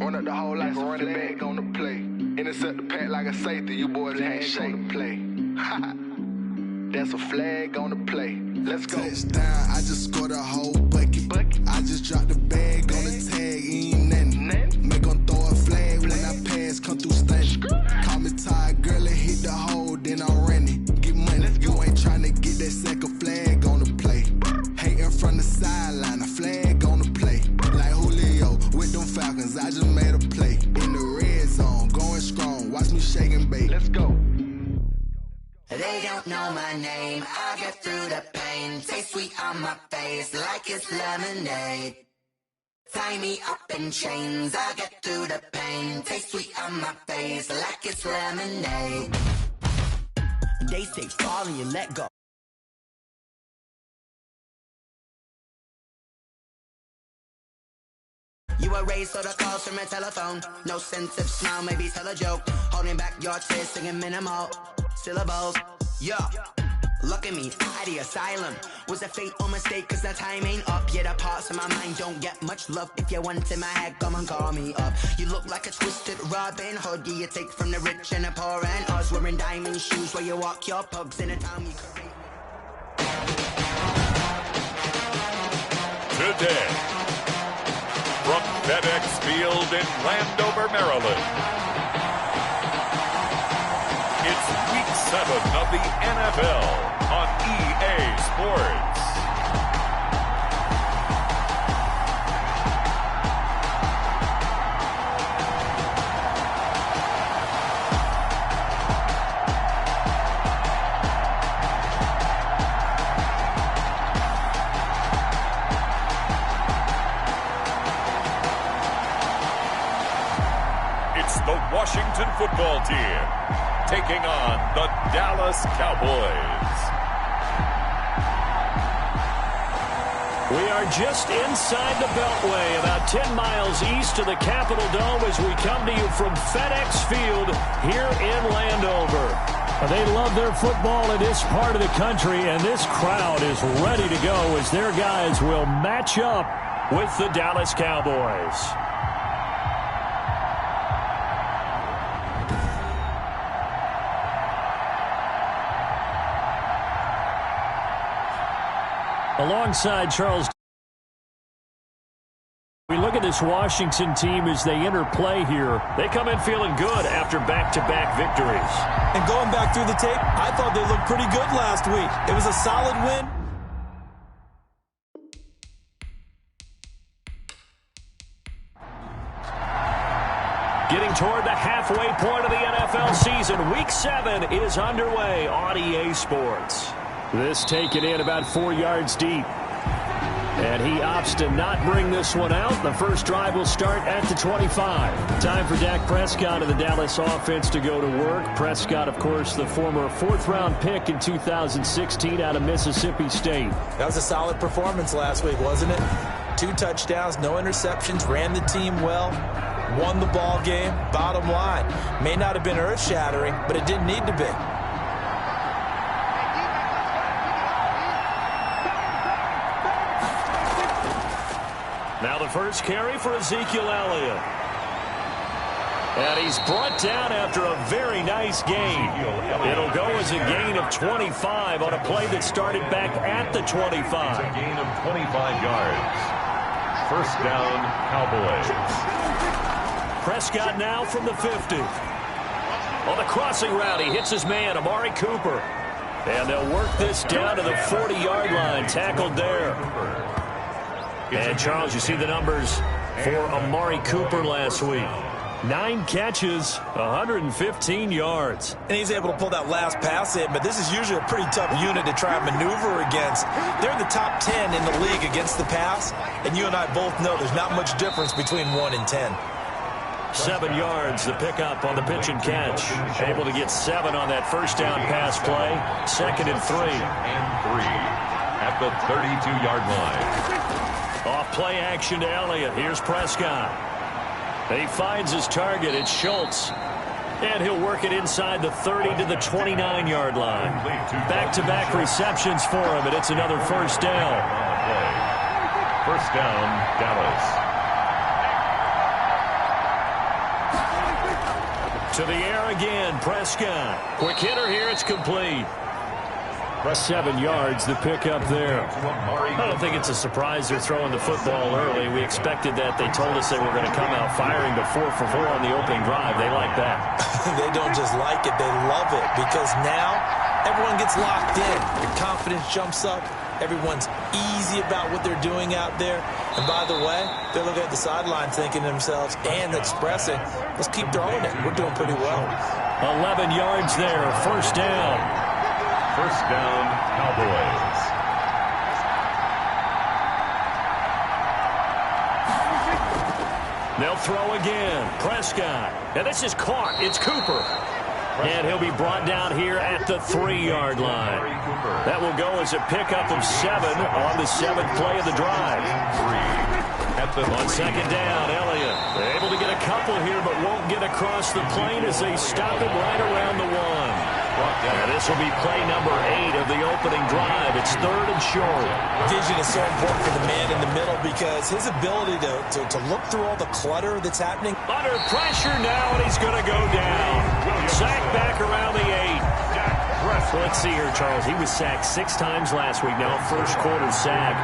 Run up the hole like a running back on the play. Intercept the pack like a safety, you boys can't shake the play. That's a flag on the play. Let's go. Touchdown, I just scored a whole bucket. I just dropped the bag on the tag, ain't nothing. Make 'em throw a flag when I pass, come through stunning. Call me tired, girl, and hit the hole, then I'm running. Get money, you ain't tryna get that second flag on the play. Hating from the sideline, a flag on the play. Like Julio with them Falcons, I just made a play. In the red zone, going strong, watch me shake and bake. Let's go. They don't know my name, I get through the pain. Taste sweet on my face like it's lemonade. Tie me up in chains, I get through the pain. Taste sweet on my face like it's lemonade. They say fall and you let go. You were raised so the calls from a telephone. No sense of smile, maybe tell a joke. Holding back your tears, singing minimal syllables. Yeah. Look at me, out of the asylum. Was a fate or mistake, cause the time ain't up. Yet the parts of my mind don't get much love. If you want in my head, come and call me up. You look like a twisted Robin Hood. Yeah, you take from the rich and the poor and us. Wearing diamond shoes while you walk your pugs in a town you create. Today, from FedEx Field in Landover, Maryland, it's Week 7 of the NFL on EA Sports. Washington football team taking on the Dallas Cowboys. We are just inside the Beltway, about 10 miles east of the Capitol Dome as we come to you from FedEx Field here in Landover. They love their football in this part of the country, and this crowd is ready to go as their guys will match up with the Dallas Cowboys. Alongside Charles, we look at this Washington team as they interplay here. They come in feeling good after back-to-back victories. And going back through the tape, I thought they looked pretty good last week. It was a solid win. Getting toward the halfway point of the NFL season, Week 7 is underway on EA Sports. This taken in about 4 yards deep. And he opts to not bring this one out. The first drive will start at the 25. Time for Dak Prescott of the Dallas offense to go to work. Prescott, of course, the former 4th-round pick in 2016 out of Mississippi State. That was a solid performance last week, wasn't it? 2 touchdowns, no interceptions, ran the team well, won the ball game. Bottom line, may not have been earth-shattering, but it didn't need to be. Now the first carry for Ezekiel Elliott. And he's brought down after a very nice gain. It'll go as a gain of 25 on a play that started back at the 25. It's a gain of 25 yards. First down, Cowboys. Prescott now from the 50. On the crossing route, he hits his man, Amari Cooper. And they'll work this down to the 40-yard line, tackled there. And, Charles, you see the numbers for Amari Cooper last week. 9 catches, 115 yards. And he's able to pull that last pass in, but this is usually a pretty tough unit to try and maneuver against. They're in the top 10 in the league against the pass, and you and I both know there's not much difference between 1 and 10. 7 yards, the pickup on the pitch and catch. Able to get 7 on that first down pass play. 2nd and 3. At the 32-yard line. Off play action to Elliott. Here's Prescott. He finds his target. It's Schultz. And he'll work it inside the 30 to the 29-yard line. Back-to-back receptions for him, and it's another first down. First down, Dallas. To the air again, Prescott. Quick hitter here, it's complete. 7 yards, the pickup there. I don't think it's a surprise they're throwing the football early. We expected that. They told us they were going to come out firing to 4 for 4 on the opening drive. They like that. They don't just like it, they love it, because now everyone gets locked in. The confidence jumps up. Everyone's easy about what they're doing out there. And by the way, they're looking at the sideline thinking to themselves and expressing, let's keep throwing it. We're doing pretty well. 11 yards there, first down. First down, Cowboys. They'll throw again. Prescott. And this is caught. It's Cooper. And he'll be brought down here at the 3-yard line. That will go as a pickup of 7 on the 7th play of the drive. On 2nd down, Elliott. They're able to get a couple here, but won't get across the plane as they stop it right around the 1. And this will be play number 8 of the opening drive. It's 3rd and short. Vision is so important for the man in the middle because his ability to look through all the clutter that's happening. Under pressure now, and he's going to go down. Sacked back around the 8. So let's see here, Charles. He was sacked 6 times last week. Now first quarter sack.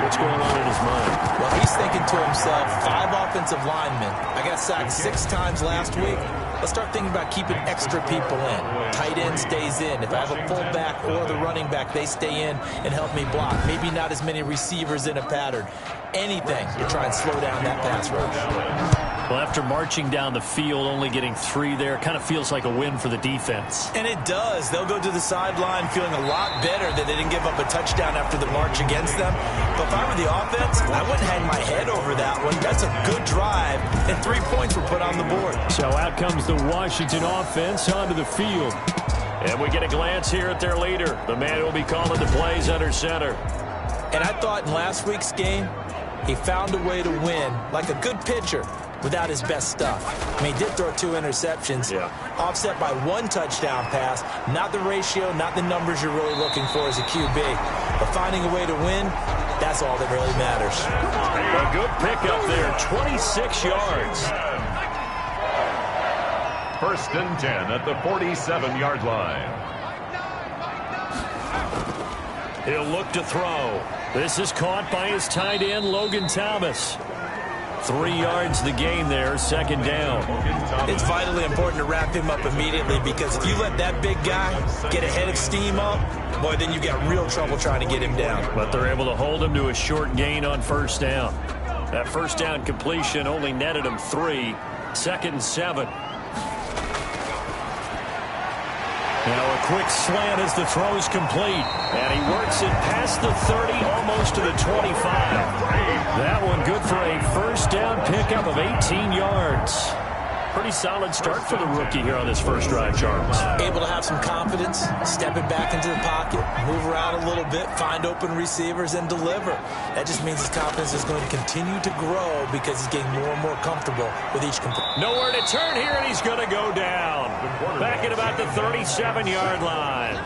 What's going on in his mind? Well, he's thinking to himself, 5 offensive linemen. I got sacked 6 times last week. Let's start thinking about keeping extra people in. Tight end stays in. If I have a fullback or the running back, they stay in and help me block. Maybe not as many receivers in a pattern. Anything to try and slow down that pass rush. Well, after marching down the field, only getting 3 there, kind of feels like a win for the defense. And it does. They'll go to the sideline feeling a lot better that they didn't give up a touchdown after the march against them. But if I were the offense, I wouldn't hang my head over that one. That's a good drive, and 3 points were put on the board. So out comes the Washington offense onto the field. And we get a glance here at their leader, the man who will be calling the plays under center. And I thought in last week's game, he found a way to win like a good pitcher without his best stuff. I mean, he did throw 2 interceptions, offset by 1 touchdown pass. Not the ratio, not the numbers you're really looking for as a QB. But finding a way to win, that's all that really matters. A good pickup there, 26 yards. 1st and 10 at the 47-yard line. He'll look to throw. This is caught by his tight end, Logan Thomas. 3 yards the gain there, 2nd down. It's vitally important to wrap him up immediately because if you let that big guy get a head of steam up, boy, then you got real trouble trying to get him down. But they're able to hold him to a short gain on 1st down. That 1st down completion only netted him 3. 2nd and 7. Now a quick slant as the throw's complete. And he works it past the 30, almost to the 25. That one good for a 1st down pickup of 18 yards. Pretty solid start for the rookie here on this first drive, Charles. Able to have some confidence, stepping back into the pocket, move around a little bit, find open receivers, and deliver. That just means his confidence is going to continue to grow because he's getting more and more comfortable with each completion. Nowhere to turn here, and he's going to go down. Back at about the 37-yard line.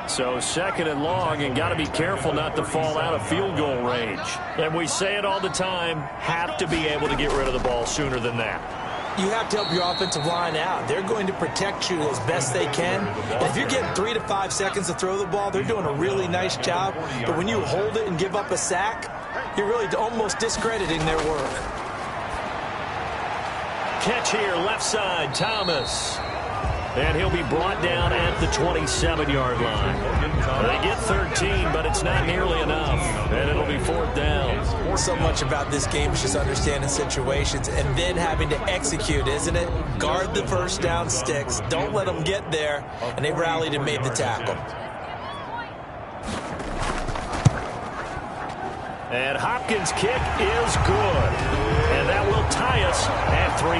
So 2nd and long, and got to be careful not to fall out of field goal range. And we say it all the time, have to be able to get rid of the ball sooner than that. You have to help your offensive line out. They're going to protect you as best they can. And if you're getting 3 to 5 seconds to throw the ball, they're doing a really nice job. But when you hold it and give up a sack, you're really almost discrediting their work. Catch here, left side, Thomas. And he'll be brought down at the 27-yard line. They get 13, but it's not nearly enough. And it'll be 4th down. So much about this game is just understanding situations and then having to execute, isn't it? Guard the 1st down sticks. Don't let them get there. And they rallied and made the tackle. And Hopkins' kick is good. And that will tie us at 3-3.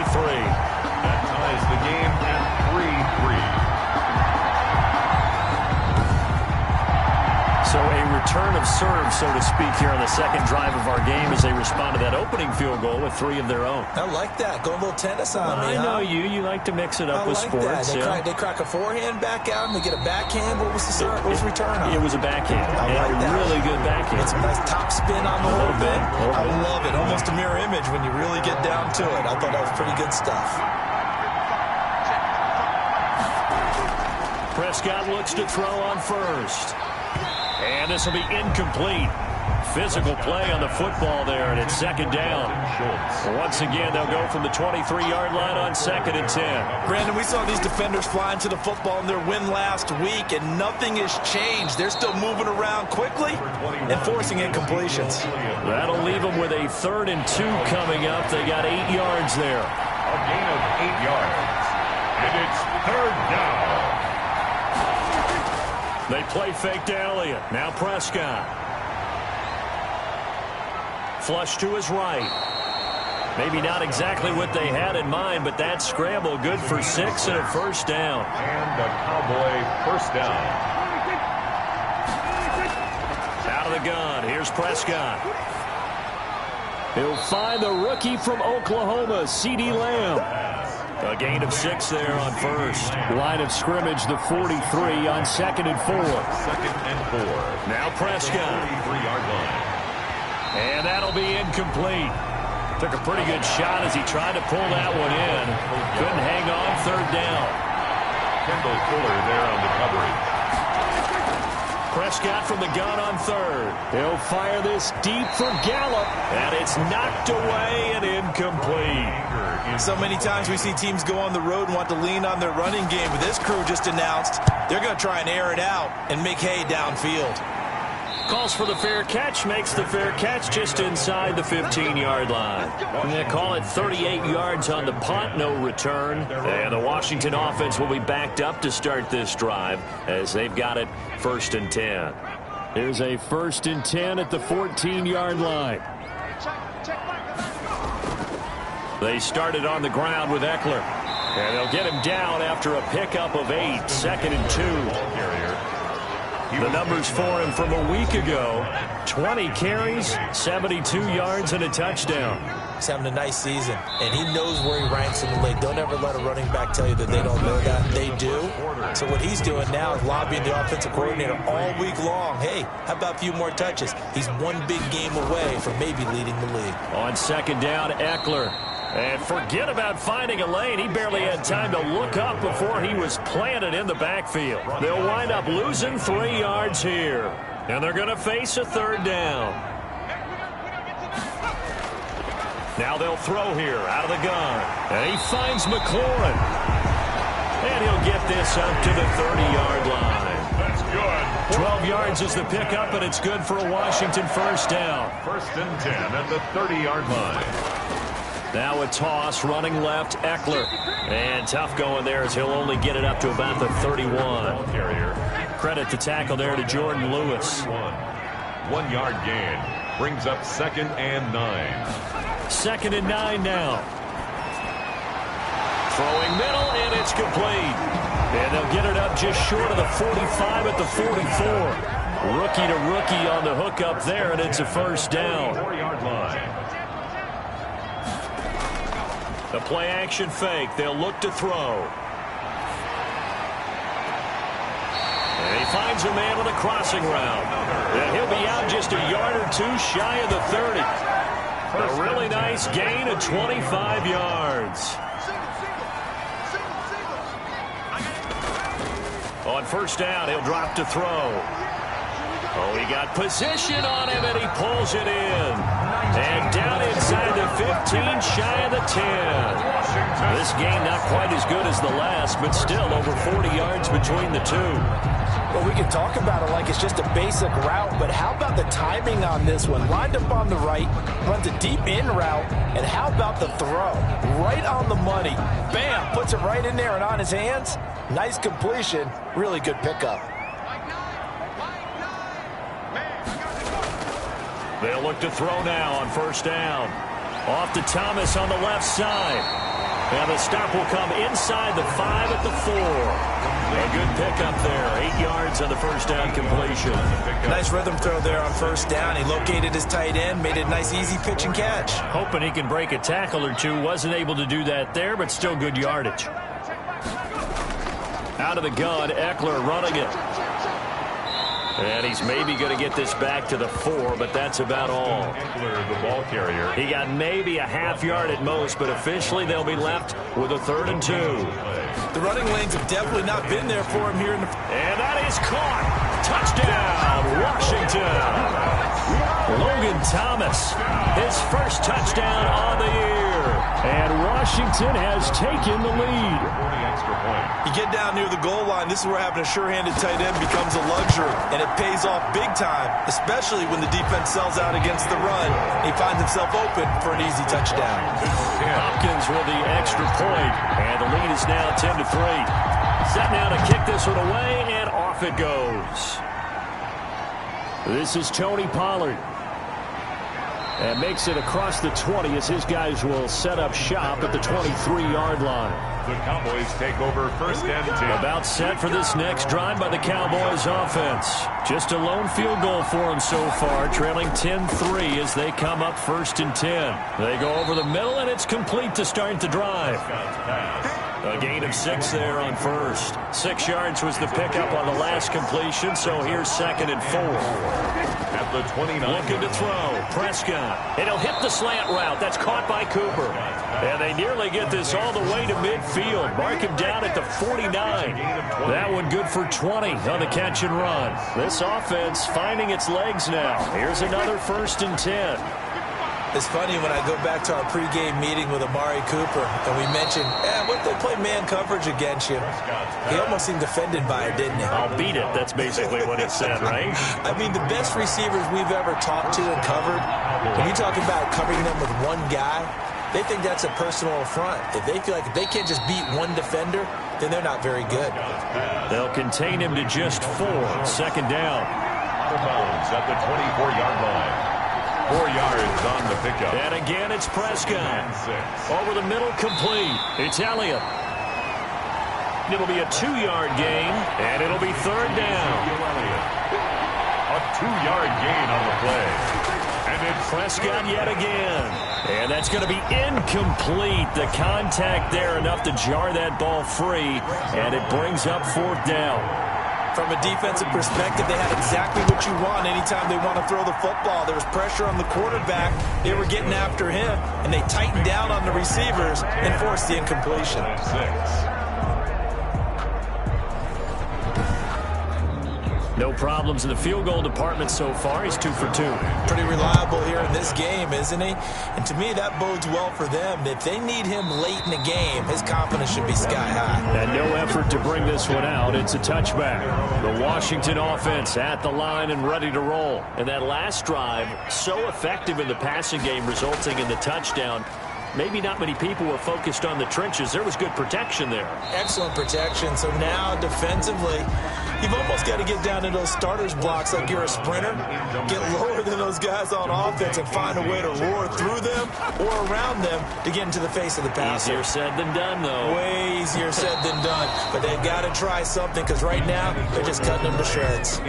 That ties the game at 3-3. So a return of serve, so to speak, here on the 2nd drive of our game as they respond to that opening field goal with 3 of their own. I like that. Go a little tennis on me, I know you. You like to mix it up with sports. They crack a forehand back out and they get a backhand. What was the serve? What was the return on? It was a backhand. I like that. Really good backhand. It's a nice top spin on the whole bit. I love it. Almost a mirror image when you really get down to it. I thought that was pretty good stuff. Prescott looks to throw on 1st. And this will be incomplete. Physical play on the football there, and it's 2nd down. Once again, they'll go from the 23-yard line on 2nd and 10. Brandon, we saw these defenders flying to the football in their win last week, and nothing has changed. They're still moving around quickly and forcing incompletions. That'll leave them with a 3rd and 2 coming up. They got 8 yards there. A gain of 8 yards. And it's 3rd down. They play fake to Elliott. Now Prescott. Flush to his right. Maybe not exactly what they had in mind, but that scramble good for 6 and a 1st down. And the Cowboy 1st down. Out of the gun. Here's Prescott. He'll find the rookie from Oklahoma, CeeDee Lamb. A gain of 6 there on first. Line of scrimmage, the 43 on 2nd and 4. 2nd and 4. Now Prescott. 43-yard line. And that'll be incomplete. Took a pretty good shot as he tried to pull that one in. Couldn't hang on 3rd down. Kendall Fuller there on the coverage. Prescott from the gun on 3rd. He'll fire this deep for Gallup. And it's knocked away and incomplete. So many times we see teams go on the road and want to lean on their running game. But this crew just announced they're going to try and air it out and make hay downfield. Calls for the fair catch, makes the fair catch just inside the 15-yard line. And they call it 38 yards on the punt, no return. And the Washington offense will be backed up to start this drive as they've got it 1st and 10. Here's a 1st and 10 at the 14-yard line. They started on the ground with Eckler. And they'll get him down after a pickup of 8, 2nd and 2. The numbers for him from a week ago, 20 carries, 72 yards, and a touchdown. He's having a nice season, and he knows where he ranks in the league. Don't ever let a running back tell you that they don't know that. They do. So what he's doing now is lobbying the offensive coordinator all week long. Hey, how about a few more touches? He's one big game away from maybe leading the league. On 2nd down, Eckler. And forget about finding a lane. He barely had time to look up before he was planted in the backfield. They'll wind up losing 3 yards here. And they're going to face a 3rd down. Now they'll throw here out of the gun. And he finds McLaurin. And he'll get this up to the 30-yard line. That's good. 12 yards is the pickup, and it's good for a Washington 1st down. 1st and 10 at the 30-yard line. Now a toss, running left, Eckler. And tough going there as he'll only get it up to about the 31. Credit the tackle there to Jordan Lewis. 1 yard gain. Brings up 2nd and 9. 2nd and 9 now. Throwing middle, and it's complete. And they'll get it up just short of the 45 at the 44. Rookie to rookie on the hook up there, and it's a 1st down. 4-yard line. The play action fake. They'll look to throw. And he finds a man on a crossing route. And he'll be out just a yard or 2 shy of the 30. A really nice gain of 25 yards. On 1st down, he'll drop to throw. Oh, he got position on him, and he pulls it in. And down inside the 15, shy of the 10. This game not quite as good as the last, but still over 40 yards between the two. Well, we can talk about it like it's just a basic route, but how about the timing on this one? Lined up on the right, runs a deep in route, and how about the throw? Right on the money. Bam, puts it right in there and on his hands. Nice completion, really good pickup. They'll look to throw now on 1st down. Off to Thomas on the left side. And the stop will come inside the 5 at the 4. A good pickup there. 8 yards on the 1st down completion. Nice rhythm throw there on 1st down. He located his tight end, made it a nice easy pitch and catch. Hoping he can break a tackle or two. Wasn't able to do that there, but still good yardage. Out of the gun, Eckler running it. And he's maybe going to get this back to the 4, but that's about all. Eckler, the ball carrier. He got maybe a half yard at most, but officially they'll be left with a 3rd and 2. The running lanes have definitely not been there for him here in the... And that is caught. Touchdown, Washington. Logan Thomas, his 1st touchdown on the year. And Washington has taken the lead. You get down near the goal line, this is where having a sure-handed tight end becomes a luxury, and it pays off big time, especially when the defense sells out against the run. He finds himself open for an easy touchdown. Hopkins with the extra point, and the lead is now 10-3. Set now to kick this one away, and off it goes. This is Tony Pollard. And makes it across the 20 as his guys will set up shop at the 23-yard line. the Cowboys take over 1st and 10. About set for this next drive by the Cowboys offense. Just a lone field goal for them so far, trailing 10-3 as they come up 1st and 10. They go over the middle, and it's complete to start the drive. A gain of 6 there on first. 6 yards was the pickup on the last completion, so here's 2nd and 4. At the 29. Looking to throw. Prescott. And he'll hit the slant route. That's caught by Cooper. And they nearly get this all the way to midfield. Mark him down at the 49. That one good for 20 on the catch and run. This offense finding its legs now. Here's another 1st and 10. It's funny when I go back to our pregame meeting with Amari Cooper, and we mentioned, what if they play man coverage against you? He almost seemed offended by it, didn't he? I'll beat it. That's basically what he said, right? I mean, the best receivers we've ever talked to and covered, when you talk about covering them with one guy, they think that's a personal affront. If they feel like if they can't just beat one defender, then they're not very good. They'll contain him to just 4. 2nd down. Out of bounds at the 24-yard line. 4 yards on the pickup. And again, it's Prescott. Over the middle, complete. It's Elliott. It'll be a 2-yard gain, and it'll be 3rd down. A 2-yard gain on the play. And it's Prescott yet again. And that's going to be incomplete. The contact there enough to jar that ball free, and it brings up 4th down. From a defensive perspective, they had exactly what you want anytime they want to throw the football. There was pressure on the quarterback. They were getting after him, and they tightened down on the receivers and forced the incompletion. 6. No problems in the field goal department so far. He's 2 for 2. Pretty reliable here in this game, isn't he? And to me, that bodes well for them. If they need him late in the game, his confidence should be sky high. And no effort to bring this one out. It's a touchback. The Washington offense at the line and ready to roll. And that last drive, so effective in the passing game, resulting in the touchdown. Maybe not many people were focused on the trenches. There was good protection there. Excellent protection. So now, defensively, you've almost got to get down to those starters blocks like you're a sprinter. Get lower than those guys on offense and find a way to roar through them or around them to get into the face of the passer. Easier said than done, though. Way easier said than done. But they've got to try something because right now, they're just cutting them to shreds.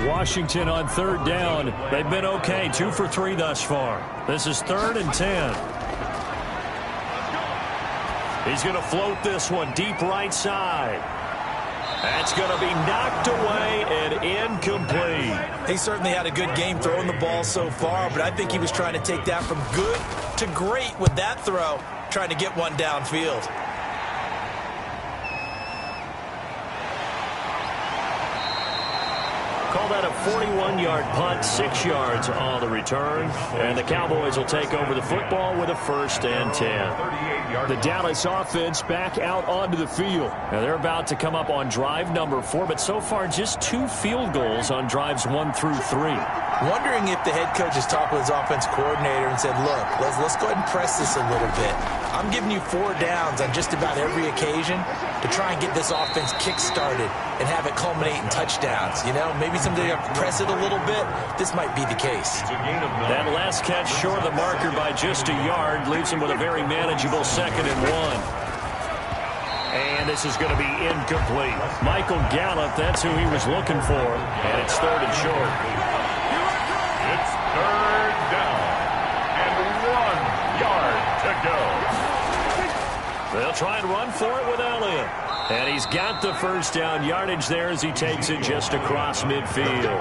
Washington on 3rd down. They've been okay. 2 for 3 thus far. This is 3rd and 10. He's going to float this one deep right side. That's going to be knocked away and incomplete. He certainly had a good game throwing the ball so far, but I think he was trying to take that from good to great with that throw, trying to get one downfield. Call that a 41-yard punt, 6 yards on the return. And the Cowboys will take over the football with a 1st and 10. The Dallas offense back out onto the field. Now they're about to come up on drive number 4, but so far just 2 field goals on drives 1 through 3. Wondering if the head coach has talked with his offense coordinator and said, look, let's go ahead and press this a little bit. I'm giving you 4 downs on just about every occasion to try and get this offense kick-started and have it culminate in touchdowns. You know, maybe someday you have to press it a little bit. This might be the case. That last catch short of the marker by just a yard leaves him with a very manageable 2nd and 1. And this is going to be incomplete. Michael Gallup, that's who he was looking for. And it's 3rd and short. It's 3rd down and 1 yard to go. They'll try and run for it with Elliott. And he's got the 1st down yardage there as he takes it just across midfield.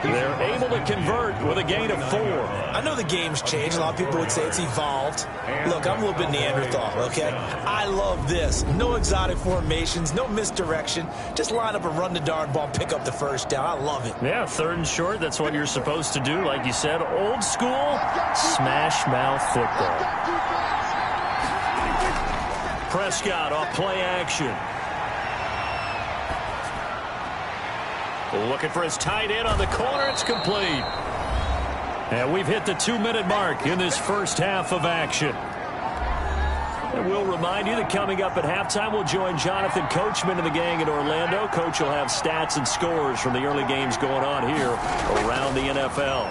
They're able to convert with a gain of 4. I know the game's changed. A lot of people would say it's evolved. Look, I'm a little bit Neanderthal, okay? I love this. No exotic formations, no misdirection. Just line up and run the darn ball, pick up the 1st down. I love it. Yeah, 3rd and short. That's what you're supposed to do. Like you said, old school, smash mouth football. Prescott off play action. Looking for his tight end on the corner. It's complete. And we've hit the 2-minute mark in this first half of action. And we'll remind you that coming up at halftime, we'll join Jonathan Coachman and the gang in Orlando. Coach will have stats and scores from the early games going on here around the NFL.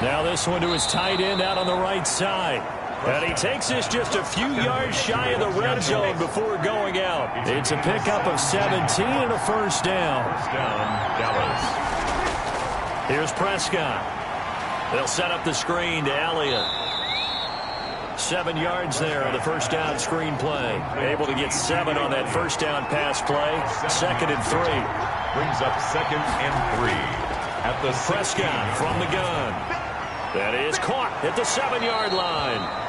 Now this one to his tight end out on the right side. And he takes this just a few yards shy of the red zone before going out. It's a pickup of 17 and a first down. First down, Dallas. Here's Prescott. They'll set up the screen to Elliott. 7 yards there on the first down screen play. Able to get 7 on that first down pass play. 2nd and 3. Brings up 2nd and 3 at the Prescott from the gun. That is caught at the 7-yard line.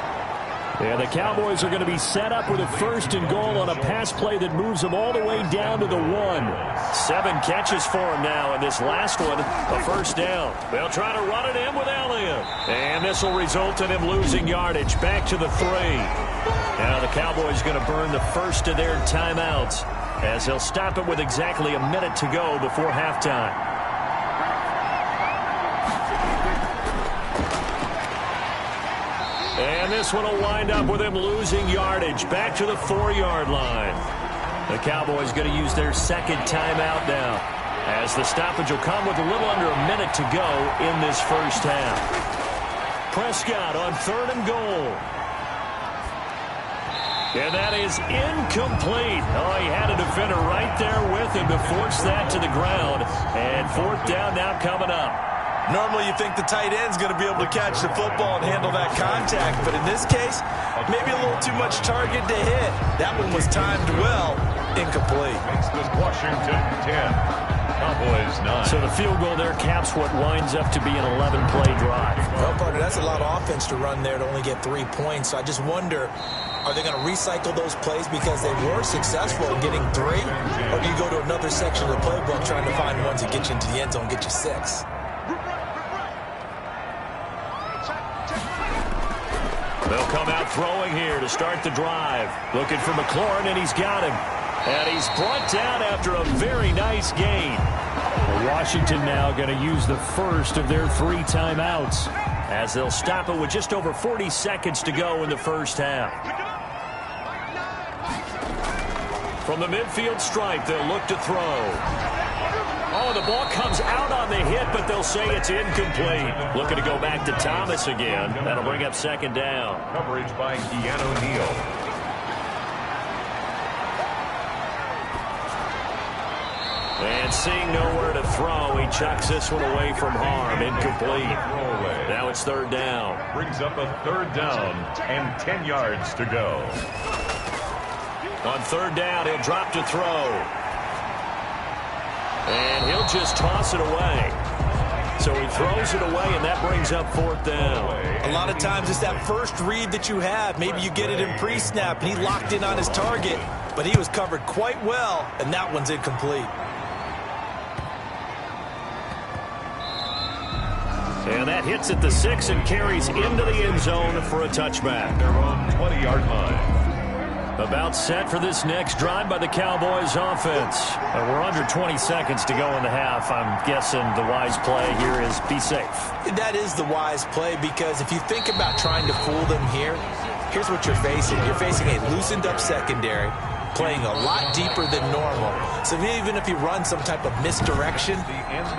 And the Cowboys are going to be set up with a 1st and goal on a pass play that moves them all the way down to the 1. 7 catches for him now, and this last one, a first down. They'll try to run it in with Elliott. And this will result in him losing yardage back to the 3. Now the Cowboys going to burn the first of their timeouts as they'll stop it with exactly a minute to go before halftime. And this one will wind up with him losing yardage back to the 4-yard line. The Cowboys going to use their 2nd timeout now, as the stoppage will come with a little under a minute to go in this first half. Prescott on 3rd and goal. And that is incomplete. Oh, he had a defender right there with him to force that to the ground. And 4th down now coming up. Normally you think the tight end's going to be able to catch the football and handle that contact, but in this case, maybe a little too much target to hit. That one was timed well, incomplete. Makes this Washington 10, Cowboys 9. So the field goal there caps what winds up to be an 11-play drive. Well, partner, that's a lot of offense to run there to only get 3 points. So I just wonder, are they going to recycle those plays because they were successful in getting 3? Or do you go to another section of the playbook trying to find ones that get you into the end zone, get you 6? They'll come out throwing here to start the drive. Looking for McLaurin, and he's got him. And he's brought down after a very nice gain. Washington now going to use the first of their 3 timeouts, as they'll stop it with just over 40 seconds to go in the first half. From the midfield stripe, they'll look to throw. Oh, the ball comes out on the hit, but they'll say it's incomplete. Looking to go back to Thomas again. That'll bring up 2nd down. Coverage by Keanu Neal. And seeing nowhere to throw, he chucks this one away from harm. Incomplete. Now it's 3rd down. Brings up a 3rd down and 10 yards to go. On 3rd down, he'll drop to throw. And he'll just toss it away. So he throws it away, and that brings up 4th down. A lot of times it's that first read that you have. Maybe you get it in pre-snap, and he locked in on his target, but he was covered quite well, and that one's incomplete. And that hits at the 6 and carries into the end zone for a touchback. Their own 20-yard line. About set for this next drive by the Cowboys offense. We're under 20 seconds to go in the half. I'm guessing the wise play here is be safe. That is the wise play, because if you think about trying to fool them here, here's what you're facing. You're facing a loosened up secondary, playing a lot deeper than normal. So even if you run some type of misdirection,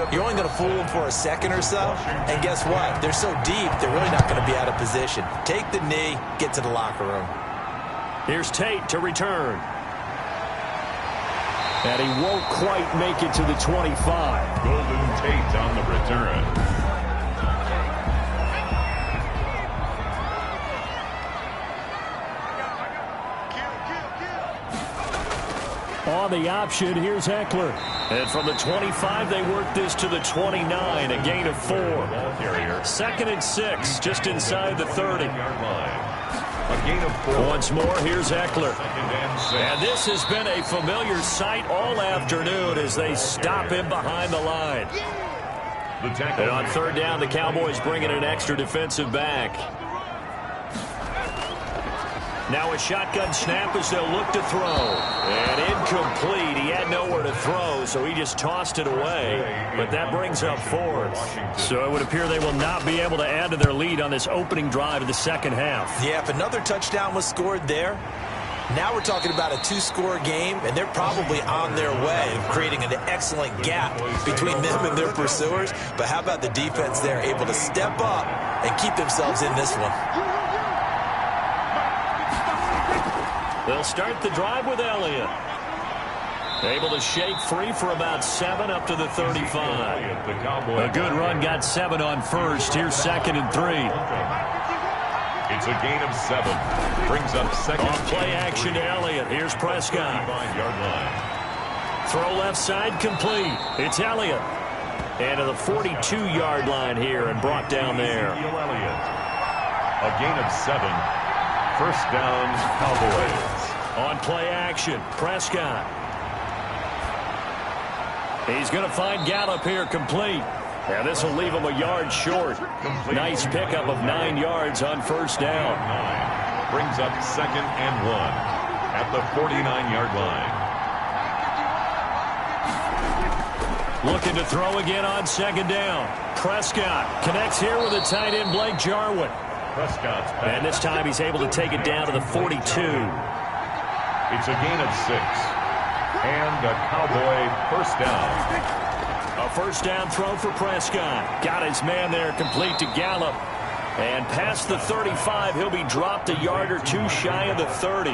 you're only going to fool them for a second or so. And guess what? They're so deep, they're really not going to be out of position. Take the knee, get to the locker room. Here's Tate to return. And he won't quite make it to the 25. Golden Tate on the return. On the option, here's Eckler. And from the 25, they work this to the 29, a gain of 4. 2nd and 6, just inside the 30. A gain of 4. Once more, here's Eckler. And this has been a familiar sight all afternoon as they stop him behind the line. And on 3rd down, the Cowboys bring in an extra defensive back. Now a shotgun snap as they'll look to throw. And incomplete. He had nowhere to throw, so he just tossed it away. But that brings up 4th. So it would appear they will not be able to add to their lead on this opening drive of the second half. Yeah, if another touchdown was scored there, now we're talking about a 2-score game, and they're probably on their way of creating an excellent gap between them and their pursuers. But how about the defense there, able to step up and keep themselves in this one? They'll start the drive with Elliott. Able to shake free for about 7 up to the 35. A good run, got 7 on first. Here's 2nd and 3. It's a gain of 7. Brings up 2nd. On play action to Elliott. Here's Prescott. 5-yard line. Throw left side complete. It's Elliott. And to the 42-yard line here and brought down there. A gain of 7. First down, Cowboys. On play action, Prescott. He's going to find Gallup here complete. And this will leave him a yard short. Nice pickup of 9 yards on first down. Brings up 2nd and 1 at the 49-yard line. Looking to throw again on 2nd down. Prescott connects here with the tight end Blake Jarwin. Prescott's back. And this time he's able to take it down to the 42. It's a gain of 6. And a Cowboy first down. A first down throw for Prescott. Got his man there complete to Gallup. And past the 35, he'll be dropped a yard or 2 shy of the 30.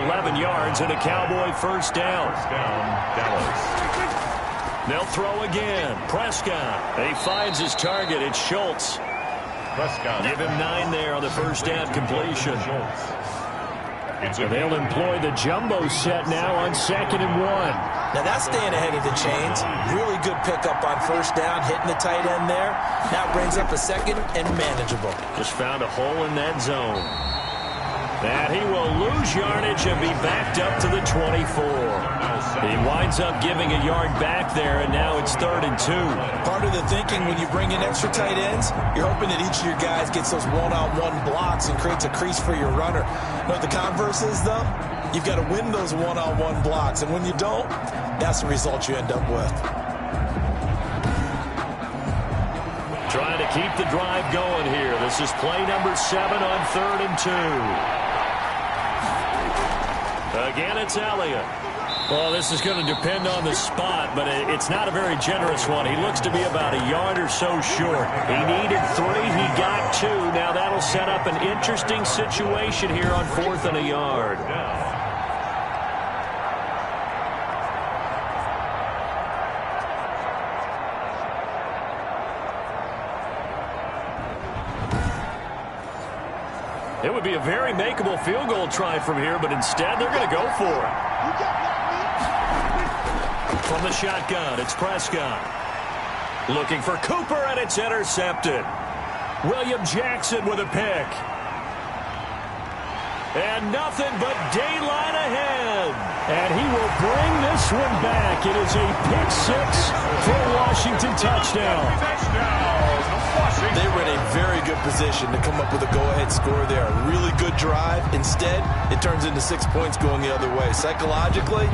11 yards and a Cowboy first down. First down, Dallas. They'll throw again. Prescott. He finds his target. It's Schultz. Prescott. Give him 9 there on the first down completion. They'll employ the jumbo set now on 2nd and 1. Now that's staying ahead of the chains. Really good pickup on first down, hitting the tight end there. Now brings up a 2nd and manageable. Just found a hole in that zone. And he will lose yardage and be backed up to the 24. He winds up giving a yard back there, and now it's 3rd and 2. Part of the thinking when you bring in extra tight ends, you're hoping that each of your guys gets those one-on-one blocks and creates a crease for your runner. You know what the converse is, though? You've got to win those one-on-one blocks, and when you don't, that's the result you end up with. Trying to keep the drive going here. This is play number 7 on 3rd and 2. Again, it's Elliott. Well, this is going to depend on the spot, but it's not a very generous one. He looks to be about a yard or so short. He needed 3. He got 2. Now that'll set up an interesting situation here on 4th and a yard. It would be a very makeable field goal try from here, but instead they're going to go for it. From the shotgun, it's Prescott. Looking for Cooper, and it's intercepted. William Jackson with a pick. And nothing but daylight ahead. And he will bring this one back. It is a pick 6 for a Washington touchdown. They were in a very good position to come up with a go-ahead score there. A really good drive. Instead, it turns into 6 points going the other way. Psychologically,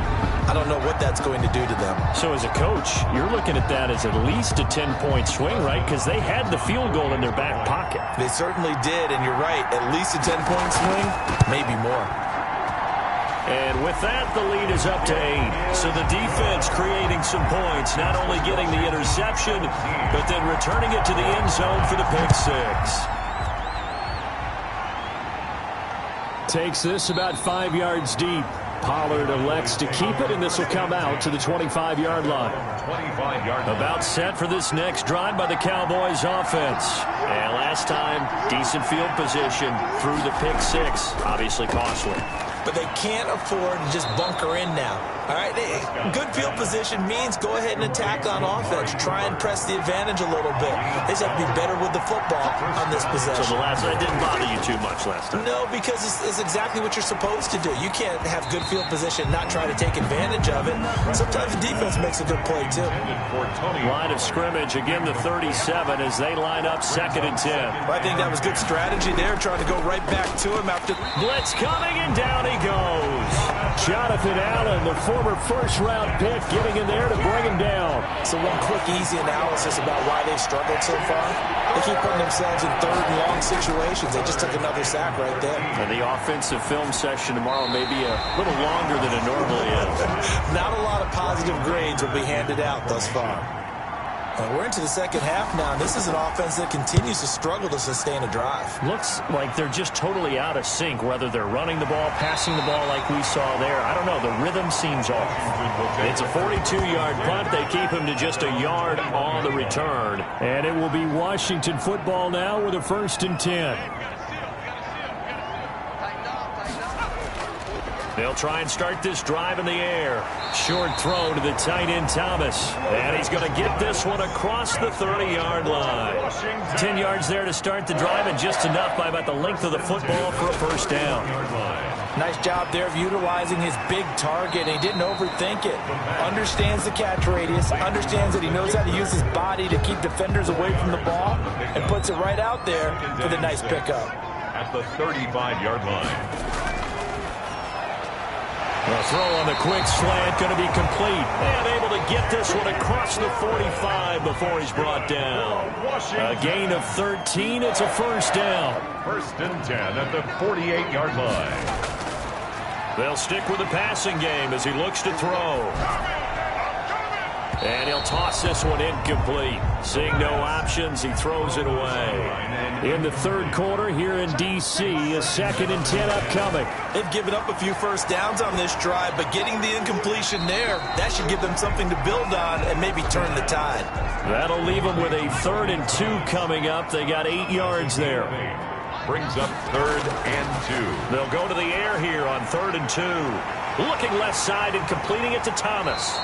I don't know what that's going to do to them. So as a coach, you're looking at that as at least a 10-point swing, right? Because they had the field goal in their back pocket. They certainly did, and you're right. At least a 10-point swing, maybe more. And with that, the lead is up to 8. So the defense creating some points, not only getting the interception, but then returning it to the end zone for the pick 6. Takes this about 5 yards deep. Pollard elects to keep it, and this will come out to the 25-yard line. About set for this next drive by the Cowboys offense. And last time, decent field position through the pick 6. Obviously costly. But they can't afford to just bunker in now. All right, good field position means go ahead and attack on offense. Try and press the advantage a little bit. They just have to be better with the football on this possession. So that didn't bother you too much last time? No, because it's exactly what you're supposed to do. You can't have good field position and not try to take advantage of it. Sometimes the defense makes a good play, too. Line of scrimmage, again the 37 as they line up 2nd and 10. Well, I think that was good strategy there, trying to go right back to him after. Blitz coming, and down he goes. Jonathan Allen, the former first-round pick, getting in there to bring him down. So one quick, easy analysis about why they've struggled so far. They keep putting themselves in 3rd and long situations. They just took another sack right there. And the offensive film session tomorrow may be a little longer than it normally is. Not a lot of positive grades will be handed out thus far. We're into the second half now. This is an offense that continues to struggle to sustain a drive. Looks like they're just totally out of sync, whether they're running the ball, passing the ball like we saw there. I don't know. The rhythm seems off. It's a 42-yard punt. They keep him to just a yard on the return. And it will be Washington football now with a 1st and 10. They'll try and start this drive in the air. Short throw to the tight end, Thomas. And he's going to get this one across the 30-yard line. 10 yards there to start the drive, and just enough by about the length of the football for a 1st down. Nice job there of utilizing his big target. He didn't overthink it. Understands the catch radius. Understands that he knows how to use his body to keep defenders away from the ball, and puts it right out there for the nice pickup. At the 35-yard line. A throw on the quick slant, going to be complete. And able to get this one across the 45 before he's brought down. A gain of 13. It's a 1st down. 1st and 10 at the 48-yard line. They'll stick with the passing game as he looks to throw. And he'll toss this one incomplete. Seeing no options, he throws it away. In the 3rd quarter here in D.C., a 2nd and 10 upcoming. They've given up a few 1st downs on this drive, but getting the incompletion there, that should give them something to build on and maybe turn the tide. That'll leave them with a 3rd and 2 coming up. They got 8 yards there. Brings up 3rd and 2. They'll go to the air here on 3rd and 2. Looking left side and completing it to Thomas.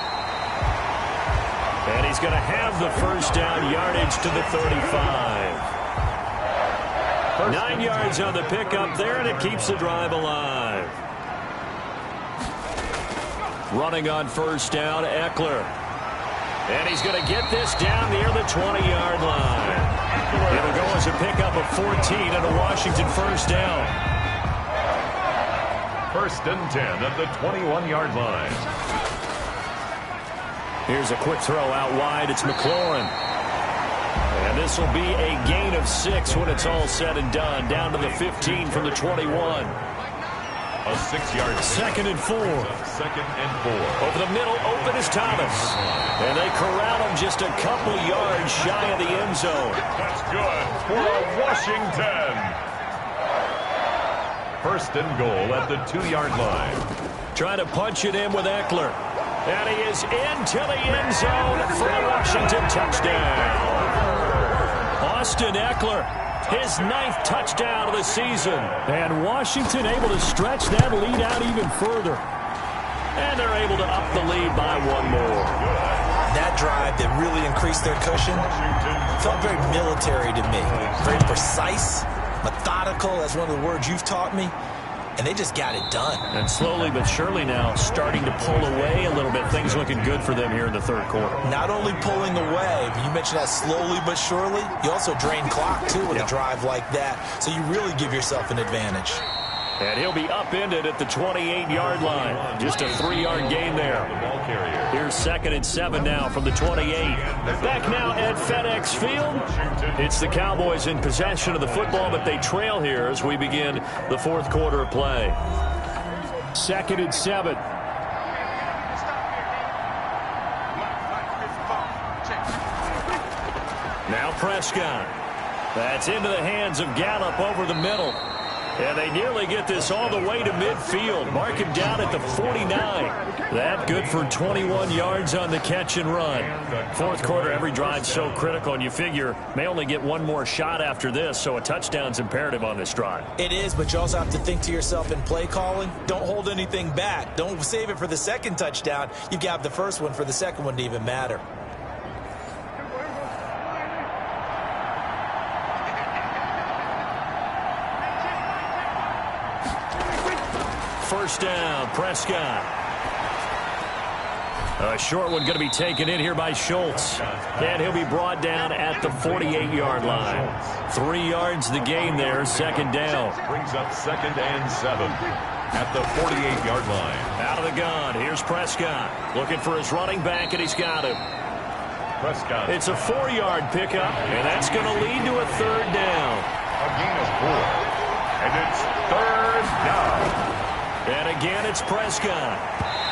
And he's going to have the 1st down, yardage to the 35. 9 yards on the pickup there, and it keeps the drive alive. Running on 1st down, Eckler. And he's going to get this down near the 20-yard line. It'll go as a pickup of 14 and a Washington 1st down. 1st and 10 at the 21-yard line. Here's a quick throw out wide. It's McLaurin. And this will be a gain of 6 when it's all said and done. Down to the 15 from the 21. A 6-yard. 2nd and 4. 2nd and 4. Over the middle, open is Thomas. And they corral him just a couple yards shy of the end zone. That's good for Washington. 1st and goal at the 2-yard line. Trying to punch it in with Eckler. And he is into the end zone for a Washington touchdown. Austin Eckler, his 9th touchdown of the season. And Washington able to stretch that lead out even further. And they're able to up the lead by 1 more. That drive that really increased their cushion felt very military to me. Very precise, methodical. That's one of the words you've taught me. And they just got it done. And slowly but surely now starting to pull away a little bit. Things looking good for them here in the 3rd quarter. Not only pulling away, but you mentioned that slowly but surely. You also drain clock, too, with a drive like that. So you really give yourself an advantage. And he'll be upended at the 28-yard line. Just a 3-yard gain there. Here's 2nd and 7 now from the 28. Back now at FedEx Field. It's the Cowboys in possession of the football, but they trail here as we begin the 4th quarter of play. 2nd and 7. Now Prescott. That's into the hands of Gallup over the middle. And they nearly get this all the way to midfield. Mark him down at the 49. That good for 21 yards on the catch and run. 4th quarter, every drive so critical, and you figure may only get 1 more shot after this, so a touchdown's imperative on this drive. It is, but you also have to think to yourself in play calling, don't hold anything back. Don't save it for the 2nd touchdown. You've got the 1st one for the 2nd one to even matter. First down, Prescott. A short one going to be taken in here by Schultz. And he'll be brought down at the 48-yard line. 3 yards the gain there, 2nd down. Brings up 2nd and 7 at the 48-yard line. Out of the gun, here's Prescott. Looking for his running back, and he's got him. Prescott. It's a 4-yard pickup, and that's going to lead to a 3rd down. A gain of 4. And it's 3rd down. And again, it's Prescott.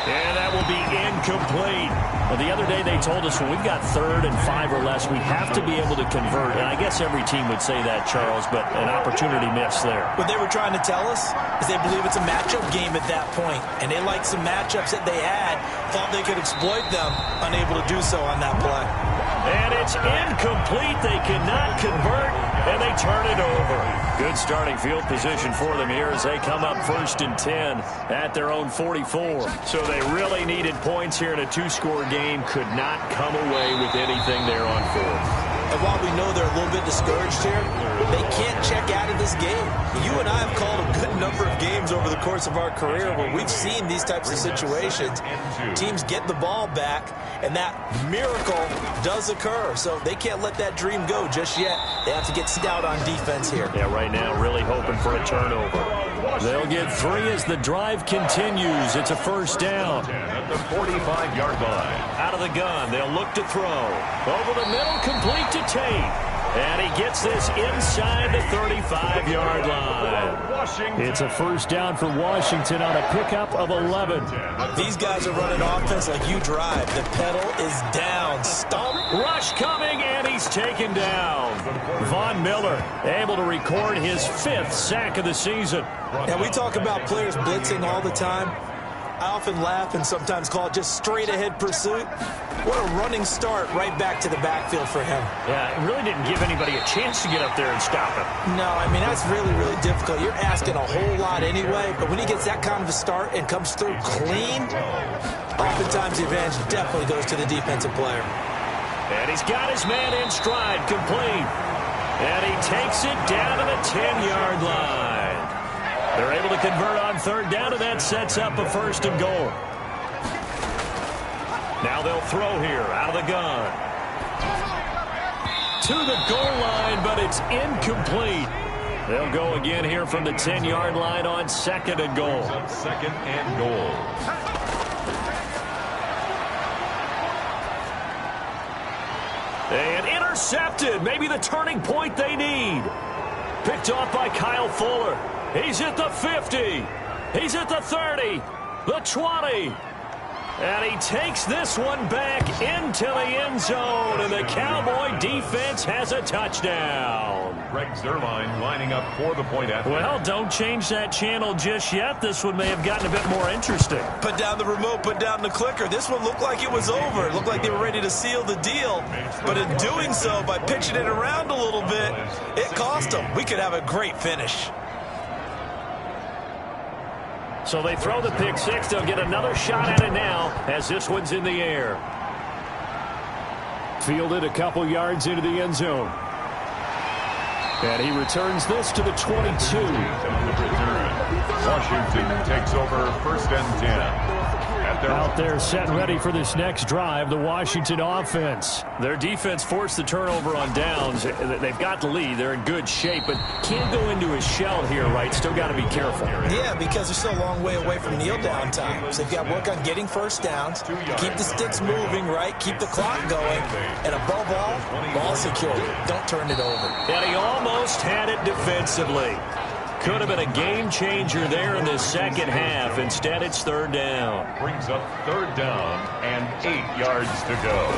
And that will be incomplete. Well, the other day they told us when we've got 3rd and 5 or less, we have to be able to convert. And I guess every team would say that, Charles, but an opportunity missed there. What they were trying to tell us is they believe it's a matchup game at that point. And they liked some matchups that they had, thought they could exploit them, unable to do so on that play. And it's incomplete. They cannot convert, and they turn it over. Good starting field position for them here as they come up 1st and 10 at their own 44. So they really needed points here in a 2-score game. Could not come away with anything there on 4th. And while we know they're a little bit discouraged here, they can't check out of this game. You and I have called a good number of games over the course of our career where we've seen these types of situations. Teams get the ball back, and that miracle does occur. So they can't let that dream go just yet. They have to get stout on defense here. Yeah, right now really hoping for a turnover. They'll get 3 as the drive continues. It's a 1st down. At the 45-yard line. Out of the gun, they'll look to throw. Over the middle, complete to Tate. And he gets this inside the 35-yard line. It's a 1st down for Washington on a pickup of 11. These guys are running offense like you drive. The pedal is down. Stomp. Rush coming, and he's taken down. Von Miller able to record his 5th sack of the season. And we talk about players blitzing all the time. I often laugh and sometimes call it just straight-ahead pursuit. What a running start right back to the backfield for him. Yeah, it really didn't give anybody a chance to get up there and stop him. No, I mean, that's really, really difficult. You're asking a whole lot anyway, but when he gets that kind of a start and comes through clean, oftentimes the advantage definitely goes to the defensive player. And he's got his man in stride, complete. And he takes it down to the 10-yard line. They're able to convert on 3rd down, and that sets up a 1st and goal. Now they'll throw here out of the gun. To the goal line, but it's incomplete. They'll go again here from the 10-yard line on 2nd and goal. 2nd and goal. And intercepted. Maybe the turning point they need. Picked off by Kyle Fuller. He's at the 50. He's at the 30. The 20. And he takes this one back into the end zone. And the Cowboy defense has a touchdown. Greg Zuerlein lining up for the point after. Well, don't change that channel just yet. This one may have gotten a bit more interesting. Put down the remote, put down the clicker. This one looked like it was over. It looked like they were ready to seal the deal. But in doing so, by pitching it around a little bit, it cost them. We could have a great finish. So they throw the pick 6. They'll get another shot at it now as this one's in the air. Fielded a couple yards into the end zone. And he returns this to the 22. Washington takes over 1st and 10. Out there set and ready for this next drive, the Washington offense. Their defense forced the turnover on downs. They've got the lead. They're in good shape, but can't go into a shell here, right? Still got to be careful. Yeah, because they're still a long way away from kneel down time. So they've got to work on getting 1st downs, keep the sticks moving, right? Keep the clock going, and above all, ball security. Don't turn it over. And he almost had it defensively. Could have been a game changer there in the second half. Instead, it's 3rd down. Brings up 3rd down and 8 yards to go.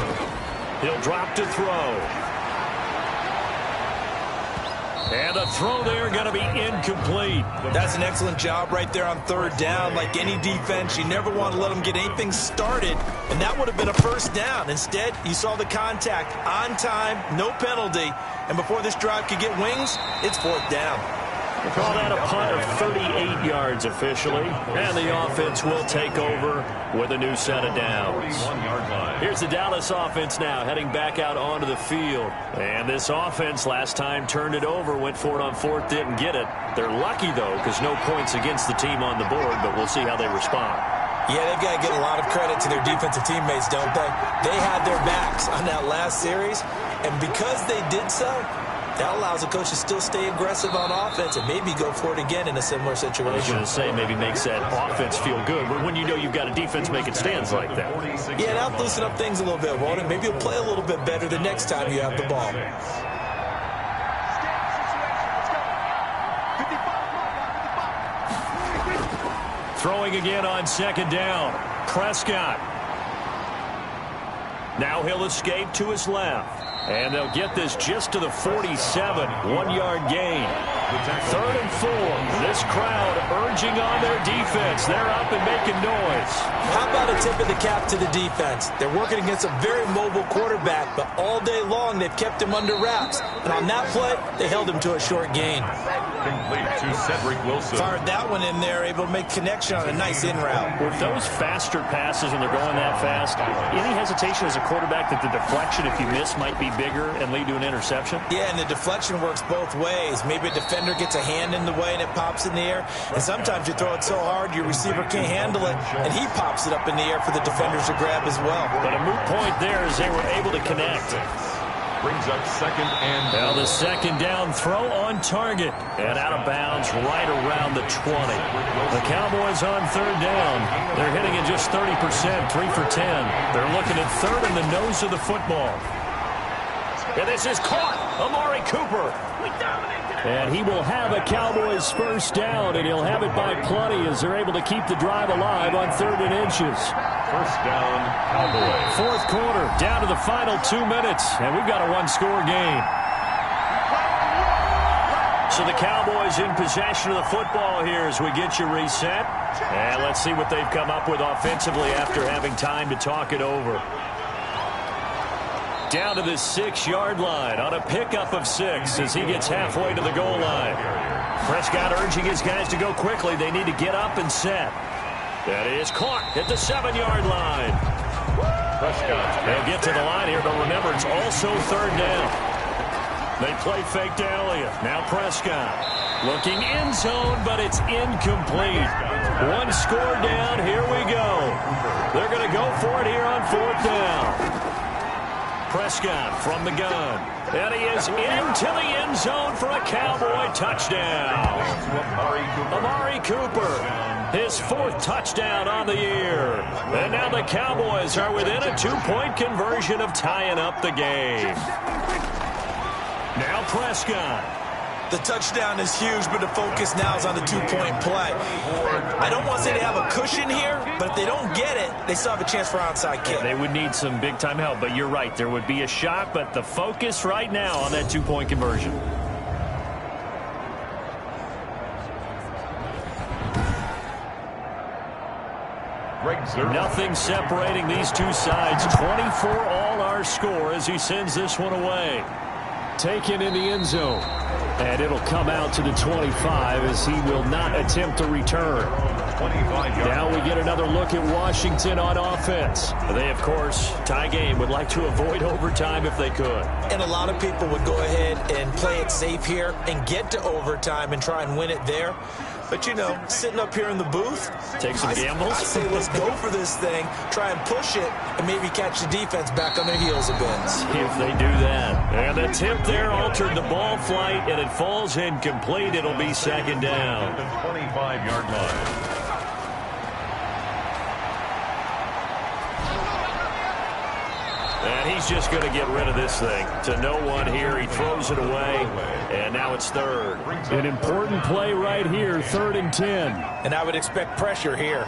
He'll drop to throw. And the throw there going to be incomplete. That's an excellent job right there on 3rd down. Like any defense, you never want to let them get anything started, and that would have been a 1st down. Instead, you saw the contact on time, no penalty, and before this drive could get wings, it's 4th down. We'll call that a punt of 38 yards officially. And the offense will take over with a new set of downs. Here's the Dallas offense now heading back out onto the field. And this offense last time turned it over, went for it on 4th, didn't get it. They're lucky, though, because no points against the team on the board, but we'll see how they respond. Yeah, they've got to give a lot of credit to their defensive teammates, don't they? They had their backs on that last series, and because they did so, that allows the coach to still stay aggressive on offense and maybe go for it again in a similar situation. I was going to say maybe makes that offense feel good, but when you know you've got a defense making stands like that. Yeah, that'll loosen up things a little bit, won't it? Maybe you'll play a little bit better the next time you have the ball. Throwing again on 2nd down. Prescott. Now he'll escape to his left. And they'll get this just to the 47, 1-yard gain. 3rd and 4. This crowd urging on their defense. They're up and making noise. How about a tip of the cap to the defense? They're working against a very mobile quarterback, but all day long they've kept him under wraps. And on that play, they held him to a short gain. Complete to Cedric Wilson. Fired that one in there, able to make connection on a nice in route. With those faster passes when they're going that fast, any hesitation as a quarterback that the deflection, if you miss, might be bigger and lead to an interception? Yeah, and the deflection works both ways. Maybe a defender gets a hand in the way and it pops in the air. And sometimes you throw it so hard your receiver can't handle it, and he pops it up in the air for the defenders to grab as well. But a moot point there as they were able to connect. Brings up 2nd and now the 2nd down throw on target and out of bounds right around the 20. The Cowboys on 3rd down. They're hitting it just 30%, 3 for 10. They're looking at 3rd in the nose of the football. And this is caught. Amari Cooper. And he will have a Cowboys 1st down, and he'll have it by plenty as they're able to keep the drive alive on 3rd and inches. 1st down, Cowboys. 4th quarter, down to the final 2 minutes, and we've got a 1-score game. So the Cowboys in possession of the football here as we get you reset. And let's see what they've come up with offensively after having time to talk it over. Down to the 6-yard line on a pickup of 6 as he gets halfway to the goal line. Prescott urging his guys to go quickly. They need to get up and set. That is caught at the 7-yard line. Prescott. They'll get to the line here, but remember, it's also 3rd down. They play fake to Elliott. Now Prescott looking end zone, but it's incomplete. 1 score down. Here we go. They're going to go for it here on 4th down. Prescott from the gun. And he is into the end zone for a Cowboy touchdown. Amari Cooper, his 4th touchdown on the year. And now the Cowboys are within a 2-point conversion of tying up the game. Now Prescott. The touchdown is huge, but the focus now is on the 2-point play. I don't want to say they have a cushion here, but if they don't get it, they still have a chance for onside kick. They would need some big-time help, but you're right. There would be a shot, but the focus right now on that 2-point conversion. Nothing separating these two sides. 24 all our score as he sends this one away. Taken in the end zone. And it'll come out to the 25 as he will not attempt to return. Now we get another look at Washington on offense. They, of course, tie game, would like to avoid overtime if they could. And a lot of people would go ahead and play it safe here and get to overtime and try and win it there. But, you know, sitting up here in the booth, take some gambles. I say let's go for this thing, try and push it, and maybe catch the defense back on their heels a bit. See if they do that. And the tip there altered the ball flight, and it falls incomplete. It'll be 2nd down. The 25-yard line. And he's just going to get rid of this thing. To no one here. He throws it away. And now it's 3rd. An important play right here. 3rd and 10. And I would expect pressure here.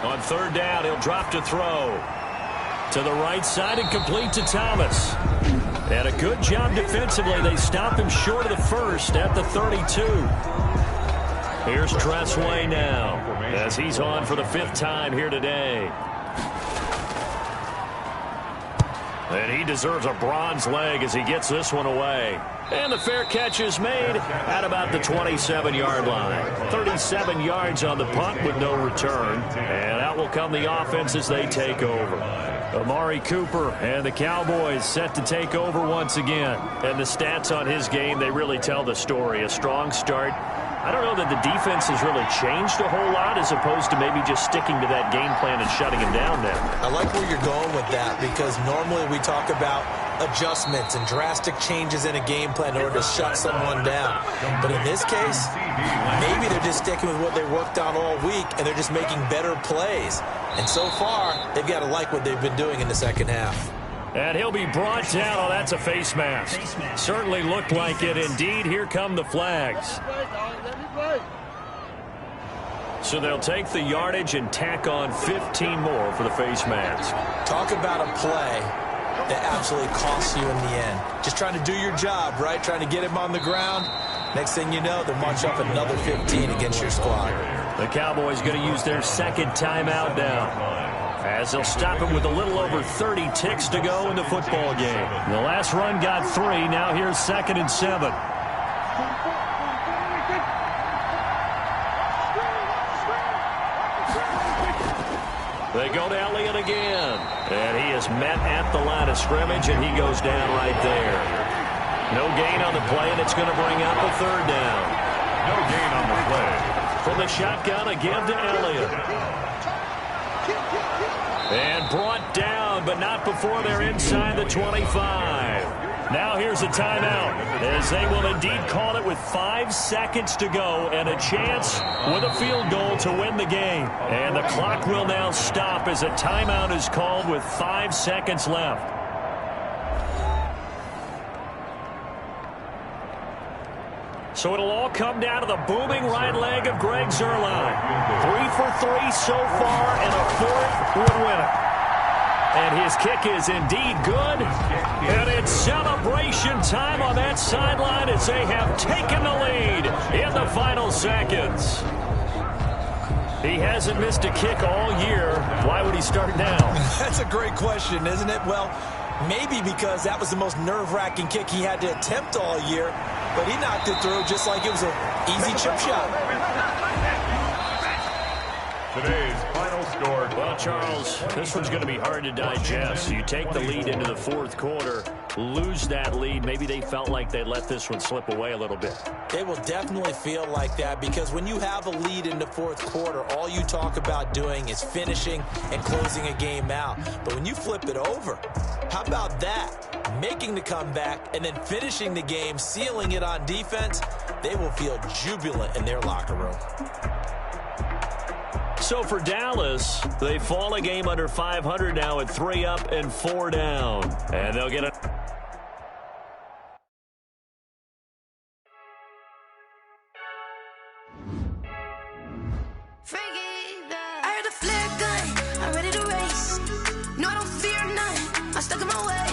On 3rd down, he'll drop to throw. To the right side and complete to Thomas. And a good job defensively. They stop him short of the 1st at the 32. Here's Tressway now as he's on for the 5th time here today. And he deserves a bronze leg as he gets this one away. And the fair catch is made at about the 27-yard line. 37 yards on the punt with no return. And out will come the offense as they take over. Amari Cooper and the Cowboys set to take over once again. And the stats on his game, they really tell the story. A strong start. I don't know that the defense has really changed a whole lot as opposed to maybe just sticking to that game plan and shutting him down now. I like where you're going with that because normally we talk about adjustments and drastic changes in a game plan in order to shut someone down. But in this case, maybe they're just sticking with what they worked on all week and they're just making better plays. And so far, they've got to like what they've been doing in the second half. And he'll be brought down. Oh, that's a face mask. Certainly looked like it. Indeed, here come the flags. So they'll take the yardage and tack on 15 more for the face mask. Talk about a play that absolutely costs you in the end. Just trying to do your job, right? Trying to get him on the ground. Next thing you know, they'll march up another 15 against your squad. The Cowboys going to use their second timeout now, as they'll stop it with a little over 30 ticks to go in the football game. The last run got 3. Now here's 2nd and 7. They go to Elliott again. And he is met at the line of scrimmage, and he goes down right there. No gain on the play, and it's going to bring out the 3rd down. No gain on the play. From the shotgun, again to Elliott. And brought down, but not before they're inside the 25. Now here's a timeout, as they will indeed call it with 5 seconds to go and a chance with a field goal to win the game. And the clock will now stop as a timeout is called with 5 seconds left. So it'll all come down to the booming right leg of Greg Zuerlein. 3 for 3 so far, and a 4th would win it. And his kick is indeed good. And it's celebration time on that sideline as they have taken the lead in the final seconds. He hasn't missed a kick all year. Why would he start now? That's a great question, isn't it? Well, maybe because that was the most nerve-wracking kick he had to attempt all year. But he knocked it through just like it was an easy chip shot. Today's final score. Well, Charles, this one's going to be hard to digest. You take the lead into the 4th quarter, lose that lead. Maybe they felt like they let this one slip away a little bit. It will definitely feel like that because when you have a lead in the 4th quarter, all you talk about doing is finishing and closing a game out. But when you flip it over, how about that? Making the comeback and then finishing the game, sealing it on defense, they will feel jubilant in their locker room. So for Dallas, they fall a game under 500 now at 3 up and 4 down. And they'll get a... I heard the flare gun, I'm ready to race. No, I don't fear none, I'm stuck in my way.